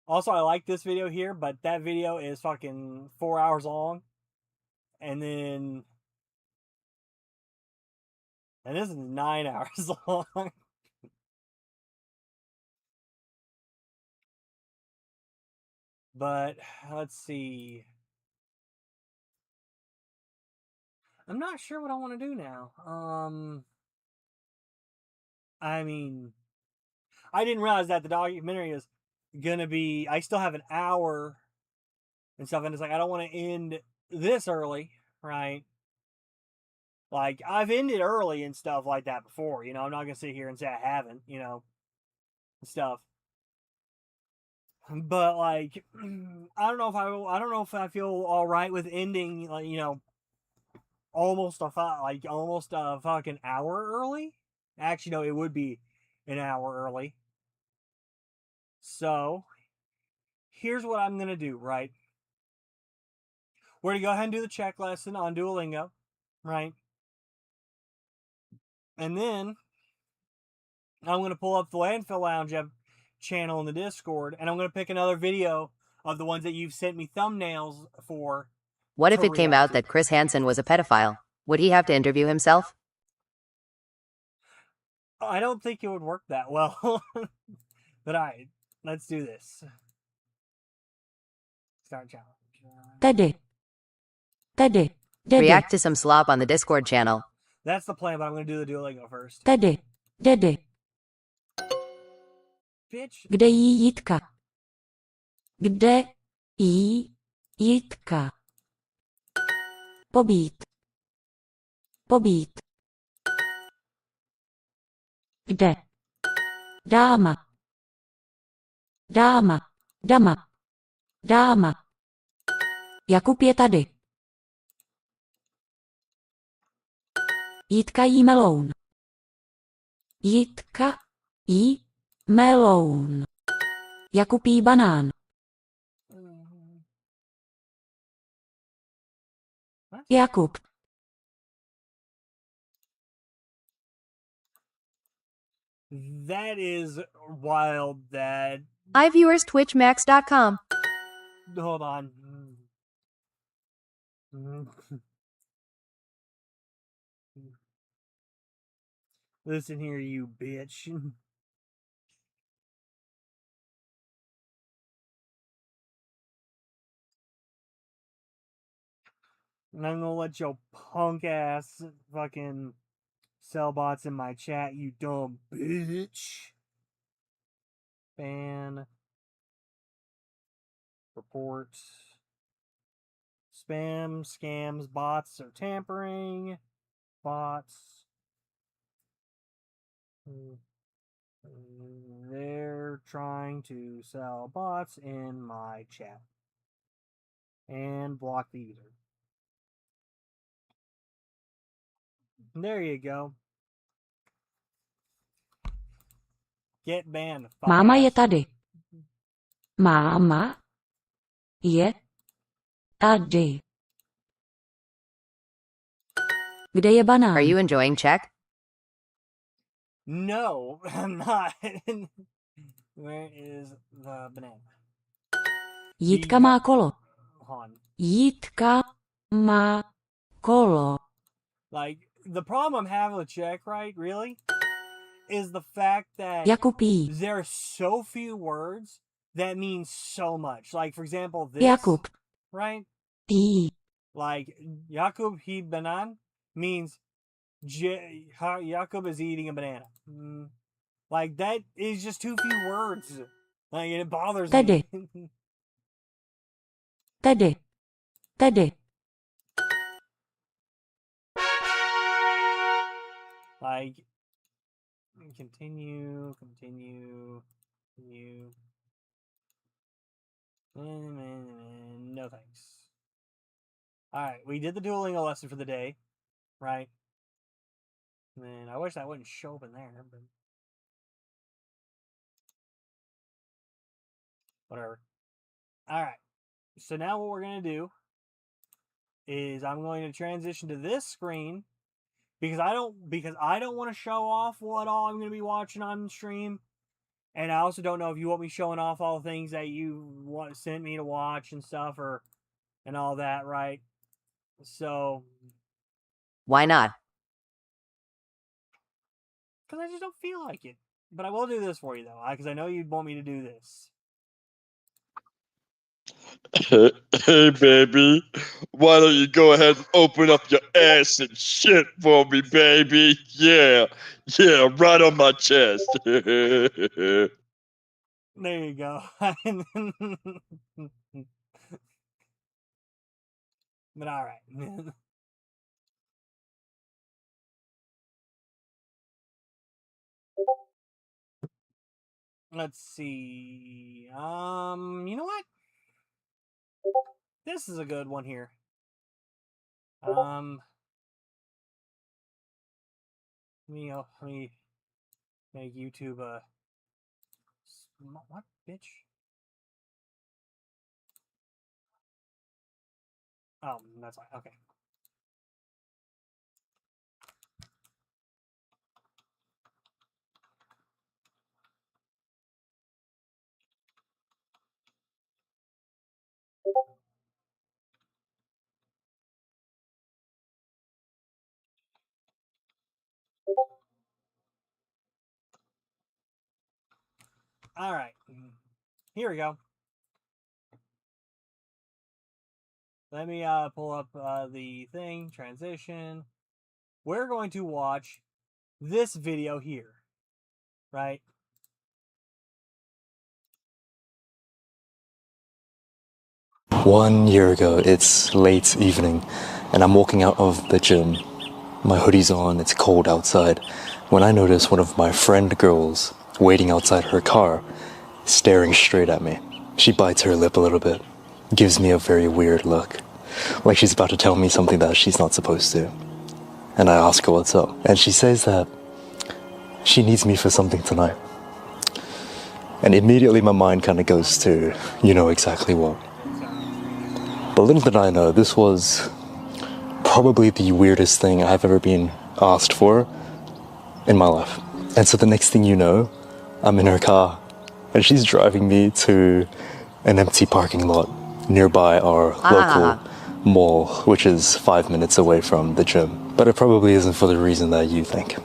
Speaker 1: Also, I like this video here, but that video is fucking 4 hours long. And this is 9 hours long. But let's see. I'm not sure what I want to do now. I mean, I didn't realize that the documentary is gonna be. I still have an hour and stuff, and it's like I don't want to end this early, right? Like, I've ended early and stuff like that before, you know. I'm not gonna sit here and say I haven't, you know, and stuff. But like, I don't know if I feel all right with ending, like, you know, almost a fucking hour early. Actually, no, it would be an hour early. So, here's what I'm gonna do, right? We're gonna go ahead and do the check lesson on Duolingo, right? And then I'm gonna pull up the Landfill Lounge channel in the Discord, and I'm gonna pick another video of the ones that you've sent me thumbnails for.
Speaker 2: What if it came out that Chris Hansen was a pedophile? Would he have to interview himself?
Speaker 1: I don't think it would work that well. But alright, let's do this. Start challenge.
Speaker 5: Tedy.
Speaker 2: React to some slop on the Discord channel.
Speaker 1: That's the plan, but I'm gonna do the Duolingo first.
Speaker 5: Tedy.
Speaker 1: Bitch.
Speaker 5: Kde jí Jitka? Kde jí Jitka? Pobít. Kde? Dáma. Jakub je tady. Jitka jí meloun. Jitka jí Melon. Jakubí banán. Jakub.
Speaker 1: That is wild. That
Speaker 2: iViewersTwitchMax.com.
Speaker 1: hold on. Listen here, you bitch. And I'm gonna let your punk ass fucking sell bots in my chat, you dumb bitch. Ban. Reports. Spam, scams, bots or tampering. Bots. They're trying to sell bots in my chat. And block the user. There you go. Get banned.
Speaker 5: Máma je tady. Máma je tady. Kde je banán?
Speaker 2: Are you enjoying Czech?
Speaker 1: No, I'm not. Where is the banana?
Speaker 5: Jítka má kolo.
Speaker 1: Han.
Speaker 5: Jítka má kolo.
Speaker 1: Like, the problem I'm having with Czech, right, really, is the fact that
Speaker 5: Jakubí.
Speaker 1: there are so few words that mean so much. Like, for example, this,
Speaker 5: Jakub.
Speaker 1: right?
Speaker 5: Pí.
Speaker 1: Like, Jakub he banan means Jakub is eating a banana. Like, that is just too few words. Like, it bothers
Speaker 5: Tedy.
Speaker 1: me.
Speaker 5: Tedy. Tedy.
Speaker 1: Like, continue. No thanks. Alright, we did the Duolingo lesson for the day, right? Man, I wish that wouldn't show up in there, but whatever. Alright, so now what we're going to do is I'm going to transition to this screen because I don't want to show off what all I'm going to be watching on stream. And I also don't know if you want me showing off all the things that you sent me to watch and stuff and all that, right? So,
Speaker 2: Why not?
Speaker 1: because I just don't feel like it. But I will do this for you, though, because I know you'd want me to do this.
Speaker 6: Hey, baby, why don't you go ahead and open up your ass and shit for me, baby? Yeah, right on my chest.
Speaker 1: There you go. But all right. Let's see. You know what? This is a good one here. Let me make YouTube a what, bitch? Oh, that's fine. Okay. All right. Here we go. Let me pull up the thing, transition. We're going to watch this video here, right?
Speaker 7: One year ago, it's late evening, and I'm walking out of the gym. My hoodie's on, it's cold outside, when I notice one of my friend girls waiting outside her car, staring straight at me. She bites her lip a little bit, gives me a very weird look, like she's about to tell me something that she's not supposed to. And I ask her what's up, and she says that she needs me for something tonight. And immediately my mind kind of goes to, you know exactly what. But little did I know, this was probably the weirdest thing I've ever been asked for in my life. And so the next thing you know, I'm in her car and she's driving me to an empty parking lot nearby our local mall, which is 5 minutes away from the gym. But it probably isn't for the reason that you think.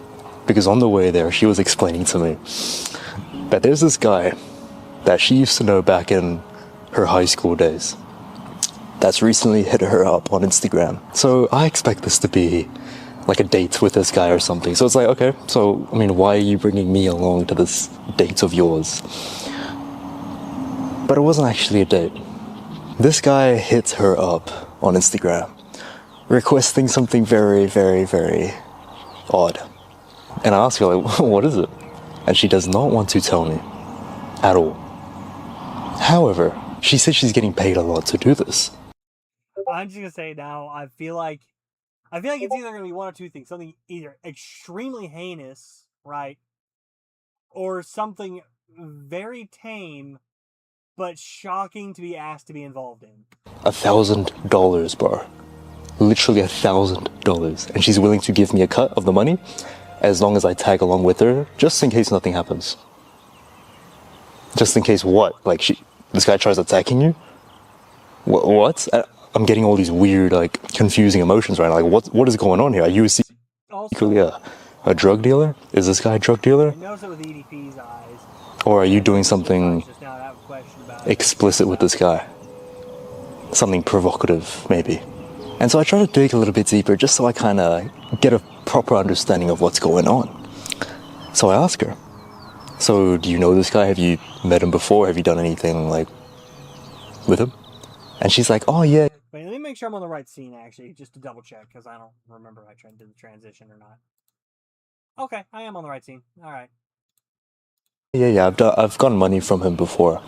Speaker 7: Because on the way there, she was explaining to me that there's this guy that she used to know back in her high school days that's recently hit her up on Instagram. So I expect this to be like a date with this guy or something. So it's like, okay, so, I mean, why are you bringing me along to this date of yours? But it wasn't actually a date. This guy hits her up on Instagram, requesting something very, very, very odd. And I asked her, like, what is it? And she does not want to tell me at all. However, she said she's getting paid a lot to do this.
Speaker 1: I'm just gonna say now, I feel like it's either gonna be one or two things. Something either extremely heinous, right? Or something very tame but shocking to be asked to be involved in.
Speaker 7: $1,000, bro. Literally $1,000. And she's willing to give me a cut of the money as long as I tag along with her, just in case nothing happens. Just in case what? Like, this guy tries attacking you? What? I'm getting all these weird, like, confusing emotions right now. Like, what is going on here? Are you secretly a drug dealer? Is this guy a drug dealer?
Speaker 1: I noticed it with EDP's eyes.
Speaker 7: Or are you doing something explicit with this guy? Something provocative, maybe. And so I try to dig a little bit deeper just so I kind of get a proper understanding of what's going on. So I ask her, so do you know this guy? Have you met him before? Have you done anything, like, with him? And she's like, oh, yeah.
Speaker 1: Wait, let me make sure I'm on the right scene, actually, just to double check, because I don't remember if I did the transition or not. Okay, I am on the right scene. All right.
Speaker 7: Yeah, I've gotten money from him before,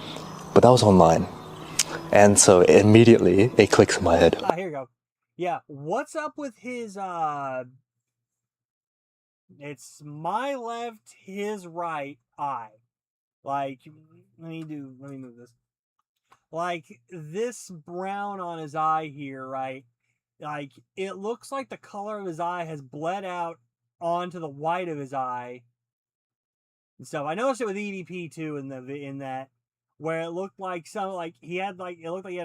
Speaker 7: but that was online. And so immediately it clicks in my head.
Speaker 1: Here you go. Yeah, what's up with his, it's my left, his right eye. Like, let me move this. Like, this brown on his eye here, right? Like, it looks like the color of his eye has bled out onto the white of his eye. And so I noticed it with EDP too in that where it looked like it looked like he had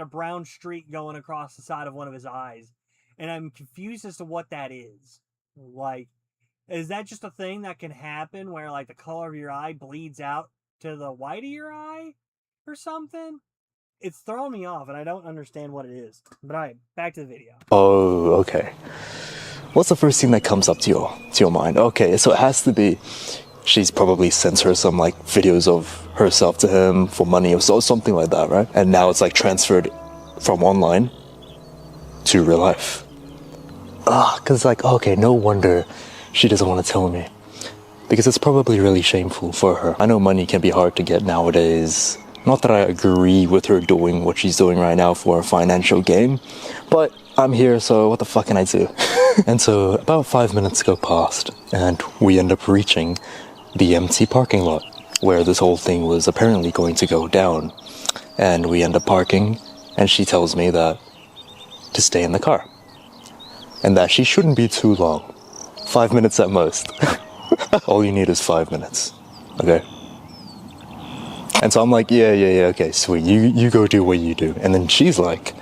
Speaker 1: a brown streak going across the side of one of his eyes. And I'm confused as to what that is. Like, is that just a thing that can happen where, like, the color of your eye bleeds out to the white of your eye or something? It's throwing me off, and I don't understand what it is. But all right, back to the video.
Speaker 7: Oh, okay. What's the first thing that comes up to your mind? Okay, so it has to be she's probably sent her some, like, videos of herself to him for money or something like that, right? And now it's, like, transferred from online to real life. Because, like, okay, no wonder she doesn't want to tell me. Because it's probably really shameful for her. I know money can be hard to get nowadays. Not that I agree with her doing what she's doing right now for a financial gain, but I'm here, so what the fuck can I do? And so about 5 minutes go past, and we end up reaching the empty parking lot where this whole thing was apparently going to go down. And we end up parking, and she tells me that to stay in the car. And that she shouldn't be too long. 5 minutes at most. All you need is 5 minutes. Okay? And so I'm like, yeah, okay, sweet. You go do what you do. And then she's like,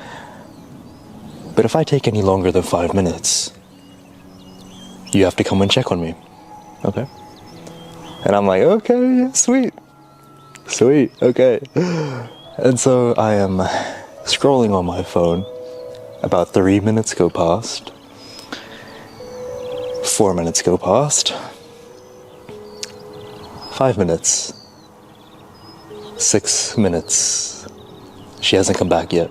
Speaker 7: but if I take any longer than 5 minutes, you have to come and check on me. Okay? And I'm like, okay, yeah, sweet, okay. And so I am scrolling on my phone. About 3 minutes go past. 4 minutes go past. 5 minutes. 6 minutes. She hasn't come back yet.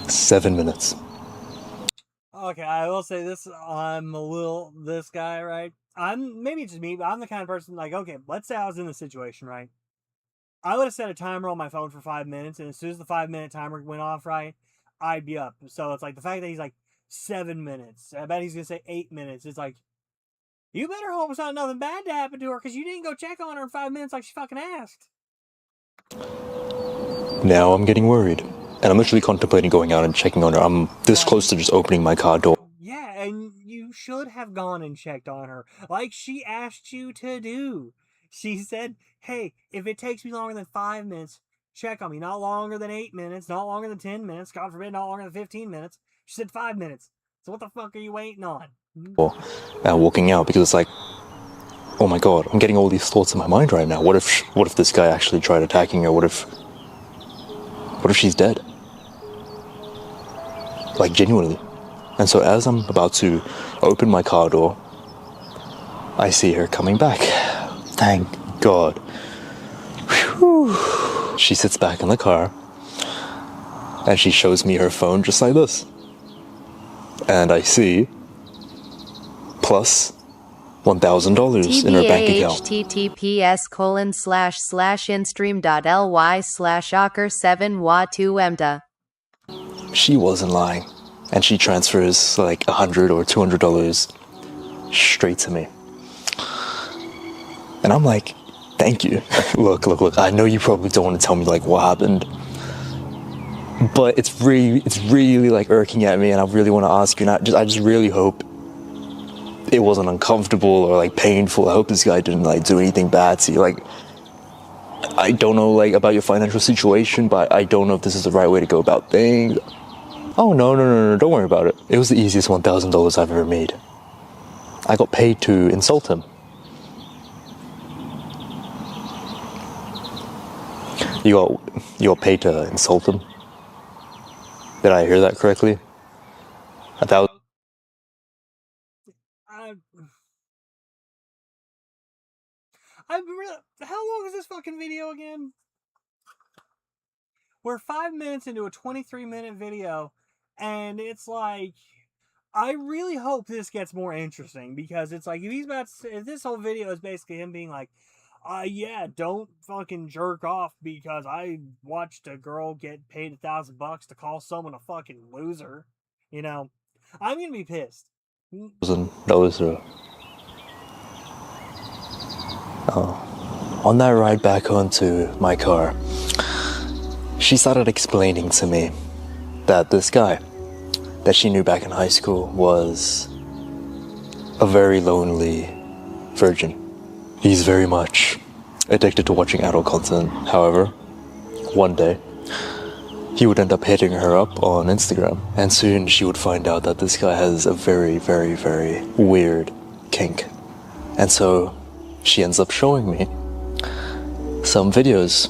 Speaker 7: 7 minutes.
Speaker 1: Okay, I will say this. This guy, right? Maybe it's just me, but I'm the kind of person, like, okay, let's say I was in this situation, right? I would have set a timer on my phone for 5 minutes, and as soon as the 5-minute timer went off, right, I'd be up. So it's like the fact that he's like 7 minutes. I bet he's going to say 8 minutes. It's like, You better hope it's not nothing bad to happen to her, because you didn't go check on her in 5 minutes like she fucking asked.
Speaker 7: Now I'm getting worried. And I'm literally contemplating going out and checking on her. I'm this close to just opening my car door.
Speaker 1: Yeah, and you should have gone and checked on her, like she asked you to do. She said, hey, if it takes me longer than 5 minutes, check on me. Not longer than 8 minutes, not longer than 10 minutes, God forbid, not longer than 15 minutes. She said 5 minutes. So what the fuck are you waiting on?
Speaker 7: Walking out, because it's like, oh my god, I'm getting all these thoughts in my mind right now. What if this guy actually tried attacking her? What if she's dead? Like, genuinely. And so as I'm about to open my car door, I see her coming back. Thank God. Whew. She sits back in the car and she shows me her phone just like this. And I see plus $1,000 in her bank account.
Speaker 2: https://instream.ly/ocker7wa2emta.
Speaker 7: She wasn't lying. And she transfers like $100 or $200 straight to me. And I'm like, thank you. Look. I know you probably don't want to tell me like what happened. But it's really like irking at me, and I really want to ask you, and I just really hope it wasn't uncomfortable or like painful. I hope this guy didn't like do anything bad to you. Like, I don't know like about your financial situation, but I don't know if this is the right way to go about things. Oh no, don't worry about it. It was the easiest $1,000 I've ever made. I got paid to insult him. You got paid to insult him? Did I hear that correctly? $1,000.
Speaker 1: How long is this fucking video again? We're 5 minutes into a 23-minute video, and it's like, I really hope this gets more interesting, because it's like, if this whole video is basically him being like, yeah, don't fucking jerk off because I watched a girl get paid $1,000 to call someone a fucking loser, you know, I'm gonna be pissed.
Speaker 7: On that ride back home to my car, she started explaining to me that this guy that she knew back in high school was a very lonely virgin. He's very much addicted to watching adult content. However, one day, he would end up hitting her up on Instagram, and soon she would find out that this guy has a very, very, very weird kink. And so she ends up showing me some videos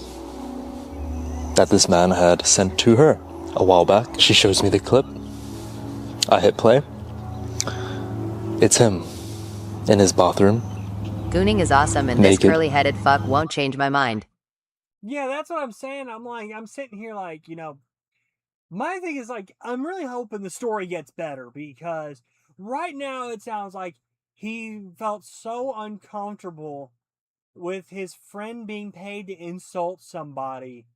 Speaker 7: that this man had sent to her a while back. She shows me the clip. I hit play. It's him in his bathroom.
Speaker 2: Gooning is awesome, and
Speaker 7: Naked.
Speaker 2: this curly-headed fuck won't change my mind.
Speaker 1: Yeah, that's what I'm saying. I'm sitting here like, you know, my thing is like, I'm really hoping the story gets better, because right now it sounds like he felt so uncomfortable with his friend being paid to insult somebody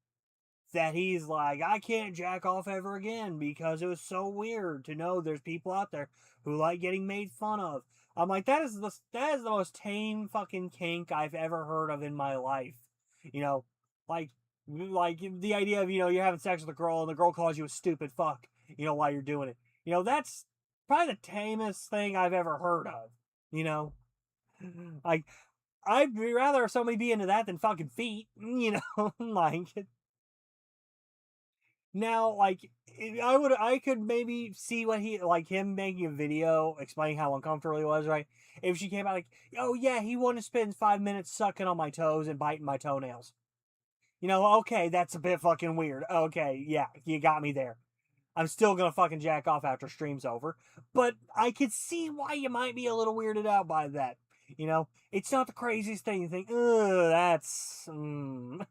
Speaker 1: that he's like, I can't jack off ever again, because it was so weird to know there's people out there who like getting made fun of. I'm like, that is the most tame fucking kink I've ever heard of in my life. You know, like the idea of, you know, you're having sex with a girl and the girl calls you a stupid fuck, you know, while you're doing it. You know, that's probably the tamest thing I've ever heard of. You know, like, I'd rather somebody be into that than fucking feet. You know, like. Now, like, I could maybe see what him making a video explaining how uncomfortable he was, right? If she came out like, oh yeah, he wanted to spend 5 minutes sucking on my toes and biting my toenails. You know, okay, that's a bit fucking weird. Okay, yeah, you got me there. I'm still gonna fucking jack off after stream's over, but I could see why you might be a little weirded out by that. You know, it's not the craziest thing. You think, ugh, that's, you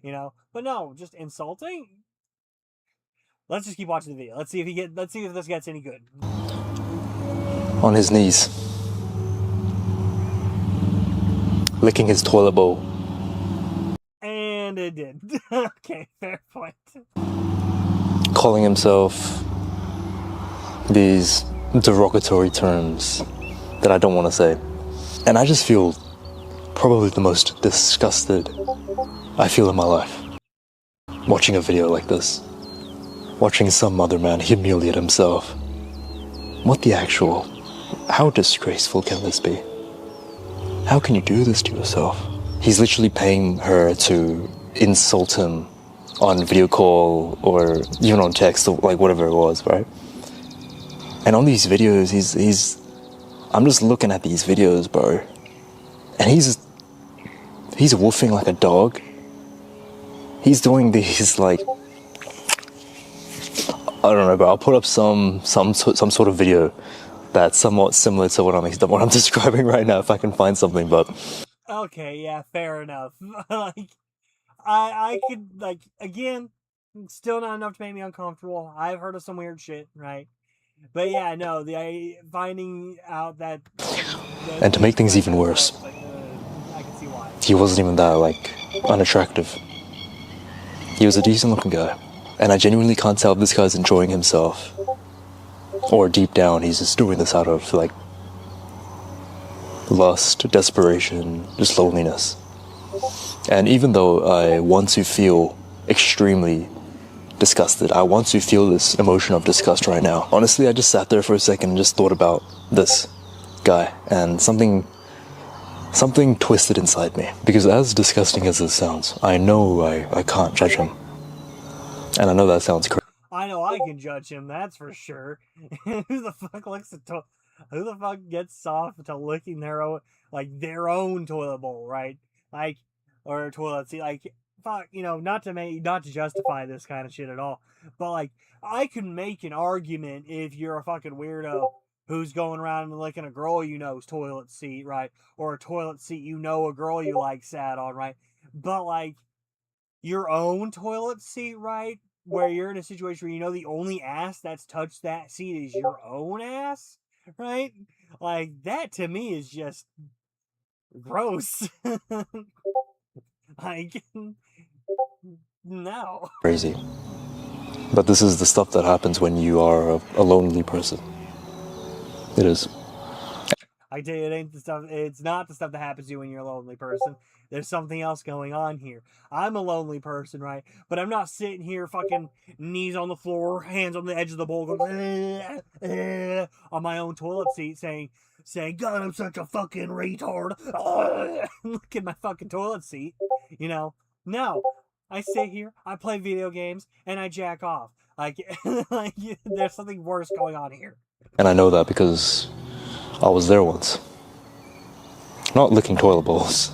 Speaker 1: know, but no, just insulting. Let's just keep watching the video. Let's see if this gets any good.
Speaker 7: On his knees, licking his toilet bowl.
Speaker 1: And it did. Okay, fair point.
Speaker 7: Calling himself these derogatory terms that I don't want to say. And I just feel probably the most disgusted I feel in my life. Watching a video like this. Watching some other man humiliate himself. What the actual... How disgraceful can this be? How can you do this to yourself? He's literally paying her to insult him on video call or even on text or like whatever it was, right? And on these videos, he's I'm just looking at these videos, bro. And he's woofing like a dog. He's doing these like, I don't know, but I'll put up some sort of video that's somewhat similar to what I'm describing right now if I can find something. But
Speaker 1: Okay, yeah, fair enough. Like, I could, like, again, still not enough to make me uncomfortable. I've heard of some weird shit, right? But yeah, no, finding out that...
Speaker 7: And to make things even worse,
Speaker 1: I can see why.
Speaker 7: he wasn't even that, like, unattractive. He was a decent looking guy. And I genuinely can't tell if this guy's enjoying himself. Or deep down, he's just doing this out of, like, lust, desperation, just loneliness. And even though I want to feel extremely disgusted, I want to feel this emotion of disgust right now. Honestly, I just sat there for a second and just thought about this guy, and something twisted inside me. Because as disgusting as this sounds, I know I can't judge him. And I know that sounds crazy.
Speaker 1: I know I can judge him, that's for sure. Who the fuck gets soft to licking their own toilet bowl, right? Like, or toilet seat, like, fuck, not to justify this kind of shit at all, but like, I can make an argument if you're a fucking weirdo who's going around and licking a girl you know's toilet seat, right? Or a toilet seat a girl you like sat on, right? But like, your own toilet seat, right? Where you're in a situation where the only ass that's touched that seat is your own ass, right? Like, that to me is just gross. Like, no.
Speaker 7: Crazy. But this is the stuff that happens when you are a lonely person. It is.
Speaker 1: I tell you, it ain't the stuff. It's not the stuff that happens to you when you're a lonely person. There's something else going on here. I'm a lonely person, right? But I'm not sitting here fucking knees on the floor, hands on the edge of the bowl, going, on my own toilet seat saying, God, I'm such a fucking retard. Look at my fucking toilet seat. No. I sit here, I play video games, and I jack off. Like, there's something worse going on here.
Speaker 7: And I know that because I was there once. Not licking toilet bowls.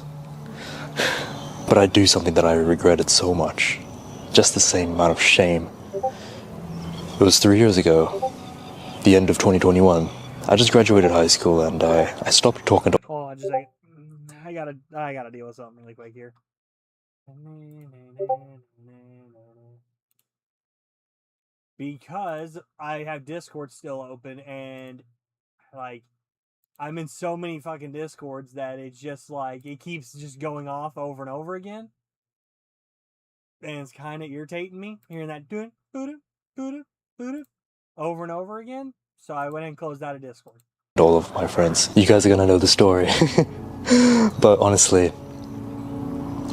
Speaker 7: But I do something that I regretted so much. Just the same amount of shame. It was 3 years ago. The end of 2021. I just graduated high school and I stopped talking to...
Speaker 1: Oh, I gotta deal with something really quick here. Because I have Discord still open and like I'm in so many fucking Discords that it's just like it keeps just going off over and over again. And it's kind of irritating me hearing that doing over and over again. So I went and closed out of Discord.
Speaker 7: All of my friends. You guys are gonna know the story. But honestly,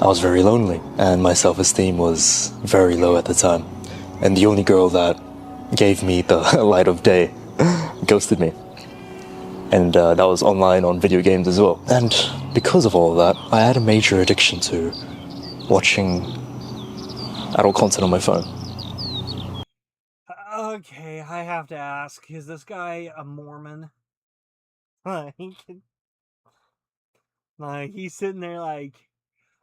Speaker 7: I was very lonely and my self-esteem was very low at the time. And the only girl that gave me the light of day ghosted me. And that was online on video games as well. And because of all of that, I had a major addiction to watching adult content on my phone.
Speaker 1: Okay, I have to ask, is this guy a Mormon? Like, he's sitting there like,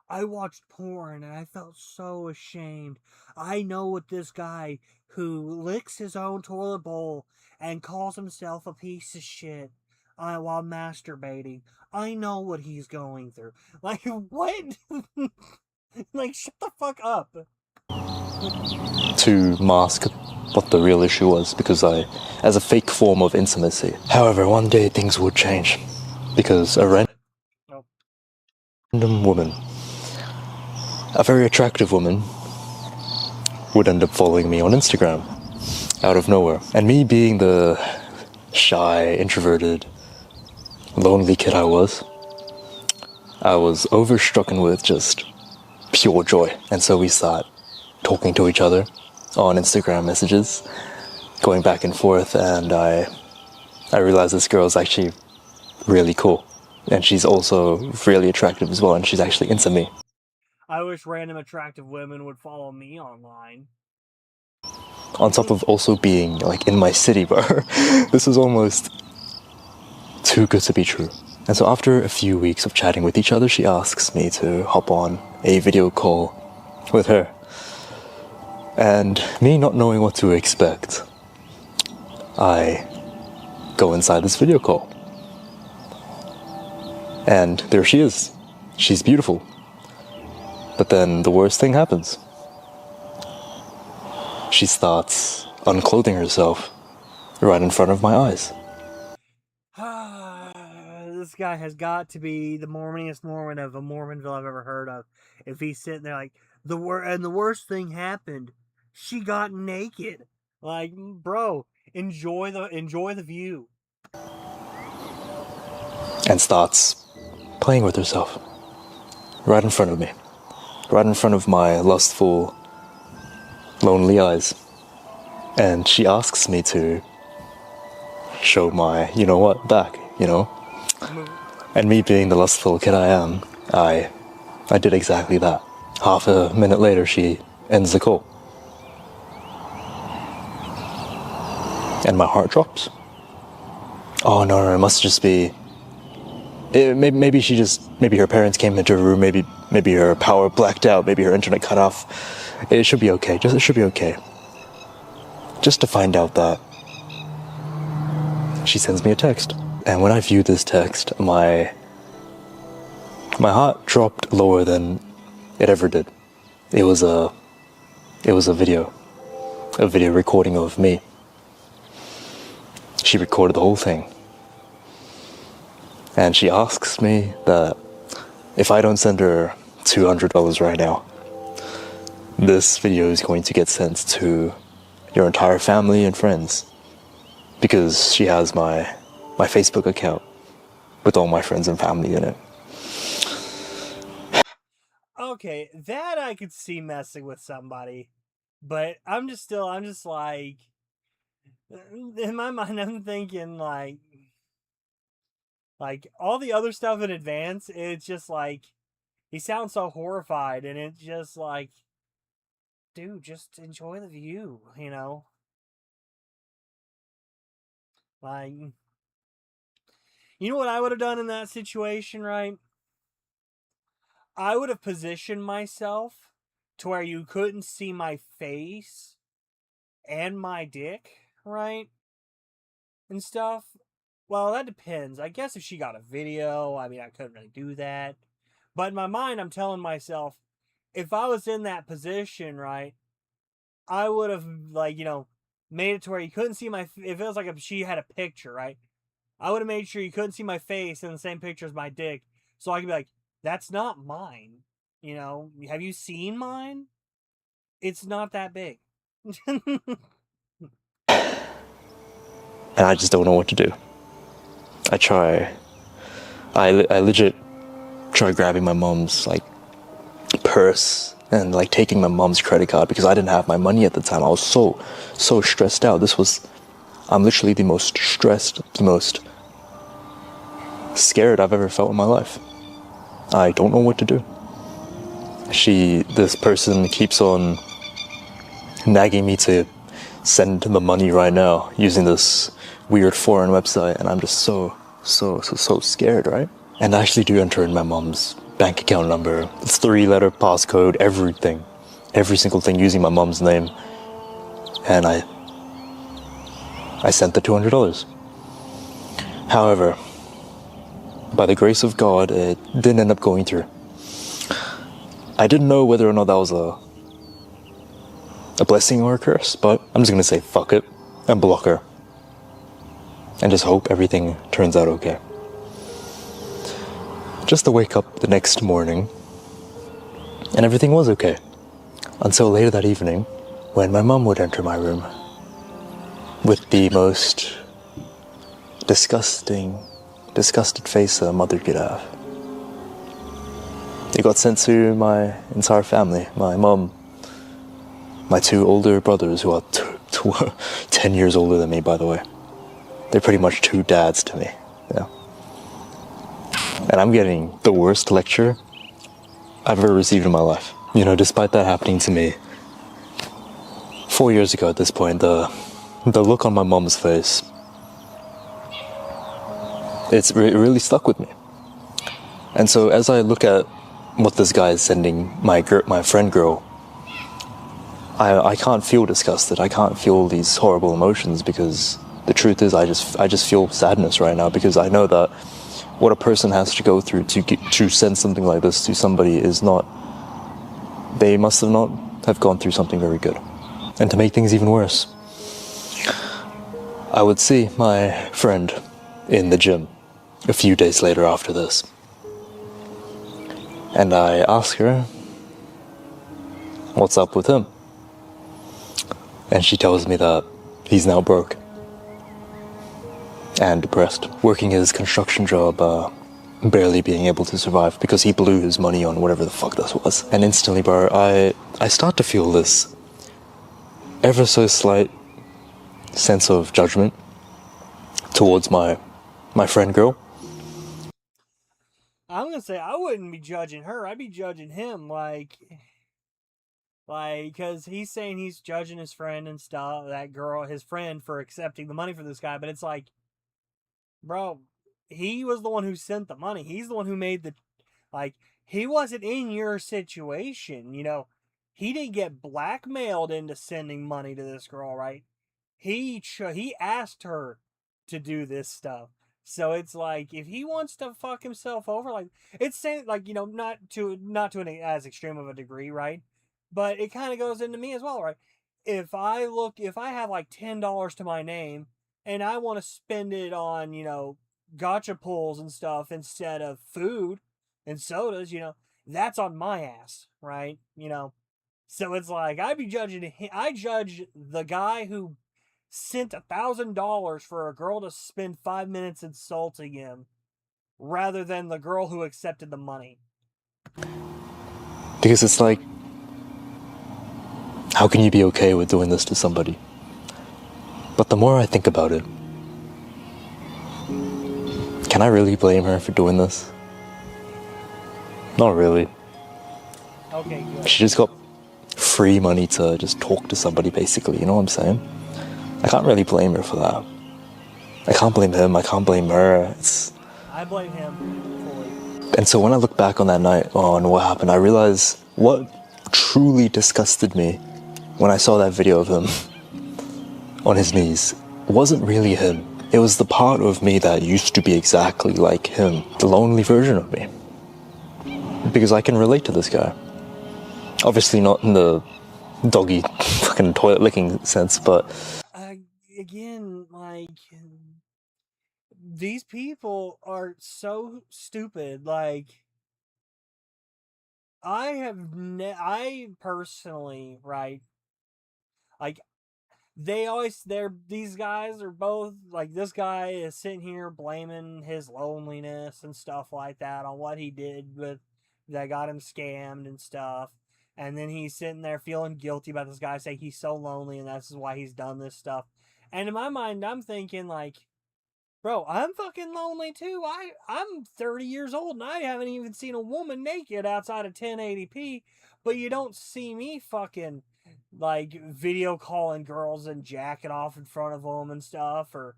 Speaker 1: I watched porn and I felt so ashamed. I know what this guy who licks his own toilet bowl and calls himself a piece of shit while masturbating. I know what he's going through. Like, what? Like, shut the fuck up.
Speaker 7: To mask what the real issue was, because as a fake form of intimacy. However, one day things would change, because a random woman, a very attractive woman, would end up following me on Instagram, out of nowhere. And me being the shy, introverted, lonely kid I was, I was overstrucken with just pure joy. And so we start talking to each other on Instagram messages, going back and forth, and I realized this girl is actually really cool. And she's also really attractive as well, and she's actually into me.
Speaker 1: I wish random attractive women would follow me online.
Speaker 7: On top of also being like in my city, bro. This is almost too good to be true. And so after a few weeks of chatting with each other, she asks me to hop on a video call with her. And me not knowing what to expect, I go inside this video call. And there she is. She's beautiful. But then the worst thing happens. She starts unclothing herself right in front of my eyes.
Speaker 1: This guy has got to be the Mormoniest Mormon of a Mormonville I've ever heard of. If he's sitting there like, the worst thing happened. She got naked. Like, bro, enjoy the view.
Speaker 7: And starts playing with herself right in front of me, right in front of my lustful, lonely eyes. And she asks me to show my you know what back, you know. And me being the lustful kid I am, I did exactly that. Half a minute later, she ends the call, and my heart drops. Oh no, it must just be. Maybe her parents came into her room. Maybe her power blacked out. Maybe her internet cut off. It should be okay. It should be okay. Just to find out that she sends me a text, and when I viewed this text, my heart dropped lower than it ever did. It was a video recording of me. She recorded the whole thing. And she asks me that if I don't send her $200 right now, this video is going to get sent to your entire family and friends, because she has my Facebook account with all my friends and family in it.
Speaker 1: Okay, that I could see messing with somebody, but I'm just like, in my mind, I'm thinking like all the other stuff in advance, it's just like, he sounds so horrified, and it's just like, dude, just enjoy the view, you know? Like, you know what I would have done in that situation, right? I would have positioned myself to where you couldn't see my face and my dick, right? And stuff. Well, that depends. I guess if she got a video, I mean, I couldn't really do that. But in my mind, I'm telling myself, if I was in that position, right, I would have, like, you know, made it to where you couldn't see my, if it was like if she had a picture, right, I would have made sure you couldn't see my face in the same picture as my dick, so I could be like, that's not mine, you know, have you seen mine? It's not that big.
Speaker 7: And I just don't know what to do. I legit try grabbing my mom's like purse and like taking my mom's credit card, because I didn't have my money at the time. I was so stressed out. I'm literally the most stressed, the most scared I've ever felt in my life. I don't know what to do. This person keeps on nagging me to send the money right now using this weird foreign website, and I'm just so scared, right? And I actually do enter in my mom's bank account number, 3-letter passcode, everything, every single thing, using my mom's name, and I sent the $200. However, by the grace of God, it didn't end up going through. I didn't know whether or not that was a blessing or a curse, but I'm just gonna say fuck it and block her and just hope everything turns out okay. Just to wake up the next morning and everything was okay, until later that evening when my mom would enter my room with the most disgusted face a mother could have. It got sent to my entire family. My mum, my 2 older brothers, who are 10 years older than me, by the way. They're pretty much 2 dads to me. Yeah. And I'm getting the worst lecture I've ever received in my life. You know, despite that happening to me 4 years ago at this point, the look on my mom's face, it really stuck with me. And so as I look at what this guy is sending my friend girl, I can't feel disgusted. I can't feel these horrible emotions, because the truth is I just feel sadness right now, because I know that what a person has to go through to send something like this to somebody is not, they must have not have gone through something very good. And to make things even worse, I would see my friend in the gym a few days later after this. And I ask her, what's up with him? And she tells me that he's now broke and depressed, working his construction job, barely being able to survive because he blew his money on whatever the fuck this was. And instantly, bro, I start to feel this ever so slight sense of judgment towards my friend girl.
Speaker 1: I'm gonna say I wouldn't be judging her. I'd be judging him, like, because he's saying he's judging his friend and stuff, that girl, his friend, for accepting the money for this guy. But it's like, bro, he was the one who sent the money. He's the one who made the, like, he wasn't in your situation, you know. He didn't get blackmailed into sending money to this girl, right? He asked her to do this stuff. So it's like, if he wants to fuck himself over, like, it's saying, like, you know, not to an as extreme of a degree, right? But it kind of goes into me as well, right? If I have like $10 to my name and I want to spend it on, you know, gotcha pulls and stuff instead of food and sodas, you know, that's on my ass, right? You know, so it's like, I judge the guy who sent $1,000 for a girl to spend 5 minutes insulting him, rather than the girl who accepted the money.
Speaker 7: Because it's like, how can you be okay with doing this to somebody? But the more I think about it, can I really blame her for doing this? Not really.
Speaker 1: Okay, good.
Speaker 7: She just got free money to just talk to somebody, basically, you know what I'm saying? I can't really blame her for that. I can't blame him, I can't blame her.
Speaker 1: I blame him fully.
Speaker 7: And so when I look back on that night, on what happened, I realize what truly disgusted me when I saw that video of him on his knees wasn't really him. It was the part of me that used to be exactly like him, the lonely version of me. Because I can relate to this guy. Obviously not in the doggy fucking toilet licking sense, but
Speaker 1: again, like, these people are so stupid. Like, I personally, right, like, these guys are both, like, this guy is sitting here blaming his loneliness and stuff like that on what he did that got him scammed and stuff. And then he's sitting there feeling guilty about this guy saying he's so lonely and that's why he's done this stuff. And in my mind, I'm thinking, like, bro, I'm fucking lonely too. I'm 30 years old and I haven't even seen a woman naked outside of 1080p. But you don't see me fucking, like, video calling girls and jacking off in front of them and stuff, or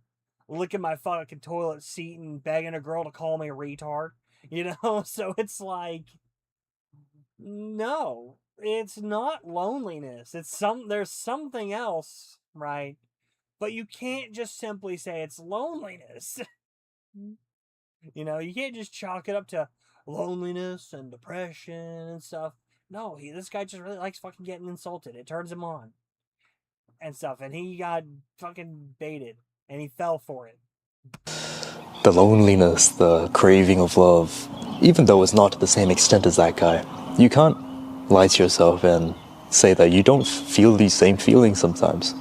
Speaker 1: licking my fucking toilet seat and begging a girl to call me a retard. You know? So it's like, no, it's not loneliness. There's something else, right? But you can't just simply say it's loneliness. You know, you can't just chalk it up to loneliness and depression and stuff. No, this guy just really likes fucking getting insulted. It turns him on and stuff. And he got fucking baited and he fell for it.
Speaker 7: the loneliness, the craving of love, even though it's not to the same extent as that guy, you can't lie to yourself and say that you don't feel these same feelings sometimes.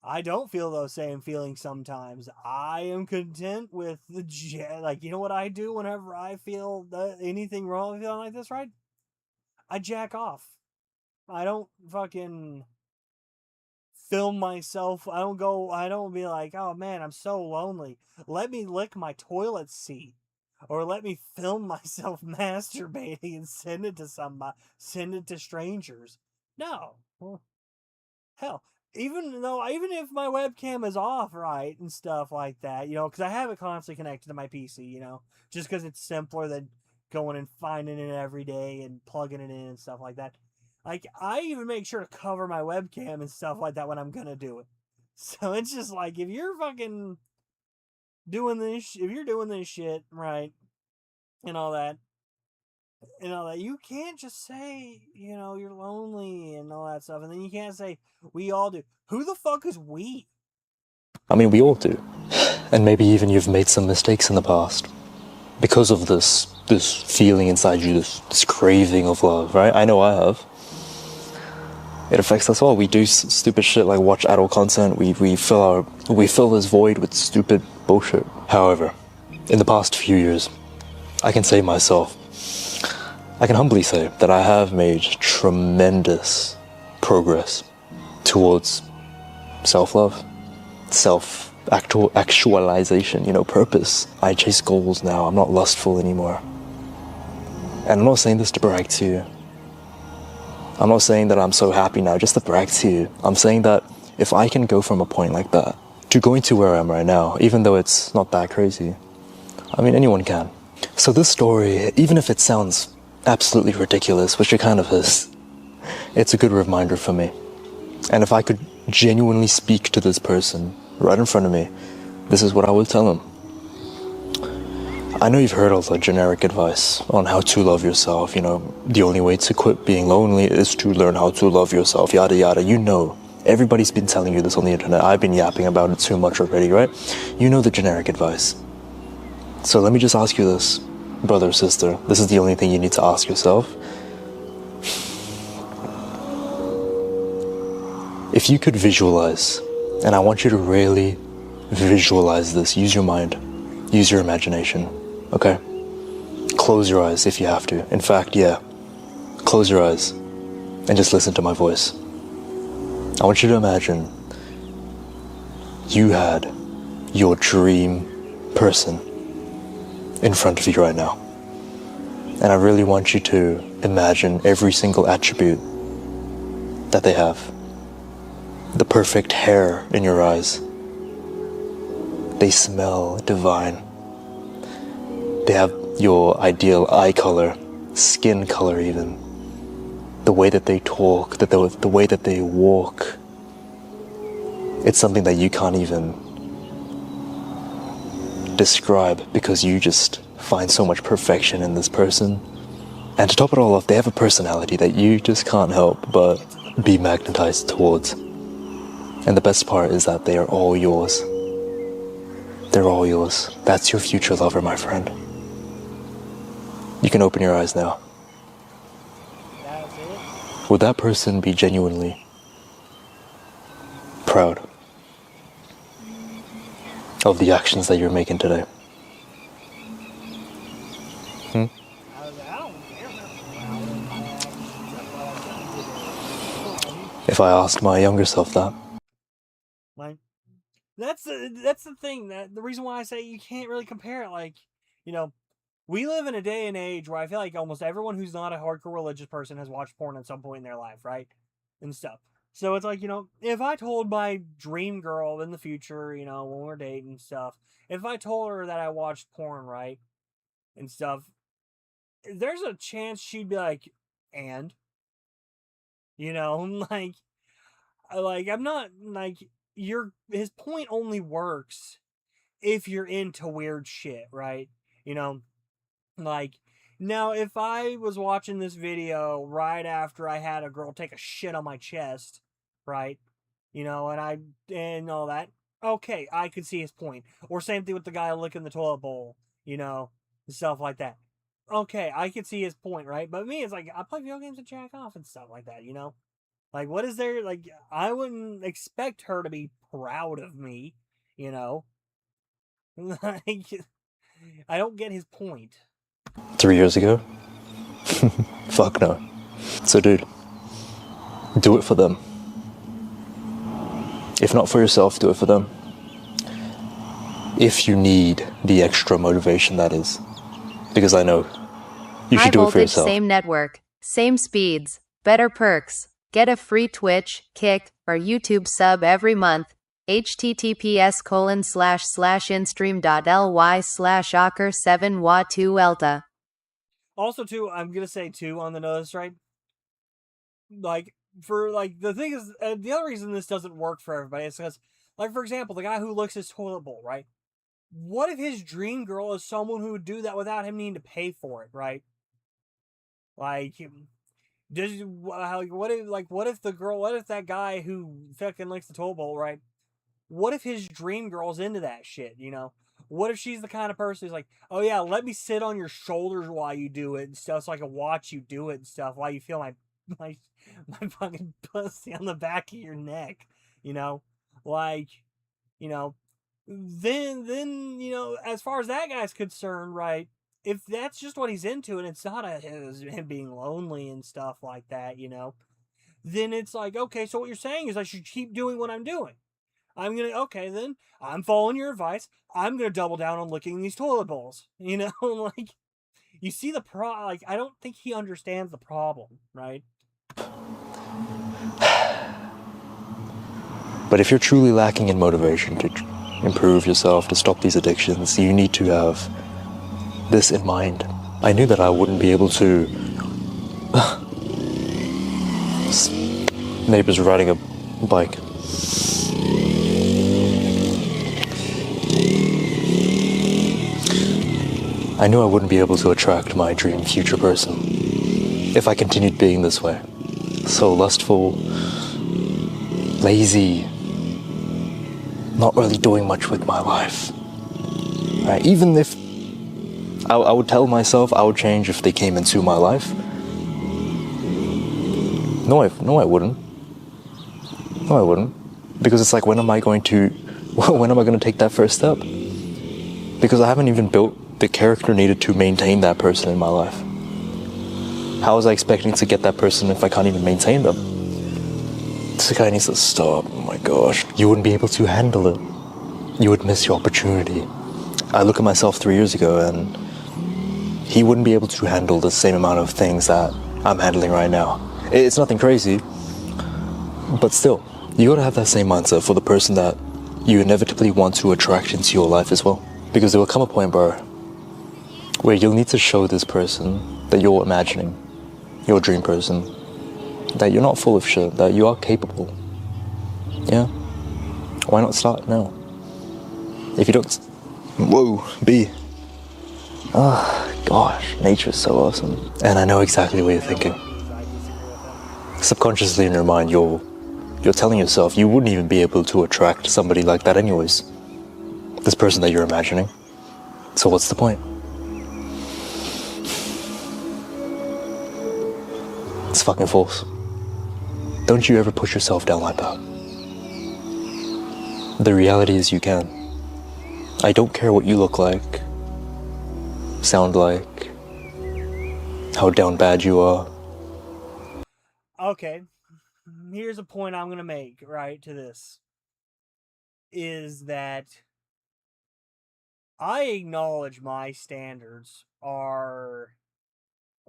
Speaker 1: I don't feel those same feelings sometimes. I am content with like, you know what I do whenever I feel anything wrong with feeling like this, right? I jack off. I don't fucking film myself. I don't be like, oh man, I'm so lonely. Let me lick my toilet seat. Or let me film myself masturbating and send it to somebody, send it to strangers. No. Well, hell, even if my webcam is off, right, and stuff like that, because I have it constantly connected to my PC, just because it's simpler than going and finding it every day and plugging it in and stuff like that. Like, I even make sure to cover my webcam and stuff like that when I'm gonna do it. So it's just like, if you're fucking if you're doing this shit, right, and all that, you can't just say, you're lonely and all that stuff, and then you can't say, we all do. Who the fuck is we?
Speaker 7: I mean, we all do. And maybe even you've made some mistakes in the past. Because of this feeling inside you, this craving of love, right? I know I have. It affects us all. We do stupid shit like watch adult content. We fill this void with stupid bullshit. However, in the past few years, I can humbly say that I have made tremendous progress towards self-love, self-actualization, purpose. I chase goals now. I'm not lustful anymore. And I'm not saying this to brag to you. I'm not saying that I'm so happy now just to brag to you. I'm saying that if I can go from a point like that to going to where I am right now, even though it's not that crazy, I mean, anyone can. So this story, even if it sounds absolutely ridiculous, which it kind of is, it's a good reminder for me. And if I could genuinely speak to this person right in front of me, this is what I would tell him. I know you've heard all the generic advice on how to love yourself, the only way to quit being lonely is to learn how to love yourself, yada yada, Everybody's been telling you this on the internet. I've been yapping about it too much already, right? You know the generic advice. So let me just ask you this, brother or sister. This is the only thing you need to ask yourself. If you could visualize, and I want you to really visualize this, use your mind, use your imagination, okay? Close your eyes if you have to. In fact, yeah, close your eyes and just listen to my voice. I want you to imagine you had your dream person in front of you right now. And I really want you to imagine every single attribute that they have. The perfect hair in your eyes. They smell divine. They have your ideal eye color, skin color even. The way that they talk, the way that they walk. It's something that you can't even describe because you just find so much perfection in this person. And to top it all off, they have a personality that you just can't help but be magnetized towards. And the best part is that they are all yours. They're all yours. That's your future lover, my friend. You can open your eyes now.
Speaker 1: That's it.
Speaker 7: Would that person be genuinely proud of the actions that you're making today?
Speaker 1: I don't care.
Speaker 7: If I asked my younger self that,
Speaker 1: Like, that's the thing. That the reason why I say you can't really compare it. Like, we live in a day and age where I feel like almost everyone who's not a hardcore religious person has watched porn at some point in their life, right? And stuff. So it's like, if I told my dream girl in the future, when we're dating and stuff, if I told her that I watched porn, right, and stuff, there's a chance she'd be like, and? like I'm not, like, his point only works if you're into weird shit, right? Like, now, if I was watching this video right after I had a girl take a shit on my chest, right? And all that, okay, I could see his point. Or same thing with the guy licking the toilet bowl, and stuff like that. Okay, I could see his point, right? But me, it's like, I play video games and jack off and stuff like that, Like, what is there? Like, I wouldn't expect her to be proud of me, you know? Like, I don't get his point.
Speaker 7: 3 years ago? Fuck no. So, dude, do it for them. If not for yourself, do it for them. If you need the extra motivation, that is. Because I know you
Speaker 2: High
Speaker 7: should do it for
Speaker 2: voltage,
Speaker 7: yourself.
Speaker 2: same network, same speeds, better perks. Get a free Twitch, Kick, or YouTube sub every month. https://instream.ly/ocker7wa2elta.
Speaker 1: Also, too, I'm gonna say too on the notice, right? Like, for like the thing is, the other reason this doesn't work for everybody is because, like, for example, the guy who licks his toilet bowl, right? What if his dream girl is someone who would do that without him needing to pay for it, right? Like, does what if that guy who fucking licks the toilet bowl, right? What if his dream girl's into that shit, you know? What if she's the kind of person who's like, oh yeah, let me sit on your shoulders while you do it and stuff so I can watch you do it and stuff while you feel my fucking pussy on the back of your neck, you know? Like, you know, then, you know, as far as that guy's concerned, right, if that's just what he's into and it's not him being lonely and stuff like that, you know, then it's like, okay, so what you're saying is I should keep doing what I'm doing. Okay, then I'm following your advice. I'm gonna double down on licking these toilet bowls. You know, like, you see like, I don't think he understands the problem, right?
Speaker 7: But if you're truly lacking in motivation to improve yourself, to stop these addictions, you need to have this in mind. I knew that I wouldn't be able to... Neighbors riding a bike. I knew I wouldn't be able to attract my dream future person if I continued being this way. So lustful, lazy, not really doing much with my life. Right? Even if I would tell myself I would change if they came into my life. No, I wouldn't. No, I wouldn't. Because it's like, when am I going to take that first step? Because I haven't even built the character needed to maintain that person in my life. How was I expecting to get that person if I can't even maintain them? This guy needs to stop. Oh my gosh. You wouldn't be able to handle it. You would miss your opportunity. I look at myself 3 years ago and he wouldn't be able to handle the same amount of things that I'm handling right now. It's nothing crazy, but still, you gotta have that same mindset for the person that you inevitably want to attract into your life as well. Because there will come a point, bro, where you'll need to show this person that you're imagining, your dream person, that you're not full of shit, that you are capable. Yeah? Why not start now? If you don't... Whoa, B. Oh, gosh, nature is so awesome. And I know exactly what you're thinking. Subconsciously in your mind, you're telling yourself you wouldn't even be able to attract somebody like that anyways. This person that you're imagining. So what's the point? It's fucking false. Don't you ever push yourself down like that. The reality is you can. I don't care what you look like, sound like, how down bad you are.
Speaker 1: Okay, here's a point I'm gonna make, right, to this. Is that I acknowledge my standards are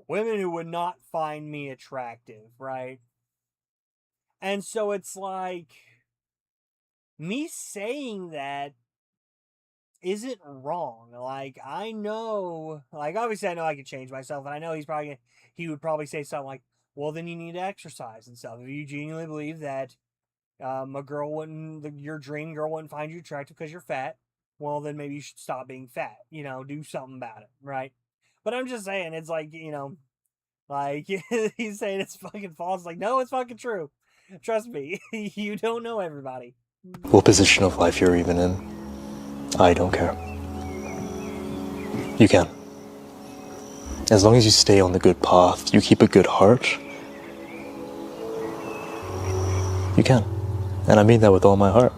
Speaker 1: women who would not find me attractive, right? And so it's like, me saying that isn't wrong. Like, I know, like, obviously I know I could change myself, and I know he would probably say something like, well, then you need to exercise and stuff. If you genuinely believe that your dream girl wouldn't find you attractive because you're fat, well, then maybe you should stop being fat, you know, do something about it, right? But I'm just saying, it's like, you know, like, he's saying it's fucking false. Like, no, it's fucking true. Trust me, you don't know everybody.
Speaker 7: What position of life you're even in, I don't care. You can. As long as you stay on the good path, you keep a good heart, You can. And I mean that with all my heart.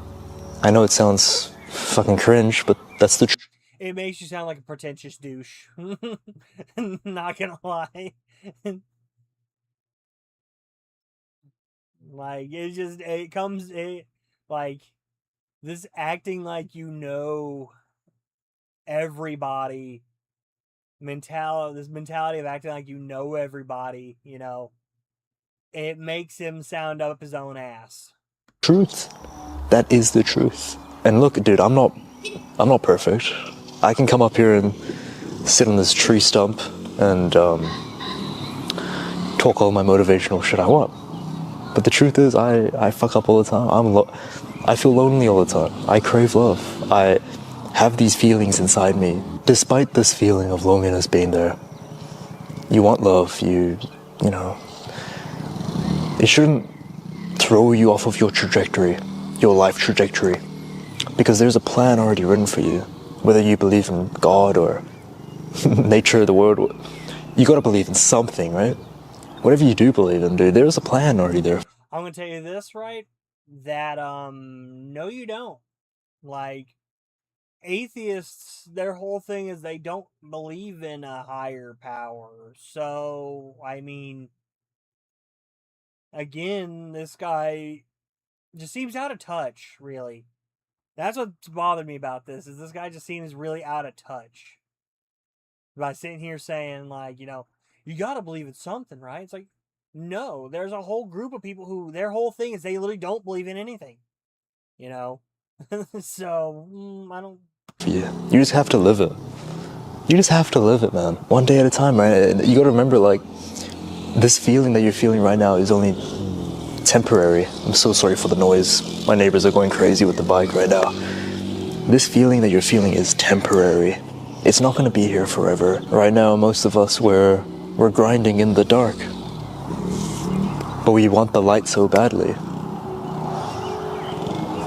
Speaker 7: I know it sounds fucking cringe, but that's the truth.
Speaker 1: It makes you sound like a pretentious douche. Not gonna lie. Like, like, this acting like you know everybody this mentality of acting like you know everybody, you know, it makes him sound up his own ass.
Speaker 7: Truth. That is the truth. And look, dude, I'm not perfect. I can come up here and sit on this tree stump and talk all my motivational shit I want. But the truth is, I fuck up all the time. I feel lonely all the time. I crave love. I have these feelings inside me. Despite this feeling of loneliness being there, you want love. You know, it shouldn't throw you off of your trajectory, your life trajectory, because there's a plan already written for you. Whether you believe in God or nature, the world, you gotta believe in something, right? Whatever you do believe in, dude, there's a plan already there.
Speaker 1: I'm gonna tell you this, right? That no, you don't. Like, atheists, their whole thing is they don't believe in a higher power. So, I mean, again, this guy just seems out of touch, really. That's what's bothered me about this guy just seems really out of touch. By sitting here saying, like, you know, you gotta believe in something, right? It's like, no, there's a whole group of people who their whole thing is they literally don't believe in anything. You know? So, I don't...
Speaker 7: You just have to live it. You just have to live it, man. One day at a time, right? And you gotta remember, like, this feeling that you're feeling right now is only temporary. I'm so sorry for the noise. My neighbors are going crazy with the bike right now. This feeling that you're feeling is temporary. It's not gonna be here forever. Right now, most of us, we're grinding in the dark. But we want the light so badly.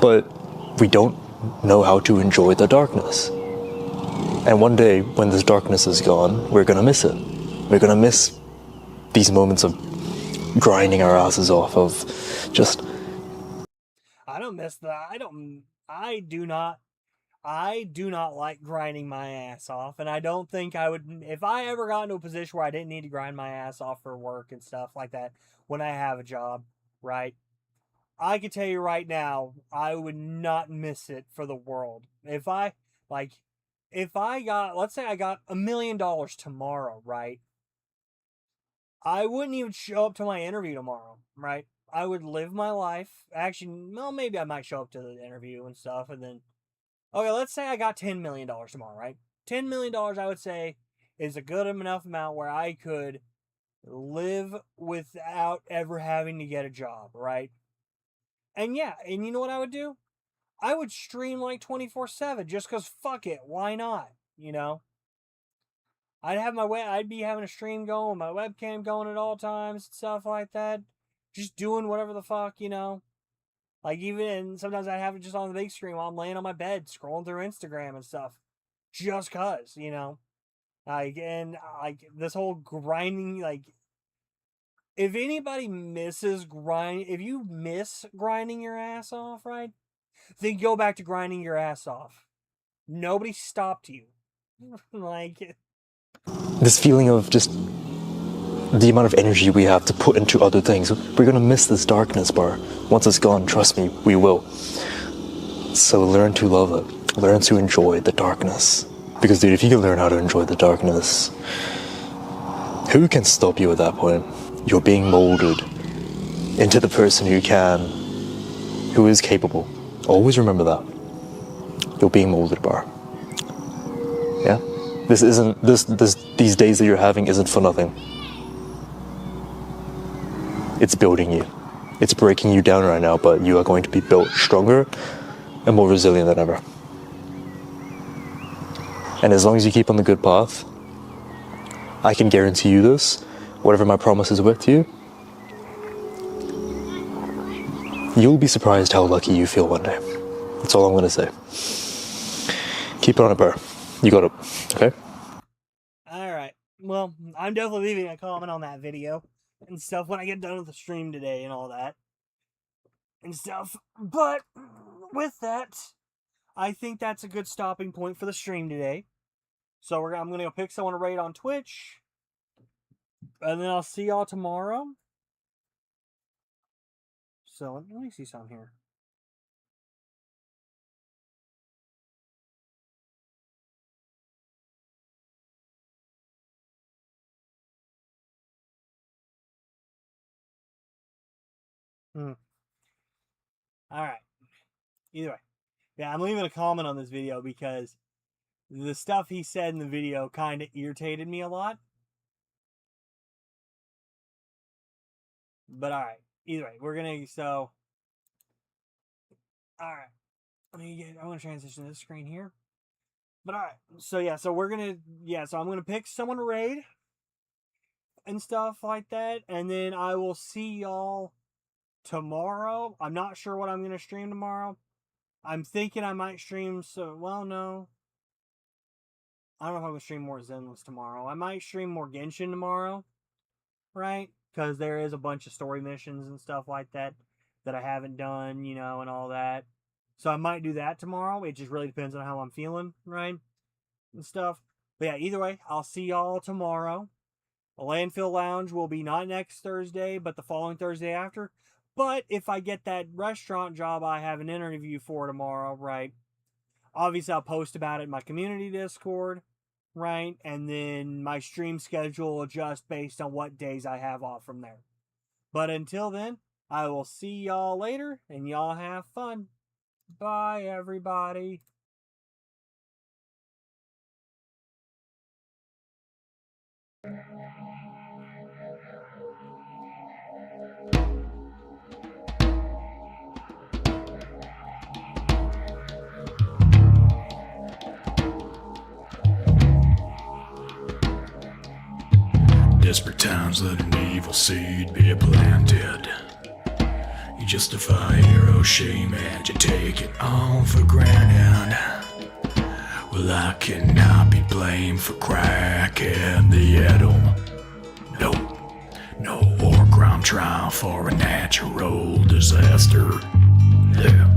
Speaker 7: But we don't know how to enjoy the darkness. And one day, when this darkness is gone, we're gonna miss it. We're gonna miss these moments of grinding our asses off, of just...
Speaker 1: I don't miss that. I do not like grinding my ass off, and I don't think I would, if I ever got into a position where I didn't need to grind my ass off for work and stuff like that when I have a job, right? I can tell you right now, I would not miss it for the world. If I got, let's say I got $1 million tomorrow, right? I wouldn't even show up to my interview tomorrow, right? I would live my life. Actually, well, maybe I might show up to the interview and stuff, and then, okay, let's say I got $10 million tomorrow, right? $10 million, I would say, is a good enough amount where I could live without ever having to get a job, right? And yeah, and you know what I would do? I would stream like 24/7 just because fuck it, why not? You know? I'd be having a stream going, my webcam going at all times, stuff like that. Just doing whatever the fuck, you know? Like, even sometimes I have it just on the big screen while I'm laying on my bed scrolling through Instagram and stuff. Just cause, you know? Like, and like this whole grinding, like, if anybody if you miss grinding your ass off, right? Then go back to grinding your ass off. Nobody stopped you. Like,
Speaker 7: this feeling of just the amount of energy we have to put into other things. We're gonna miss this darkness bar. Once it's gone, trust me, we will. So learn to love it. Learn to enjoy the darkness. Because, dude, if you can learn how to enjoy the darkness, who can stop you at that point? You're being molded into the person who is capable. Always remember that. You're being molded, bar. Yeah? These days that you're having isn't for nothing. It's building you. It's breaking you down right now, but you are going to be built stronger and more resilient than ever. And as long as you keep on the good path, I can guarantee you this, whatever my promise is with you, you'll be surprised how lucky you feel one day. That's all I'm gonna say. Keep it on it, bro. You got it, okay?
Speaker 1: alright. Well, I'm definitely leaving a comment on that video and stuff when I get done with the stream today and all that. and stuff. But with that, I think that's a good stopping point for the stream today. So I'm going to go pick someone to raid on Twitch. And then I'll see y'all tomorrow. So let me see something here. Alright. Either way. Yeah, I'm leaving a comment on this video because the stuff he said in the video kind of irritated me a lot. But alright. Either way, we're gonna, so. Alright. I'm gonna transition to this screen here. But alright. So yeah, so we're gonna, so I'm gonna pick someone to raid. And stuff like that. And then I will see y'all tomorrow. I'm not sure what I'm going to stream tomorrow. I'm thinking I might stream, no. I don't know if I'm going to stream more Zenless tomorrow. I might stream more Genshin tomorrow. Right? Because there is a bunch of story missions and stuff like that I haven't done, and all that. So I might do that tomorrow. It just really depends on how I'm feeling, right? And stuff. But yeah, either way, I'll see y'all tomorrow. The Landfill Lounge will be not next Thursday, but the following Thursday after. But if I get that restaurant job I have an interview for tomorrow, right? Obviously, I'll post about it in my community Discord, right? And then my stream schedule will adjust based on what days I have off from there. But until then, I will see y'all later, and y'all have fun. Bye, everybody.
Speaker 8: Desperate times let an evil seed be planted. You justify your own shame and you take it all for granted. Well, I cannot be blamed for cracking the idol. No war crime trial for a natural disaster. Yeah.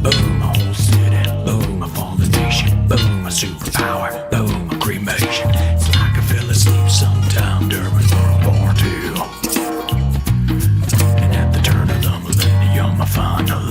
Speaker 8: Boom, a whole city. Boom, a fallen nation. Boom, a superpower. Boom, a cremation. It's like I fell asleep sometime during World War II. And at the turn of the millennium, I finally